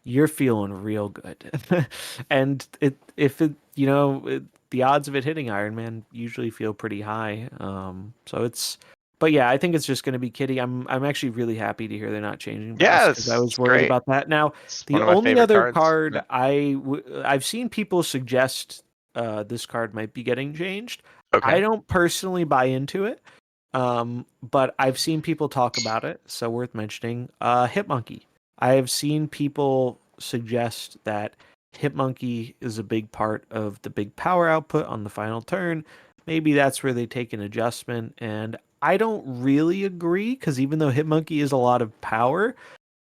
you're feeling real good. And the odds of it hitting Iron Man usually feel pretty high. So it's, but yeah, I think it's just going to be Kitty. I'm actually really happy to hear they're not changing Bounce Yeah, because I was it's worried great. about that. Now, It's the one of my only favorite other cards. card Yeah. I've seen people suggest this card might be getting changed. I Okay. don't personally buy into it. But I've seen people talk about it, so worth mentioning. Hitmonkey. I have seen people suggest that Hitmonkey is a big part of the big power output on the final turn. Maybe that's where they take an adjustment, and I don't really agree because even though Hitmonkey is a lot of power,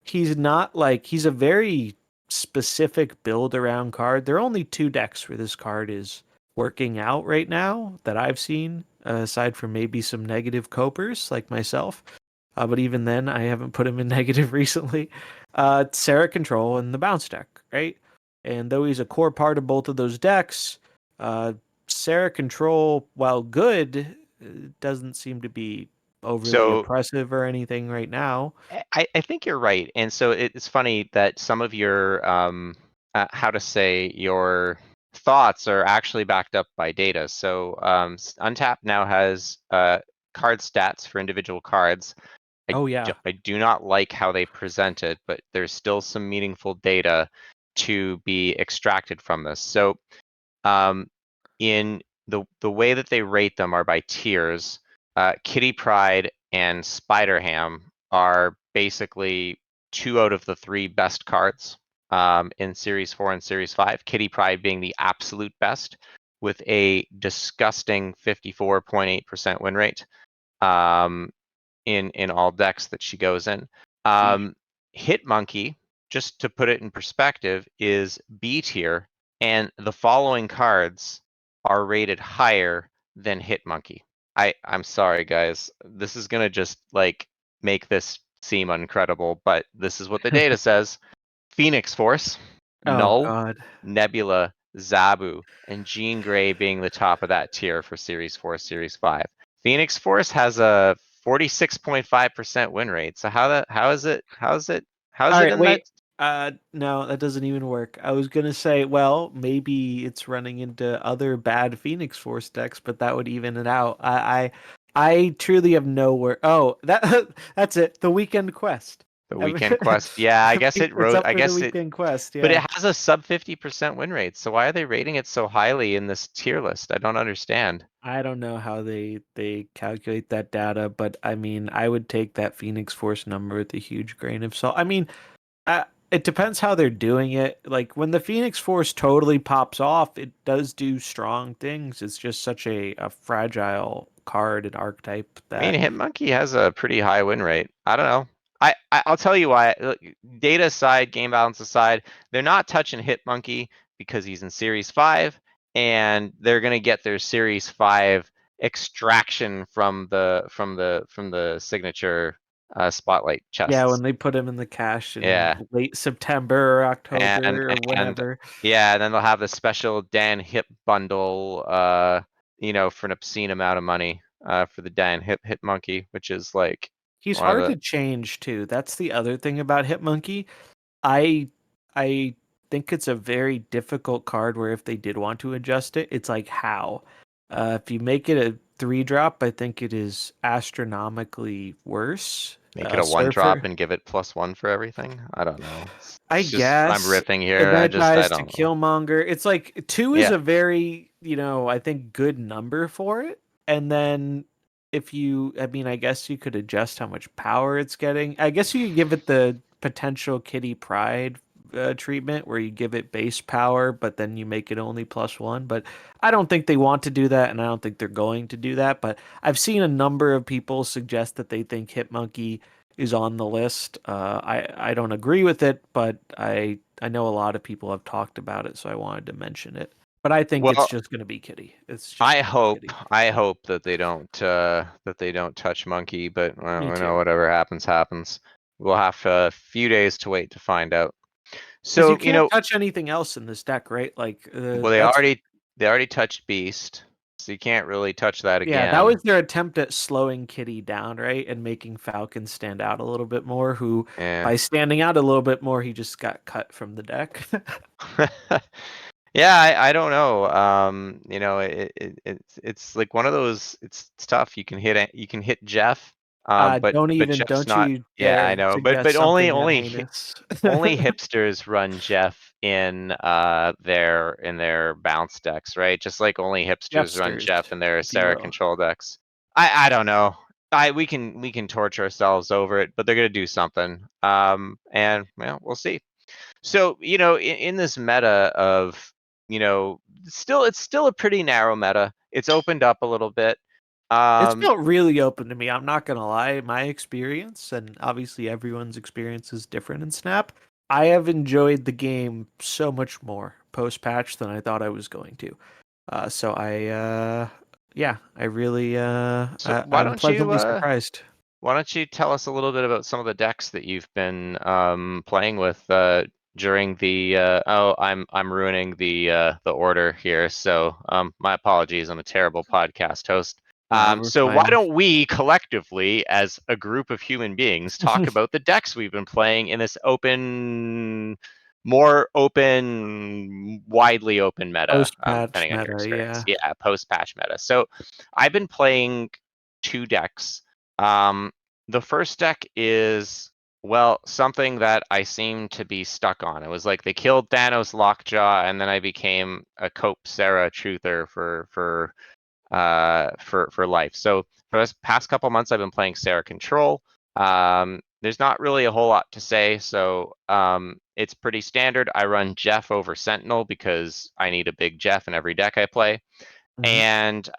he's not like he's a very specific build around card. There are only two decks where this card is working out right now that I've seen, aside from maybe some negative copers like myself. But even then, I haven't put him in negative recently. Sarah Control and the bounce deck, right? And though he's a core part of both of those decks, uh, Sarah Control, while good, doesn't seem to be overly So oppressive or anything right now. I think you're right. And so it's funny that some of your how to say your thoughts are actually backed up by data. So Untapped now has card stats for individual cards. Oh yeah. I do not like how they present it, but there's still some meaningful data to be extracted from this. So in the way that they rate them are by tiers. Kitty Pride and Spider Ham are basically 2 out of the 3 best cards in Series 4 and Series 5. Kitty Pride being the absolute best with a disgusting 54.8% win rate in all decks that she goes in. Hitmonkey, just to put it in perspective, is B tier, and the following cards are rated higher than Hitmonkey. I'm sorry, guys. This is gonna just like make this seem uncredible, but this is what the data says. Phoenix Force, Oh Null, God. Nebula, Zabu, and Jean Grey being the top of that tier for Series 4, Series 5. Phoenix Force has a 46.5% win rate. So how is it All right, in that? wait. No, that doesn't even work. I was gonna say, well, maybe it's running into other bad Phoenix Force decks, but that would even it out. I truly have nowhere. Oh, that's it. The Weekend Quest. The Weekend Quest. Yeah, I guess it It's wrote. up for the Weekend Quest. But it Yeah. has a sub 50% win rate. So why are they rating it so highly in this tier list? I don't understand. I don't know how they calculate that data, but I mean, I would take that Phoenix Force number with a huge grain of salt. I mean, it depends how they're doing it. Like when the Phoenix Force totally pops off, it does do strong things. It's just such a fragile card and archetype I mean, that Hitmonkey has a pretty high win rate. I don't know. I'll tell you why. Look, data aside, game balance aside, they're not touching Hitmonkey because he's in Series 5, and they're gonna get their Series 5 extraction from the signature spotlight yeah, chests. when they put him in the cache in Yeah, late September or and October or and whenever. yeah, and then they'll have the special Dan Hip bundle, for an obscene amount of money, for the Dan Hip Monkey, which is like He's one of hard the to change too. That's the other thing about Hitmonkey. I I think it's a very difficult card where if they did want to adjust it, it's like how. If you make it a 3-drop, I think it is astronomically worse. make it a one drop Surfer, and give it +1 for everything. I don't know. I It's just I'm guess. riffing And here. then I it just I dies to don't know. Killmonger. It's like 2 is Yeah, a very, I think good number for it. And then if you, I mean, I guess you could adjust how much power it's getting. I guess you could give it the potential Kitty Pride treatment where you give it base power, but then you make it only +1. But I don't think they want to do that, and I don't think they're going to do that. But I've seen a number of people suggest that they think Hitmonkey is on the list. I don't agree with it, but I know a lot of people have talked about it, so I wanted to mention it. But I think it's well, just going to be Kitty. It's just I going to be hope Kitty. I hope that they don't touch Monkey, but well, Me too. whatever happens happens. We'll have a few days to wait to find out. Because you So can't touch anything else in this deck, right? Like well, that's they already touched Beast, so you can't really touch that yeah, that again. was their attempt at slowing Kitty down, right? And making Falcon stand out a little bit more, who Yeah. by standing out a little bit more, he just got cut from the deck. Yeah, I don't know. It's like one of those. It's tough. You can hit Jeff, but Jeff's Don't not. you Yeah, I dare know. But suggest something that only heinous. only hipsters run Jeff in their bounce decks, right? Just like only hipsters run Jeffsters, Jeff in their if you Sarah will. control decks. I don't know. We can torture ourselves over it, but they're gonna do something. And well, we'll see. So, in this meta of, it's still a pretty narrow meta. It's opened up a little bit. It's Um, felt really open to me. I'm not gonna lie. My experience, and obviously everyone's experience is different in Snap. I have enjoyed the game so much more post patch than I thought I was going to. So yeah, I really, so I'm pleasantly surprised. why don't you tell us a little bit about some of the decks that you've been playing with during the oh, I'm ruining the order here. So my apologies. I'm a terrible podcast host. Nah, we're So why fine. don't we collectively, as a group of human beings, talk about the decks we've been playing in this more open, widely open meta, Post patch depending on your meta, experience. yeah. Yeah, post-patch meta. So I've been playing 2 decks. The first deck is, well, something that I seem to be stuck on. It was like they killed Thanos Lockjaw, and then I became a Cope Sarah truther for life. So for this past couple months, I've been playing Sarah Control. There's not really a whole lot to say, so it's pretty standard. I run Jeff over Sentinel because I need a big Jeff in every deck I play, Mhm. and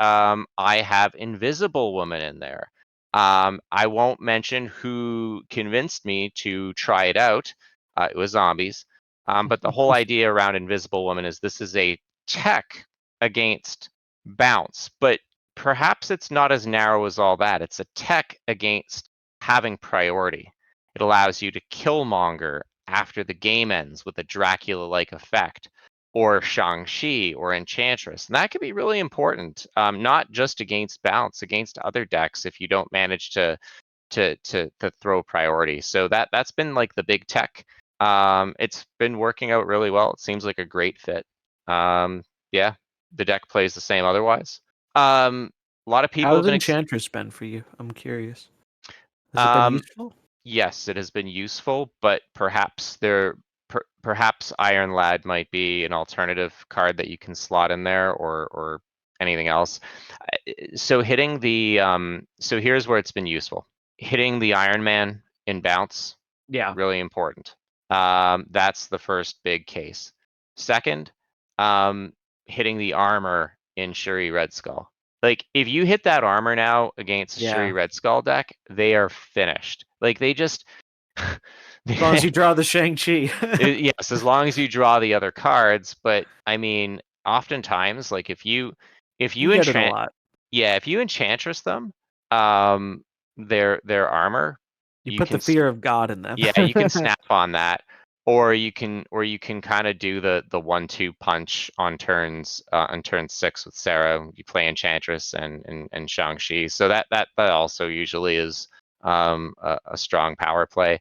I have Invisible Woman in there. I won't mention who convinced me to try it out. It was zombies. But the whole idea around Invisible Woman is this is a tech against bounce, but perhaps it's not as narrow as all that. It's a tech against having priority. It allows you to Killmonger after the game ends with a Dracula-like effect, or Shang-Chi or Enchantress. And that can be really important, not just against bounce, against other decks if you don't manage to throw priority. So that's been like the big tech. It's been working out really well. It seems like a great fit. Yeah, the deck plays the same otherwise. A lot of people have How's been Enchantress been for you? I'm curious. Has it been um, useful? yes, it has been useful, but perhaps perhaps Iron Lad might be an alternative card that you can slot in there, or anything else. So hitting the so here's where it's been useful. Hitting the Iron Man in bounce, Yeah. really important. That's the first big case. Second, hitting the armor in Shuri Red Skull. Like, if you hit that armor now against a Shuri Yeah. Red Skull deck, they are finished. Like, they just As long as you draw the Shang-Chi. yes, as long as you draw the other cards. But I mean, oftentimes, like if You you get it a enchant, lot. yeah, if you enchantress them, um, their armor, You you put the can fear of God in them. yeah, you can snap on that, or you can kind of do the 1-2 punch on turn 6 with Sarah. You play Enchantress and Shang-Chi, so that also usually is a strong power play.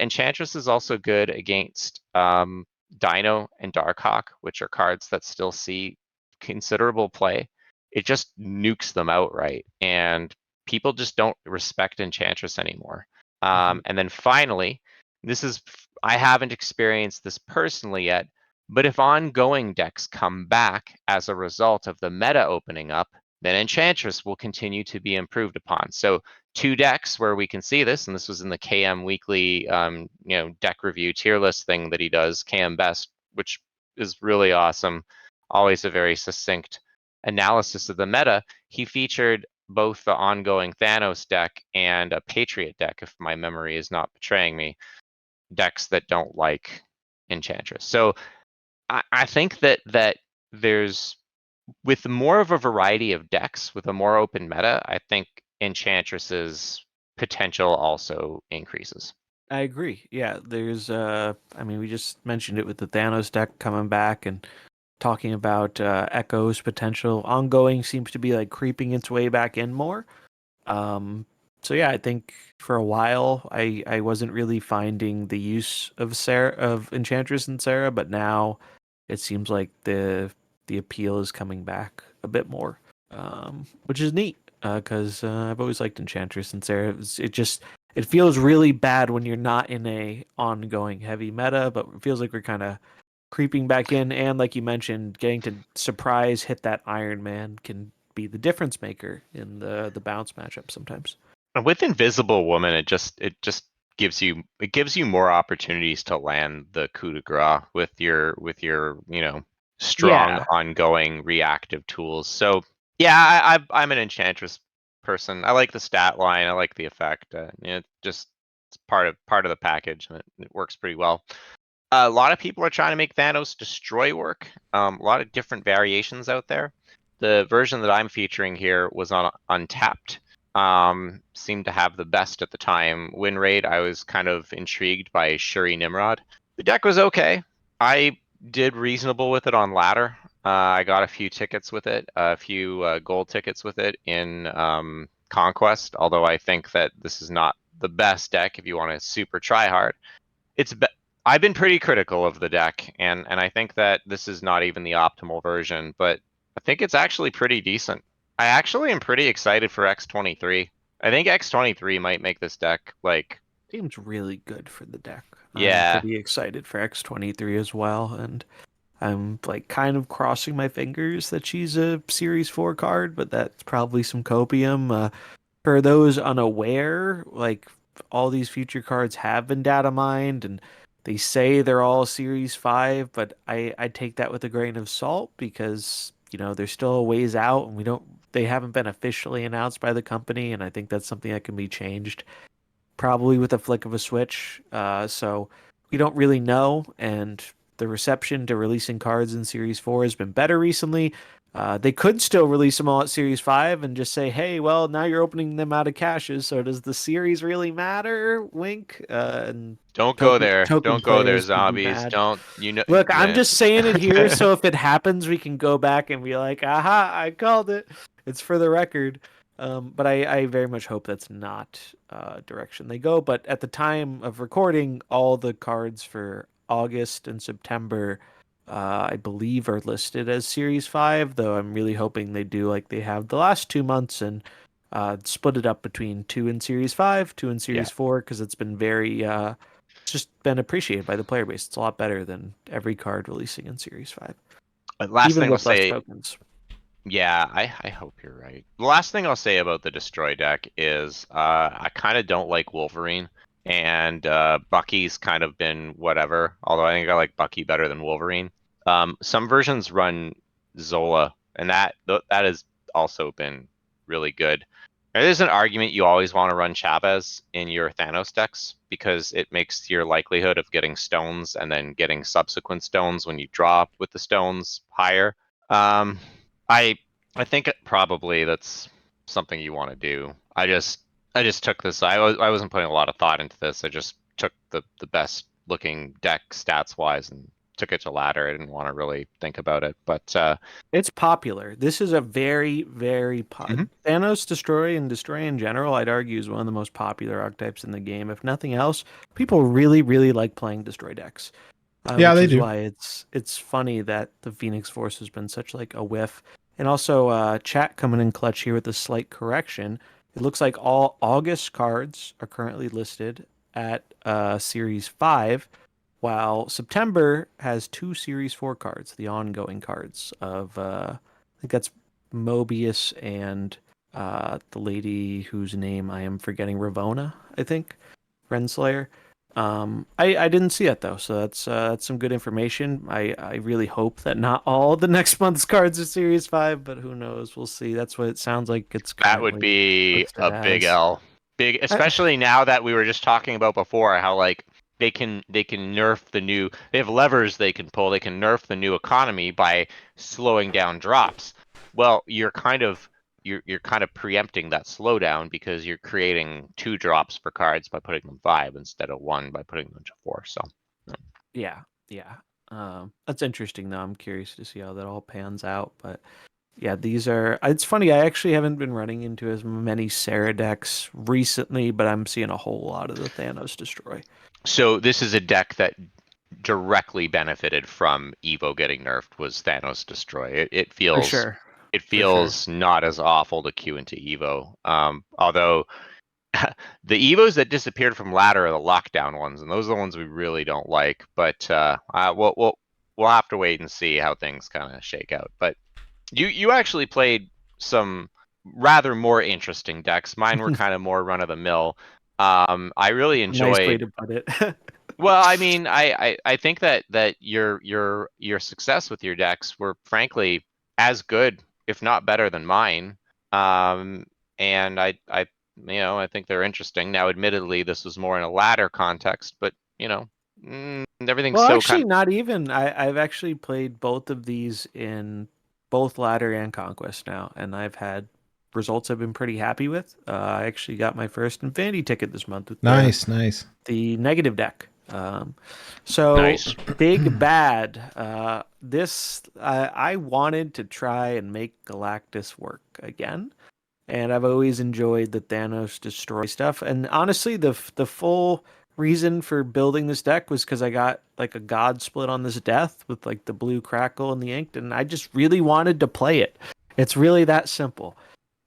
Enchantress is also good against Dino and Darkhawk, which are cards that still see considerable play. It just nukes them outright, and people just don't respect Enchantress anymore. And then finally, I haven't experienced this personally yet, but if ongoing decks come back as a result of the meta opening up, then Enchantress will continue to be improved upon. So 2 decks where we can see this, and this was in the KM weekly deck review tier list thing that he does, KM Best, which is really awesome. Always a very succinct analysis of the meta. He featured both the ongoing Thanos deck and a Patriot deck, if my memory is not betraying me, decks that don't like Enchantress. So I think that there's, with more of a variety of decks, with a more open meta, I think Enchantress's potential also increases. I agree. Yeah, there's I mean, we just mentioned it with the Thanos deck coming back and talking about Echo's potential. Ongoing seems to be like creeping its way back in more. Um, so yeah, I think for a while I wasn't really finding the use of Enchantress and Sarah, but now it seems like the appeal is coming back a bit more, which is neat because I've always liked Enchantress and Sarah. It feels really bad when you're not in a ongoing heavy meta, but it feels like we're kind of creeping back in, and like you mentioned, getting to surprise hit that Iron Man can be the difference maker in the bounce matchup sometimes. And with Invisible Woman, it just gives you more opportunities to land the coup de grace with your strong Yeah, ongoing reactive tools. So yeah, I'm an Enchantress person. I like the stat line. I like the effect. It's part of the package, and it works pretty well. A lot of people are trying to make Thanos destroy work. A lot of different variations out there. The version that I'm featuring here was on Untapped. Seemed to have the best at the time win rate. I was kind of intrigued by Shuri Nimrod. The deck was okay. I did reasonable with it on ladder. I got a few tickets with it, a few gold tickets with it in Conquest. Although I think that this is not the best deck if you want to super try hard. It's be- I've been pretty critical of the deck, and I think that this is not even the optimal version, but I think it's actually pretty decent. I actually am pretty excited for X23. I think X23 might make this deck like, seems really good for the deck. I'm yeah, pretty excited for X23 as well, and I'm like kind of crossing my fingers that she's a Series 4 card, but that's probably some copium. For those unaware, like all these future cards have been data mined and they say they're all Series 5, but I take that with a grain of salt because, they're still a ways out and they haven't been officially announced by the company, and I think that's something that can be changed probably with a flick of a switch. So we don't really know, and the reception to releasing cards in Series 4 has been better recently. They could still release them all at Series 5 and just say, hey, well, now you're opening them out of caches, so does the series really matter? Wink. And Don't go there. token Don't go there, players would be zombies. mad. Don't, you know. Look, I'm just saying it here, so if it happens, we can go back and be like, aha, I called it. It's for the record. But I very much hope that's not direction they go. But at the time of recording, all the cards for August and September, I believe, are listed as Series 5, though I'm really hoping they do like they have the last 2 months and split it up between 2 in Series 5, 2 in Series 4, because it's been very... it's just been appreciated by the player base. It's a lot better than every card releasing in Series 5. But last Even thing I'll with less say, tokens. yeah, I hope you're right. The last thing I'll say about the Destroy deck is I kind of don't like Wolverine, and Bucky's kind of been whatever, although I think I like Bucky better than Wolverine. Some versions run Zola, and that has also been really good. There's an argument you always want to run Chavez in your Thanos decks because it makes your likelihood of getting stones and then getting subsequent stones when you draw with the stones higher. I think probably that's something you want to do. I just took this. I wasn't putting a lot of thought into this. I just took the best looking deck stats wise and took it to ladder. I didn't want to really think about it, but it's popular. This is a very, very Thanos Destroy and Destroy in general, I'd argue, is one of the most popular archetypes in the game. If nothing else, people really, really like playing Destroy decks. Yeah, they which is do. why it's funny that the Phoenix Force has been such like a whiff. And also, chat coming in clutch here with a slight correction. It looks like all August cards are currently listed at Series 5, while September has 2 Series 4 cards, the ongoing cards of, I think that's Mobius and the lady whose name I am forgetting, Ravonna, I think, Renslayer. I didn't see it though, so that's some good information. I really hope that not all the next month's cards are Series 5, but who knows? We'll see. That's what it sounds like it's that would currently be listed a big as. L. Big, especially now that we were just talking about before how like they can nerf the new. They have levers they can pull. They can nerf the new economy by slowing down drops. Well, you're kind of preempting that slowdown because you're creating 2 drops for cards by putting them 5 instead of 1 by putting them to 4. So Yeah. That's interesting though. I'm curious to see how that all pans out, but yeah, these are. It's funny. I actually haven't been running into as many Sarah decks recently, but I'm seeing a whole lot of the Thanos Destroy. So this is a deck that directly benefited from Evo getting nerfed was Thanos Destroy. It feels For sure. it feels not as awful to queue into Evo. Although the Evos that disappeared from ladder are the lockdown ones, and those are the ones we really don't like. But we'll have to wait and see how things kind of shake out. But you actually played some rather more interesting decks. Mine were kind of more run of the mill. I really enjoyed. Nice way to put it. Well, I mean, I think that your success with your decks were frankly as good, if not better than mine. And I I think they're interesting. Now, admittedly, this was more in a ladder context, but everything's Well, still actually, not even. I've actually played both of these in both ladder and conquest now, and I've had results I've been pretty happy with. I actually got my first Infinity ticket this month with Nice. the negative deck. So Nice. big bad. This I wanted to try and make Galactus work again, and I've always enjoyed the Thanos destroy stuff. And honestly, the full reason for building this deck was because I got like a god split on this death with like the blue crackle and the inked, and I just really wanted to play it. It's really that simple.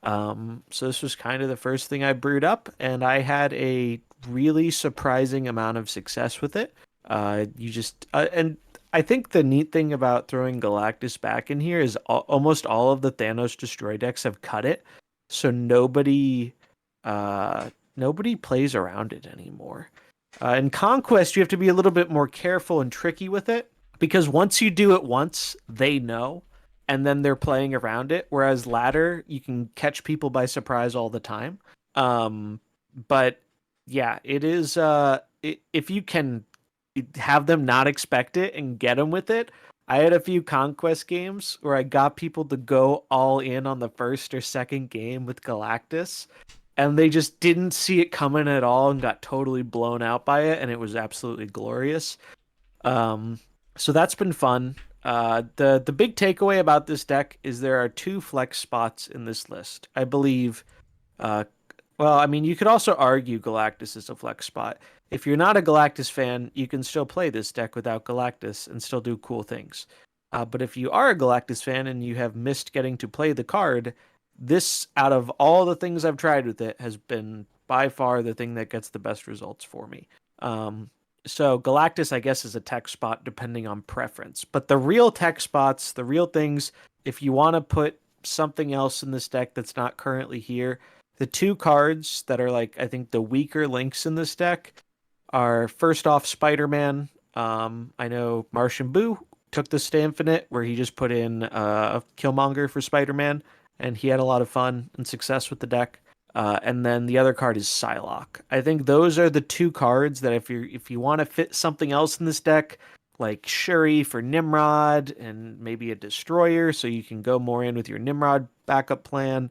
So this was kind of the first thing I brewed up, and I had a really surprising amount of success with it. And I think the neat thing about throwing Galactus back in here is almost all of the Thanos Destroy decks have cut it, so nobody plays around it anymore. In Conquest, you have to be a little bit more careful and tricky with it, because once you do it once, they know, and then they're playing around it. Whereas Ladder, you can catch people by surprise all the time. But yeah, it is. If you can have them not expect it and get them with it. I had a few Conquest games where I got people to go all in on the first or second game with Galactus, and they just didn't see it coming at all and got totally blown out by it, and it was absolutely glorious. So that's been fun. The big takeaway about this deck is there are 2 flex spots in this list. I believe. Well, I mean, you could also argue Galactus is a flex spot. If you're not a Galactus fan, you can still play this deck without Galactus and still do cool things. But if you are a Galactus fan and you have missed getting to play the card, this, out of all the things I've tried with it, has been by far the thing that gets the best results for me. So Galactus, I guess, is a tech spot depending on preference. But the real tech spots, the real things, if you want to put something else in this deck that's not currently here, the 2 cards that are like, I think, the weaker links in this deck are, first off, Spider-Man. I know Martian Boo took this to Infinite, where he just put in a Killmonger for Spider-Man, and he had a lot of fun and success with the deck. And then the other card is Psylocke. I think those are the 2 cards that if you want to fit something else in this deck, like Shuri for Nimrod and maybe a Destroyer, so you can go more in with your Nimrod backup plan.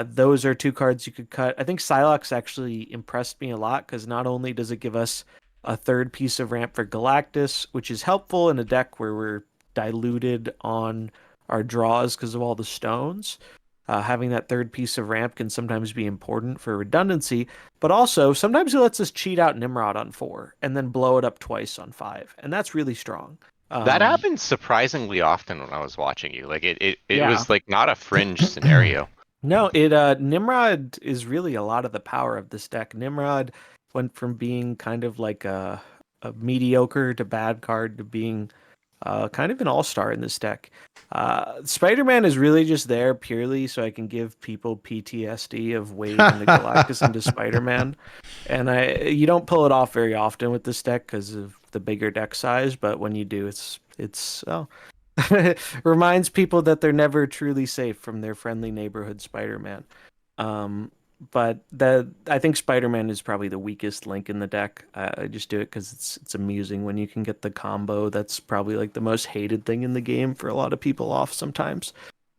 Those are 2 cards you could cut. I think Psylocke's actually impressed me a lot because not only does it give us a 3rd piece of ramp for Galactus, which is helpful in a deck where we're diluted on our draws because of all the stones. Having that 3rd piece of ramp can sometimes be important for redundancy, but also sometimes it lets us cheat out Nimrod on 4 and then blow it up twice on 5, and that's really strong. That happened surprisingly often when I was watching you. Like it Yeah. was like not a fringe scenario. No, Nimrod is really a lot of the power of this deck. Nimrod went from being kind of like a mediocre to bad card to being kind of an all-star in this deck. Spider-Man is really just there purely so I can give people PTSD of waving the Galactus into Spider-Man. And you don't pull it off very often with this deck because of the bigger deck size, but when you do, it's reminds people that they're never truly safe from their friendly neighborhood Spider-Man. But I think Spider-Man is probably the weakest link in the deck. I just do it because it's amusing when you can get the combo. That's probably like the most hated thing in the game for a lot of people off sometimes.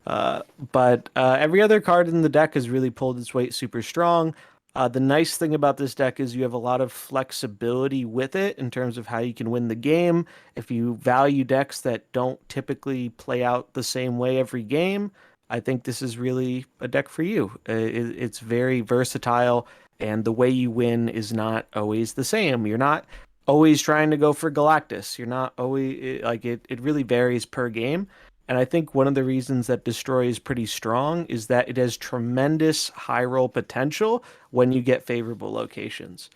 But every other card in the deck has really pulled its weight super strong. The nice thing about this deck is you have a lot of flexibility with it in terms of how you can win the game. If you value decks that don't typically play out the same way every game, I think this is really a deck for you. It's very versatile, and the way you win is not always the same. You're not always trying to go for Galactus. You're not always like it really varies per game. And I think one of the reasons that Destroy is pretty strong is that it has tremendous high roll potential when you get favorable locations.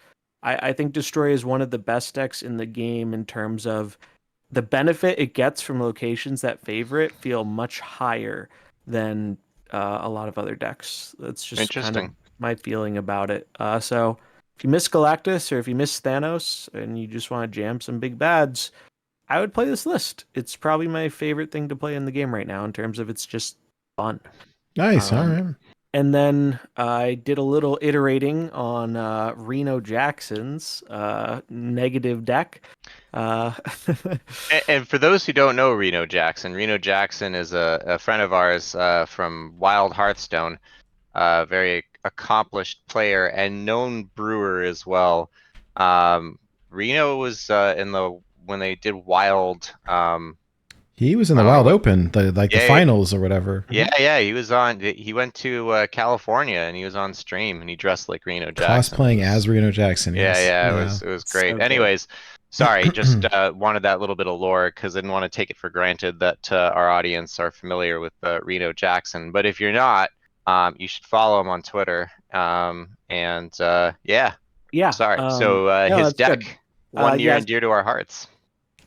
I think Destroy is one of the best decks in the game in terms of the benefit it gets from locations that favor it feel much higher than a lot of other decks. That's just kind of my feeling about it. So if you miss Galactus or if you miss Thanos and you just want to jam some big bads, I would play this list. It's probably my favorite thing to play in the game right now in terms of it's just fun. Nice. All right. And then I did a little iterating on Reno Jackson's negative deck. And for those who don't know Reno Jackson is a friend of ours from Wild Hearthstone, very accomplished player and known brewer as well. Reno was when they did Wild. He was in the Wild Open, the finals or whatever. Yeah, he was on. He went to California and he was on stream and he dressed like Reno Jackson. Cosplaying as Reno Jackson. Yes. Yeah, it was great. So anyways, sorry, just wanted that little bit of lore because I didn't want to take it for granted that our audience are familiar with Reno Jackson. But if you're not, you should follow him on Twitter. Yeah. Sorry. So his deck, good. 1 year and dear to our hearts.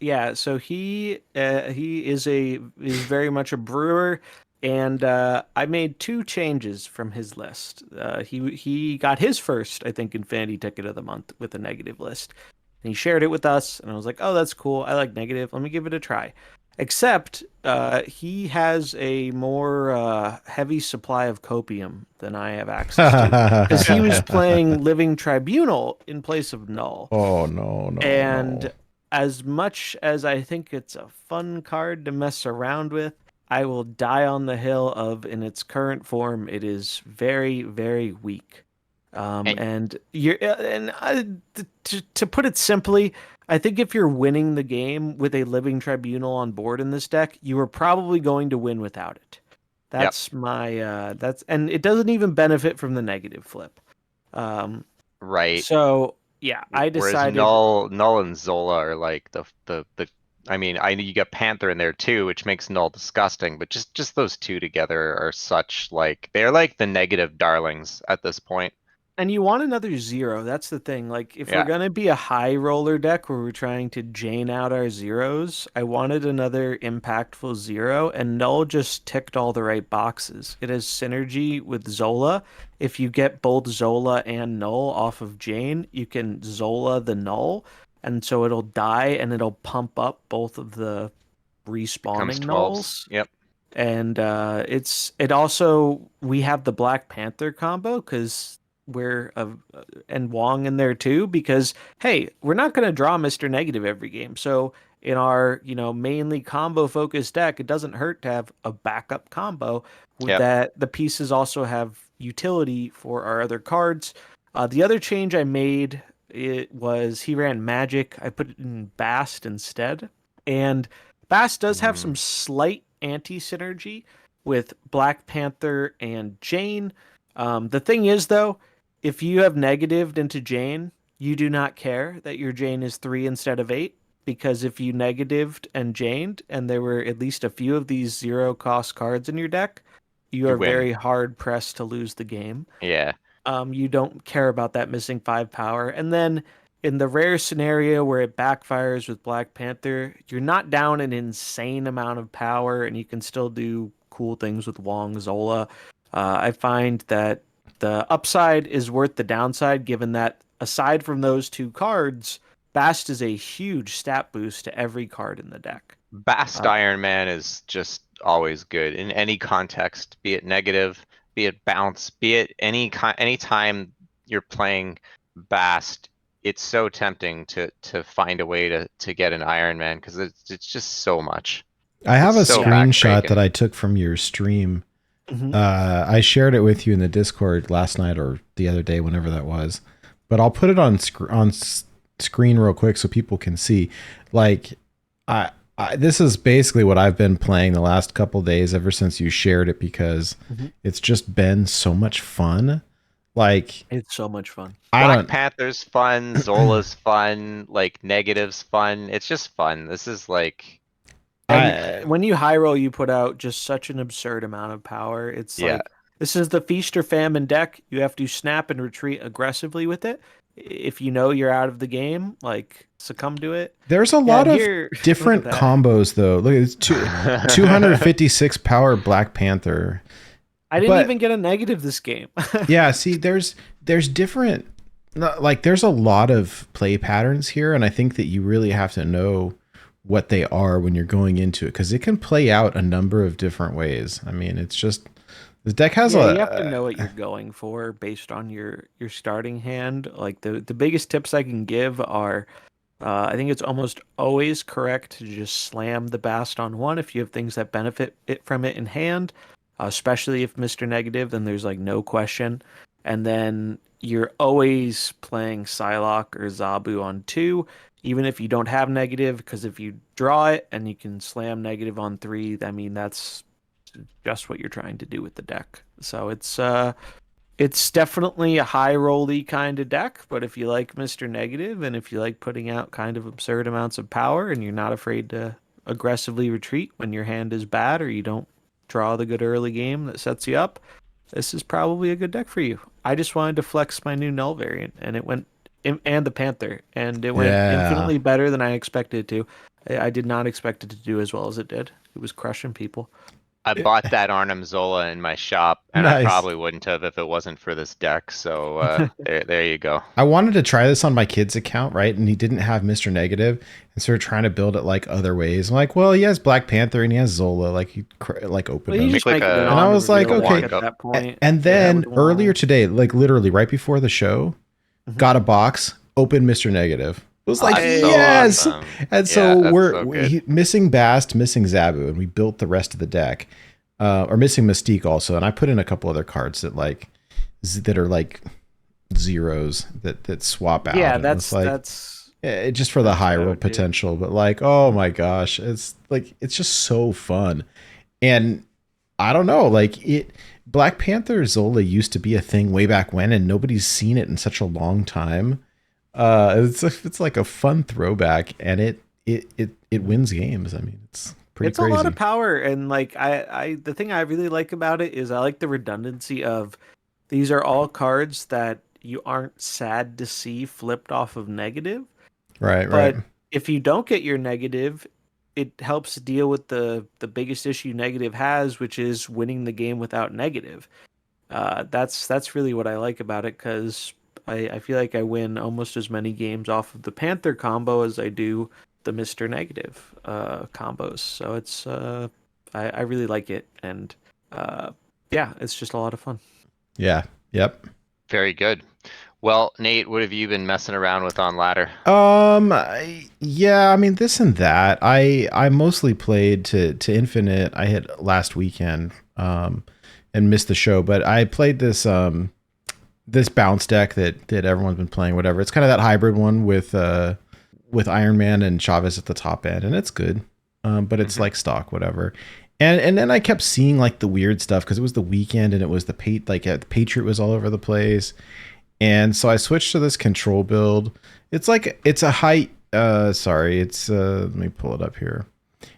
Yeah, so he is very much a brewer, and I made 2 changes from his list. He got his first, I think, Infinity Ticket of the Month with a negative list, and he shared it with us, and I was like, oh, that's cool. I like negative. Let me give it a try. Except he has a more heavy supply of copium than I have access to, because he was playing Living Tribunal in place of Null. Oh no! And as much as I think it's a fun card to mess around with, I will die on the hill of in its current form, it is very, very weak. And to put it simply, I think if you're winning the game with a Living Tribunal on board in this deck, you are probably going to win without it. That's my and it doesn't even benefit from the negative flip. Right. So yeah, I Whereas decided. Null and Zola are like the. I mean, I know you got Panther in there too, which makes Null disgusting, but just those two together are such like they're like the negative darlings at this point. And you want another 0. That's the thing. Like, if Yeah. we're going to be a high roller deck where we're trying to Jane out our 0s, I wanted another impactful 0, and Null just ticked all the right boxes. It has synergy with Zola. If you get both Zola and Null off of Jane, you can Zola the Null, and so it'll die and it'll pump up both of the respawning Nulls. Yep. And it also, we have the Black Panther combo because and Wong in there too, because hey, we're not going to draw Mr. Negative every game. So in our, mainly combo focused deck, it doesn't hurt to have a backup combo with that. The pieces also have utility for our other cards. The other change I made, it was he ran Magic. I put it in Bast instead. And Bast does have some slight anti-synergy with Black Panther and Jane. The thing is, though, if you have negatived into Jane, you do not care that your Jane is 3 instead of 8, because if you negatived and Janed, and there were at least a few of these 0-cost cards in your deck, you are very hard pressed to lose the game. Yeah. You don't care about that missing 5 power. And then in the rare scenario where it backfires with Black Panther, you're not down an insane amount of power, and you can still do cool things with Wong Zola. I find that the upside is worth the downside, given that aside from those 2 cards, Bast is a huge stat boost to every card in the deck. Bast Iron Man is just always good in any context, be it negative, be it bounce, be it any time you're playing Bast. It's so tempting to find a way to get an Iron Man because it's just so much. I have a screenshot that I took from your stream. I shared it with you in the Discord last night or the other day, whenever that was. But I'll put it on screen real quick so people can see. Like, this is basically what I've been playing the last couple of days ever since you shared it, because it's just been so much fun. Like, it's so much fun. Black Panther's fun, Zola's fun, like Negative's fun. It's just fun. This is like. When you high roll, you put out just such an absurd amount of power. It's like, this is the feast or famine deck. You have to snap and retreat aggressively with it. If you know you're out of the game, like, succumb to it. There's a lot of different combos, though. Look, it's 256 power Black Panther. I didn't even get a negative this game. Yeah, see, there's different, like, there's a lot of play patterns here, and I think that you really have to know what they are when you're going into it, because it can play out a number of different ways. I mean, it's just, the deck has you have to know what you're going for based on your starting hand. Like, the biggest tips I can give are, I think it's almost always correct to just slam the Bast on 1 if you have things that benefit from it in hand, especially if Mr. Negative, then there's like no question. And then you're always playing Psylocke or Zabu on 2, even if you don't have negative, because if you draw it and you can slam negative on 3, I mean, that's just what you're trying to do with the deck. So it's definitely a high rolly kind of deck, but if you like Mr. Negative and if you like putting out kind of absurd amounts of power and you're not afraid to aggressively retreat when your hand is bad or you don't draw the good early game that sets you up, this is probably a good deck for you. I just wanted to flex my new Null variant, and it went, and the Panther, and it went infinitely better than I expected it to. I did not expect it to do as well as it did. It was crushing people. I bought that Arnim Zola in my shop, and I probably wouldn't have if it wasn't for this deck. So there you go. I wanted to try this on my kid's account, right? And he didn't have Mr. Negative, and started trying to build it like other ways. I'm like, well, he has Black Panther and he has Zola. Like, he opened them. And I was like, okay. At that point. And then earlier today, like literally right before the show, got a box, opened Mr. Negative. was like, That's so yes. awesome. And Yeah, so that's we're so good. missing Bast, missing Zabu, and we built the rest of the deck. Or missing Mystique also, and I put in a couple other cards that like that are like zeros that swap out. Yeah, And it was like just for the that's high what I roll would do. potential, but like, oh my gosh, it's like it's just so fun. And I don't know, like Black Panther Zola used to be a thing way back when, and nobody's seen it in such a long time. It's like a fun throwback, and it wins games. I mean, it's pretty It's crazy. a lot of power, and like the thing I really like about it is I like the redundancy of these are all cards that you aren't sad to see flipped off of negative. Right. But if you don't get your negative, it helps deal with the biggest issue negative has, which is winning the game without negative. That's really what I like about it, because I feel like I win almost as many games off of the Panther combo as I do the Mr. Negative combos. So it's I really like it, and yeah, it's just a lot of fun. Yeah. Yep. Very good. Well, Nate, what have you been messing around with on ladder? Yeah, I mean this and that. I mostly played to Infinite. I hit last weekend and missed the show, but I played this this bounce deck that everyone's been playing, whatever. It's kind of that hybrid one with Iron Man and Chavez at the top end, and it's good. But it's like stock, whatever. And then I kept seeing like the weird stuff because it was the weekend and it was the Patriot was all over the place. And so I switched to this control build. It's like it's a high let me pull it up here.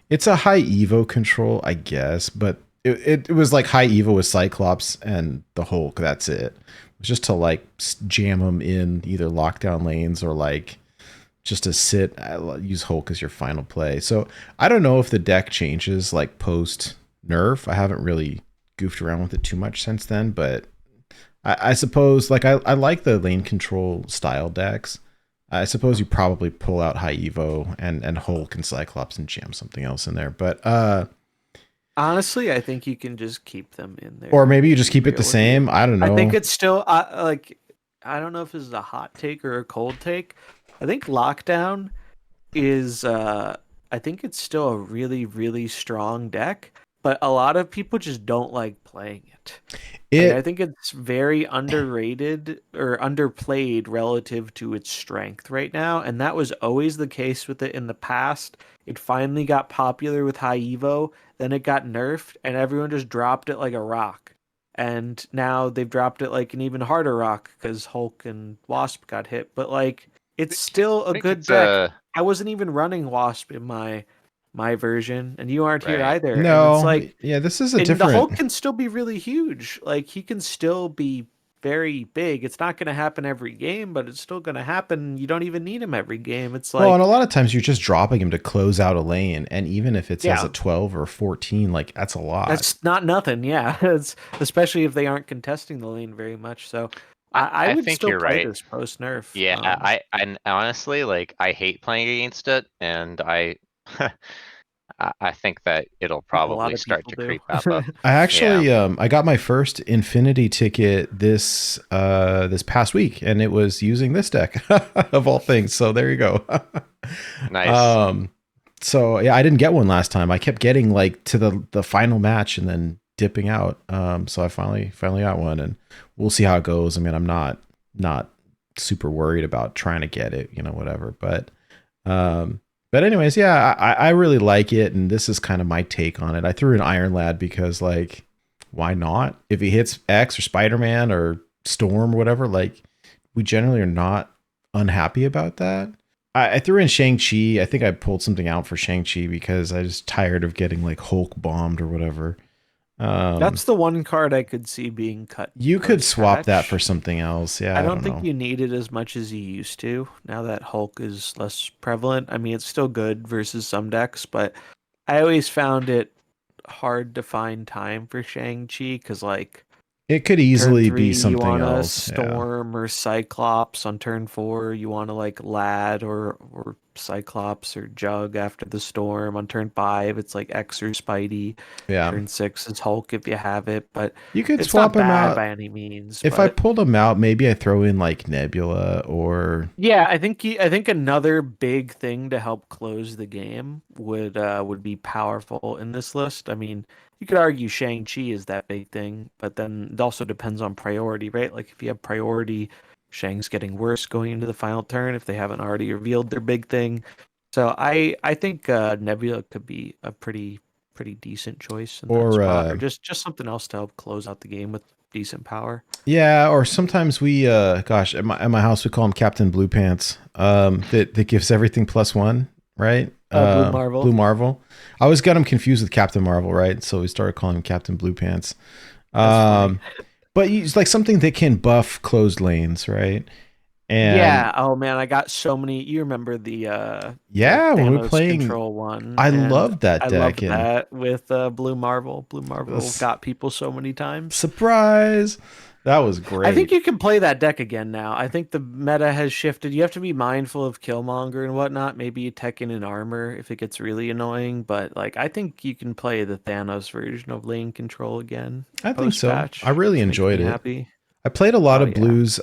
It's a high Evo control, I guess, but it was like high Evo with Cyclops and the Hulk. That's it. It was just to like jam them in either lockdown lanes or like just to sit, use Hulk as your final play. So I don't know if the deck changes like post nerf. I haven't really goofed around with it too much since then, but I suppose like I like the lane control style decks. I suppose you probably pull out High Evo and Hulk and Cyclops and jam something else in there. But Honestly, I think you can just keep them in there. or maybe you just keep it Real the with same. you. I don't know. I think it's still like I don't know if this is a hot take or a cold take. I think Lockdown is I think it's still a really, really strong deck, but a lot of people just don't like playing it. I think it's very underrated or underplayed relative to its strength right now, and that was always the case with it in the past. It finally got popular with High Evo, then it got nerfed, and everyone just dropped it like a rock. And now they've dropped it like an even harder rock because Hulk and Wasp got hit. But like, it's still a think good it's deck. I wasn't even running Wasp in my version, and you aren't here Right. either. And no, it's like, yeah, this is a and the different. Hulk can still be really huge. Like he can still be very big. It's not going to happen every game, but it's still going to happen. You don't even need him every game. It's like, Well, and a lot of times you're just dropping him to close out a lane, and even if it says Yeah. a 12 or 14, like that's a lot. that's not nothing. Yeah, it's especially if they aren't contesting the lane very much. So I would think still you're play right. this post nerf. Yeah, I honestly like I hate playing against it, and I I think that it'll a probably lot of start people to do. creep up. I actually I got my first Infinity ticket this this past week, and it was using this deck of all things. So there you go. Nice. So yeah, I didn't get one last time. I kept getting like to the final match and then dipping out. So I finally got one, and we'll see how it goes. I mean, I'm not super worried about trying to get it, whatever. But anyways, yeah, I really like it, and this is kind of my take on it. I threw in Iron Lad because like, why not? If he hits X or Spider-Man or Storm or whatever, like we generally are not unhappy about that. I threw in Shang-Chi. I think I pulled something out for Shang-Chi because I was tired of getting like Hulk bombed or whatever. That's the one card I could see being cut. You could swap that post-patch. for something else. Yeah, I I don't think know. you need it as much as you used to now that Hulk is less prevalent. I mean, it's still good versus some decks, but I always found it hard to find time for Shang-Chi because, like, It could turn easily 3, be you something want a else. Yeah. Storm or Cyclops. On turn 4, you want to, like, Lad or Cyclops or Jug after the storm. On turn 5, it's like X or Spidey. Yeah. Turn 6 is Hulk if you have it, but You could it's swap not him bad out. by any means. If I But pulled him out, maybe I throw in like Nebula or yeah, I think another big thing to help close the game would be powerful in this list. I mean, you could argue Shang-Chi is that big thing, but then it also depends on priority, right? Like if you have priority, Shang's getting worse going into the final turn if they haven't already revealed their big thing. So I think Nebula could be a pretty decent choice in that or spot, or just something else to help close out the game with decent power. yeah, or sometimes we gosh, at my house we call him Captain Blue Pants. That gives everything +1, right? Blue Marvel. Blue Marvel. I always got him confused with Captain Marvel, right? So we started calling him Captain Blue Pants. That's funny. But it's like something that can buff closed lanes, right? And Yeah. Oh man, I got so many. You remember the yeah, when we were Thanos playing, control one? I And loved that I deck. loved And that with Blue Marvel. Blue Marvel That's- got people so many times. surprise, that was great. I think you can play that deck again now. I think the meta has shifted. You have to be mindful of Killmonger and whatnot. Maybe you tech in an armor if it gets really annoying. But like, I think you can play the Thanos version of lane control again. I think so. Post-patch, I really which makes enjoyed me it. happy. I played a lot Oh, of yeah. blues,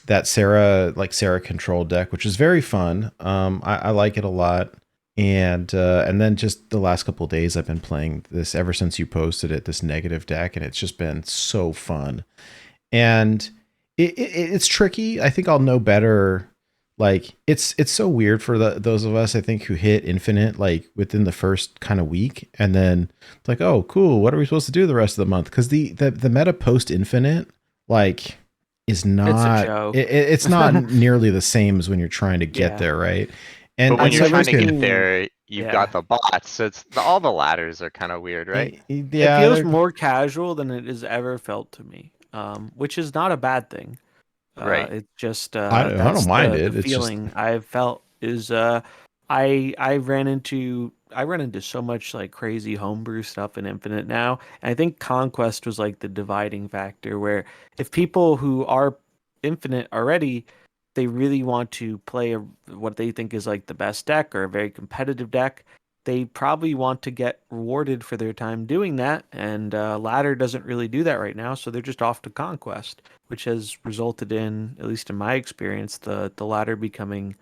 that Sarah control deck, which is very fun. I like it a lot. And then just the last couple of days I've been playing this ever since you posted it, this negative deck, and it's just been so fun. And it's tricky. I think I'll know better. Like it's so weird for those of us I think who hit infinite like within the first kind of week, and then it's like, oh cool, what are we supposed to do the rest of the month? Because the meta post infinite like is not joke. it's not nearly the same as when you're trying to get Yeah. there, right? And But when I've you're never trying to get seen- there, you've yeah. got the bots. So all the ladders are kind of weird, right? Yeah, It feels they're- more casual than it has ever felt to me, which is not a bad thing. Right. It's just I don't that's mind the it. It's just- feeling I've felt is I run into so much like crazy homebrew stuff in Infinite now. And I think Conquest was like the dividing factor where if people who are Infinite already, they really want to play what they think is like the best deck or a very competitive deck, they probably want to get rewarded for their time doing that. And Ladder doesn't really do that right now, so they're just off to Conquest, which has resulted in, at least in my experience, the Ladder becoming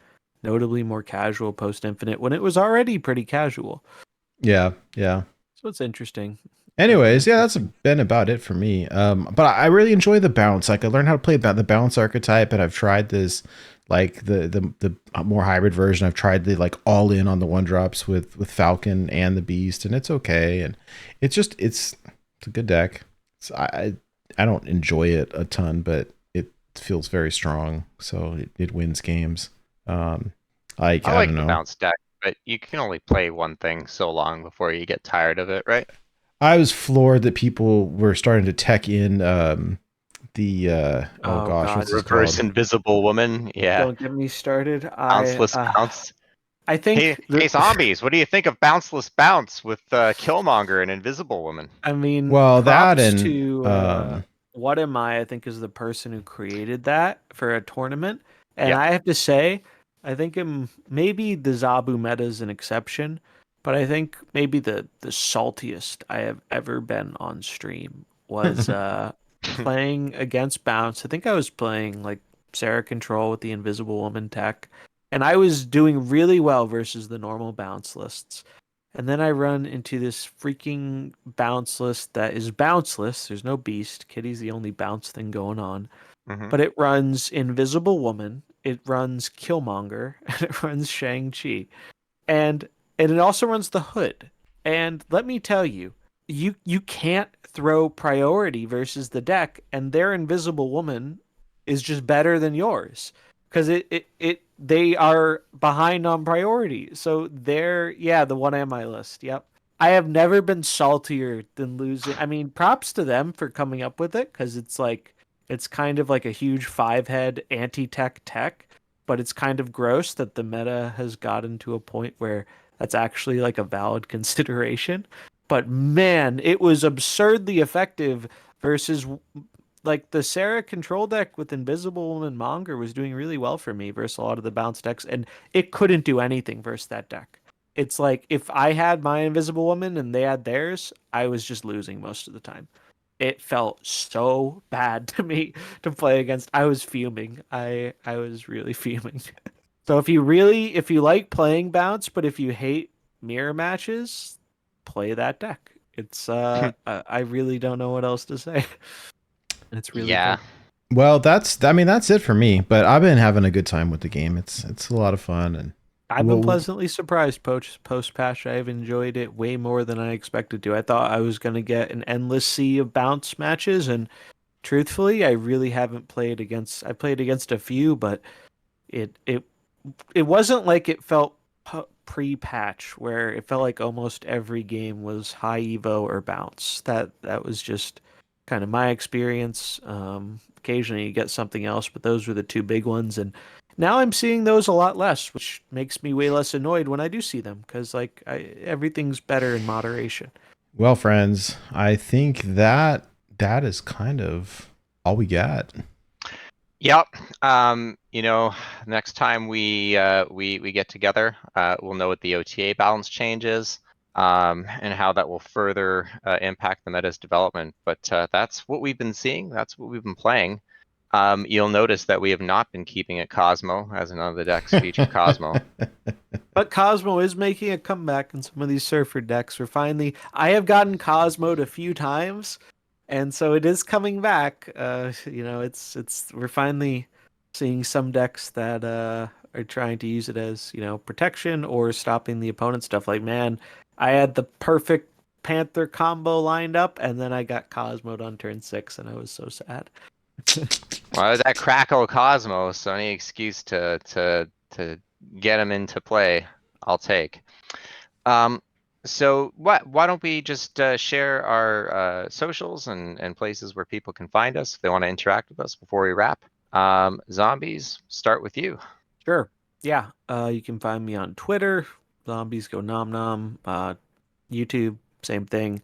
notably more casual post Infinite when it was already pretty casual. yeah. So it's interesting. Anyways, yeah, that's been about it for me. But I really enjoy the bounce. Like I learned how to play the bounce archetype, and I've tried this, like the more hybrid version. I've tried the like all in on the 1-drops with Falcon and the Beast, and it's okay. And it's a good deck. I don't enjoy it a ton, but it feels very strong, so it wins games. I like don't know. the bounce deck, but you can only play one thing so long before you get tired of it, right? I was floored that people were starting to tech in the Oh, gosh, God. what's this Reverse called? Invisible Woman. Yeah. Don't get me started. Bounceless bounce. I think Hey, zombies, what do you think of bounceless bounce with Killmonger and Invisible Woman? I mean, Well, that props and, to What Am I think is the person who created that for a tournament. And Yeah. I have to say, I think maybe the Zabu meta is an exception, but I think maybe the saltiest I have ever been on stream was playing against Bounce. I think I was playing like Sarah Control with the Invisible Woman tech, and I was doing really well versus the normal Bounce lists. And then I run into this freaking bounce list that is bounceless. There's no beast. Kitty's the only bounce thing going on. Mhm. But it runs Invisible Woman, it runs Killmonger, and it runs Shang-Chi. And it also runs the Hood. And let me tell you, you can't throw priority versus the deck, and their Invisible Woman is just better than yours. Because they are behind on priority. So they're the What Am I list. Yep. I have never been saltier than losing. I mean, props to them for coming up with it, because it's kind of like a huge 5-head anti-tech, but it's kind of gross that the meta has gotten to a point where that's actually like a valid consideration. But man, it was absurdly effective versus like the Sarah control deck with Invisible Woman Monger was doing really well for me versus a lot of the bounce decks, and it couldn't do anything versus that deck. It's like if I had my Invisible Woman and they had theirs, I was just losing most of the time. It felt so bad to me to play against. I was fuming. I was really fuming. So if you like playing bounce, but if you hate mirror matches, play that deck. It's I really don't know what else to say. It's really Yeah. good. Well, that's it for me. But I've been having a good time with the game. It's a lot of fun, and I've been well, pleasantly surprised post patch. I've enjoyed it way more than I expected to. I thought I was going to get an endless sea of bounce matches, and truthfully, I really haven't played against. I played against a few, but it it it wasn't like it felt pre-patch where it felt like almost every game was high evo or bounce. That was just kind of my experience. Occasionally you get something else, but those were the two big ones, and now I'm seeing those a lot less, which makes me way less annoyed when I do see them because everything's better in moderation. well, friends, I think that is kind of all we got. Yep. Next time we get together, we'll know what the OTA balance change is, and how that will further impact the meta's development. But that's what we've been seeing. That's what we've been playing. You'll notice that we have not been keeping it Cosmo, as none of the decks feature Cosmo. But Cosmo is making a comeback in some of these Surfer decks. I have gotten Cosmoed a few times, and so it is coming back. We're finally seeing some decks that are trying to use it as, protection or stopping the opponent stuff. Like, man, I had the perfect Panther combo lined up, and then I got Cosmoed on turn 6, and I was so sad. Well, that Crackle Cosmo, so any excuse to get him into play, I'll take. So why don't we just share our socials and places where people can find us if they want to interact with us before we wrap. Zombies, start with you. Sure. Yeah. You can find me on Twitter, ZombiesGoNomNom. YouTube, same thing.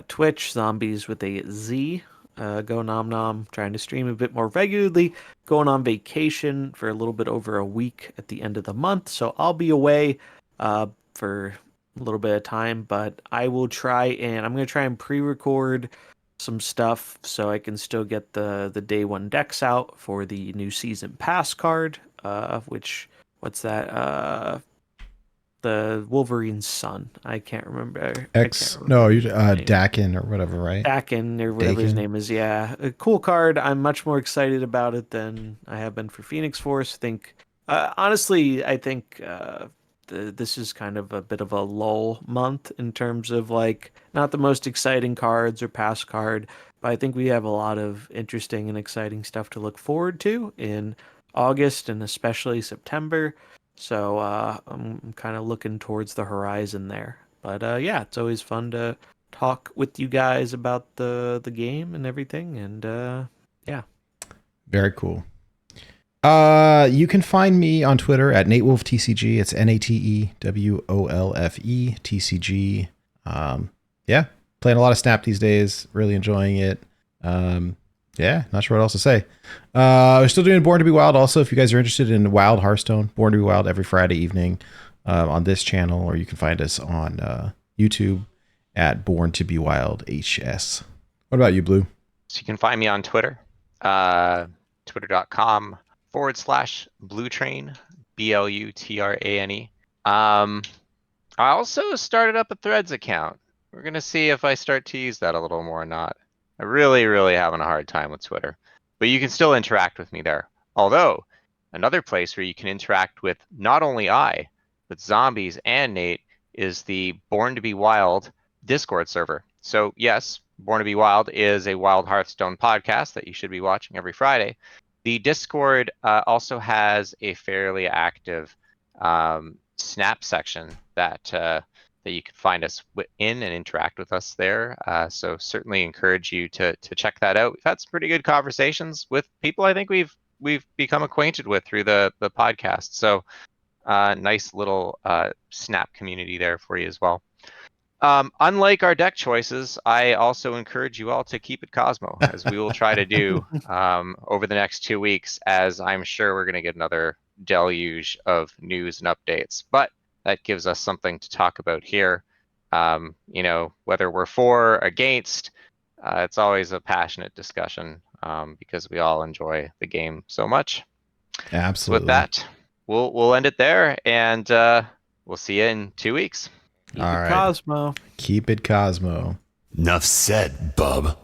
Twitch, Zombies with a Z. Go Nom Nom, trying to stream a bit more regularly. Going on vacation for a little bit over a week at the end of the month, so I'll be away for a little bit of time, but I'm going to try and pre-record some stuff so I can still get the day one decks out for the new season pass card, what's that? The Wolverine's son. I can't remember. Dakin or whatever, right? Dakin or whatever his Dakin? name is. Yeah, a cool card. I'm much more excited about it than I have been for Phoenix Force. Honestly, I think this is kind of a bit of a lull month in terms of like not the most exciting cards or pass card, but I think we have a lot of interesting and exciting stuff to look forward to in August and especially September. So I'm kind of looking towards the horizon there. But yeah, it's always fun to talk with you guys about the game and everything. And yeah. Very cool. You can find me on Twitter at NateWolfeTCG. It's NateWolfeTCG. Yeah, playing a lot of Snap these days. Really enjoying it. Yeah, not sure what else to say. We're still doing Born to be Wild. Also, if you guys are interested in Wild Hearthstone, Born to be Wild every Friday evening on this channel, or you can find us on YouTube at Born to be Wild HS. What about you, Blue? So you can find me on Twitter, twitter.com/Blutrane, BLUTRANE. I also started up a Threads account. We're gonna see if I start to use that a little more or not. I'm really having a hard time with Twitter, but you can still interact with me there. Although, another place where you can interact with not only I, but Zombies and Nate is the Born to be Wild Discord server. So yes, Born to be Wild is a Wild Hearthstone podcast that you should be watching every Friday. The Discord also has a fairly active Snap section that you can find us in and interact with us there. So certainly encourage you to check that out. We've had some pretty good conversations with people I think we've become acquainted with through the podcast. So nice little Snap community there for you as well. Unlike our deck choices, I also encourage you all to keep it Cosmo, as we will try to do over the next 2 weeks, as I'm sure we're going to get another deluge of news and updates. But that gives us something to talk about here. You know, whether we're for or against, it's always a passionate discussion because we all enjoy the game so much. Absolutely. So with that, we'll end it there, and we'll see you in 2 weeks. Keep All it right. Cosmo. Keep it Cosmo. Enough said, bub.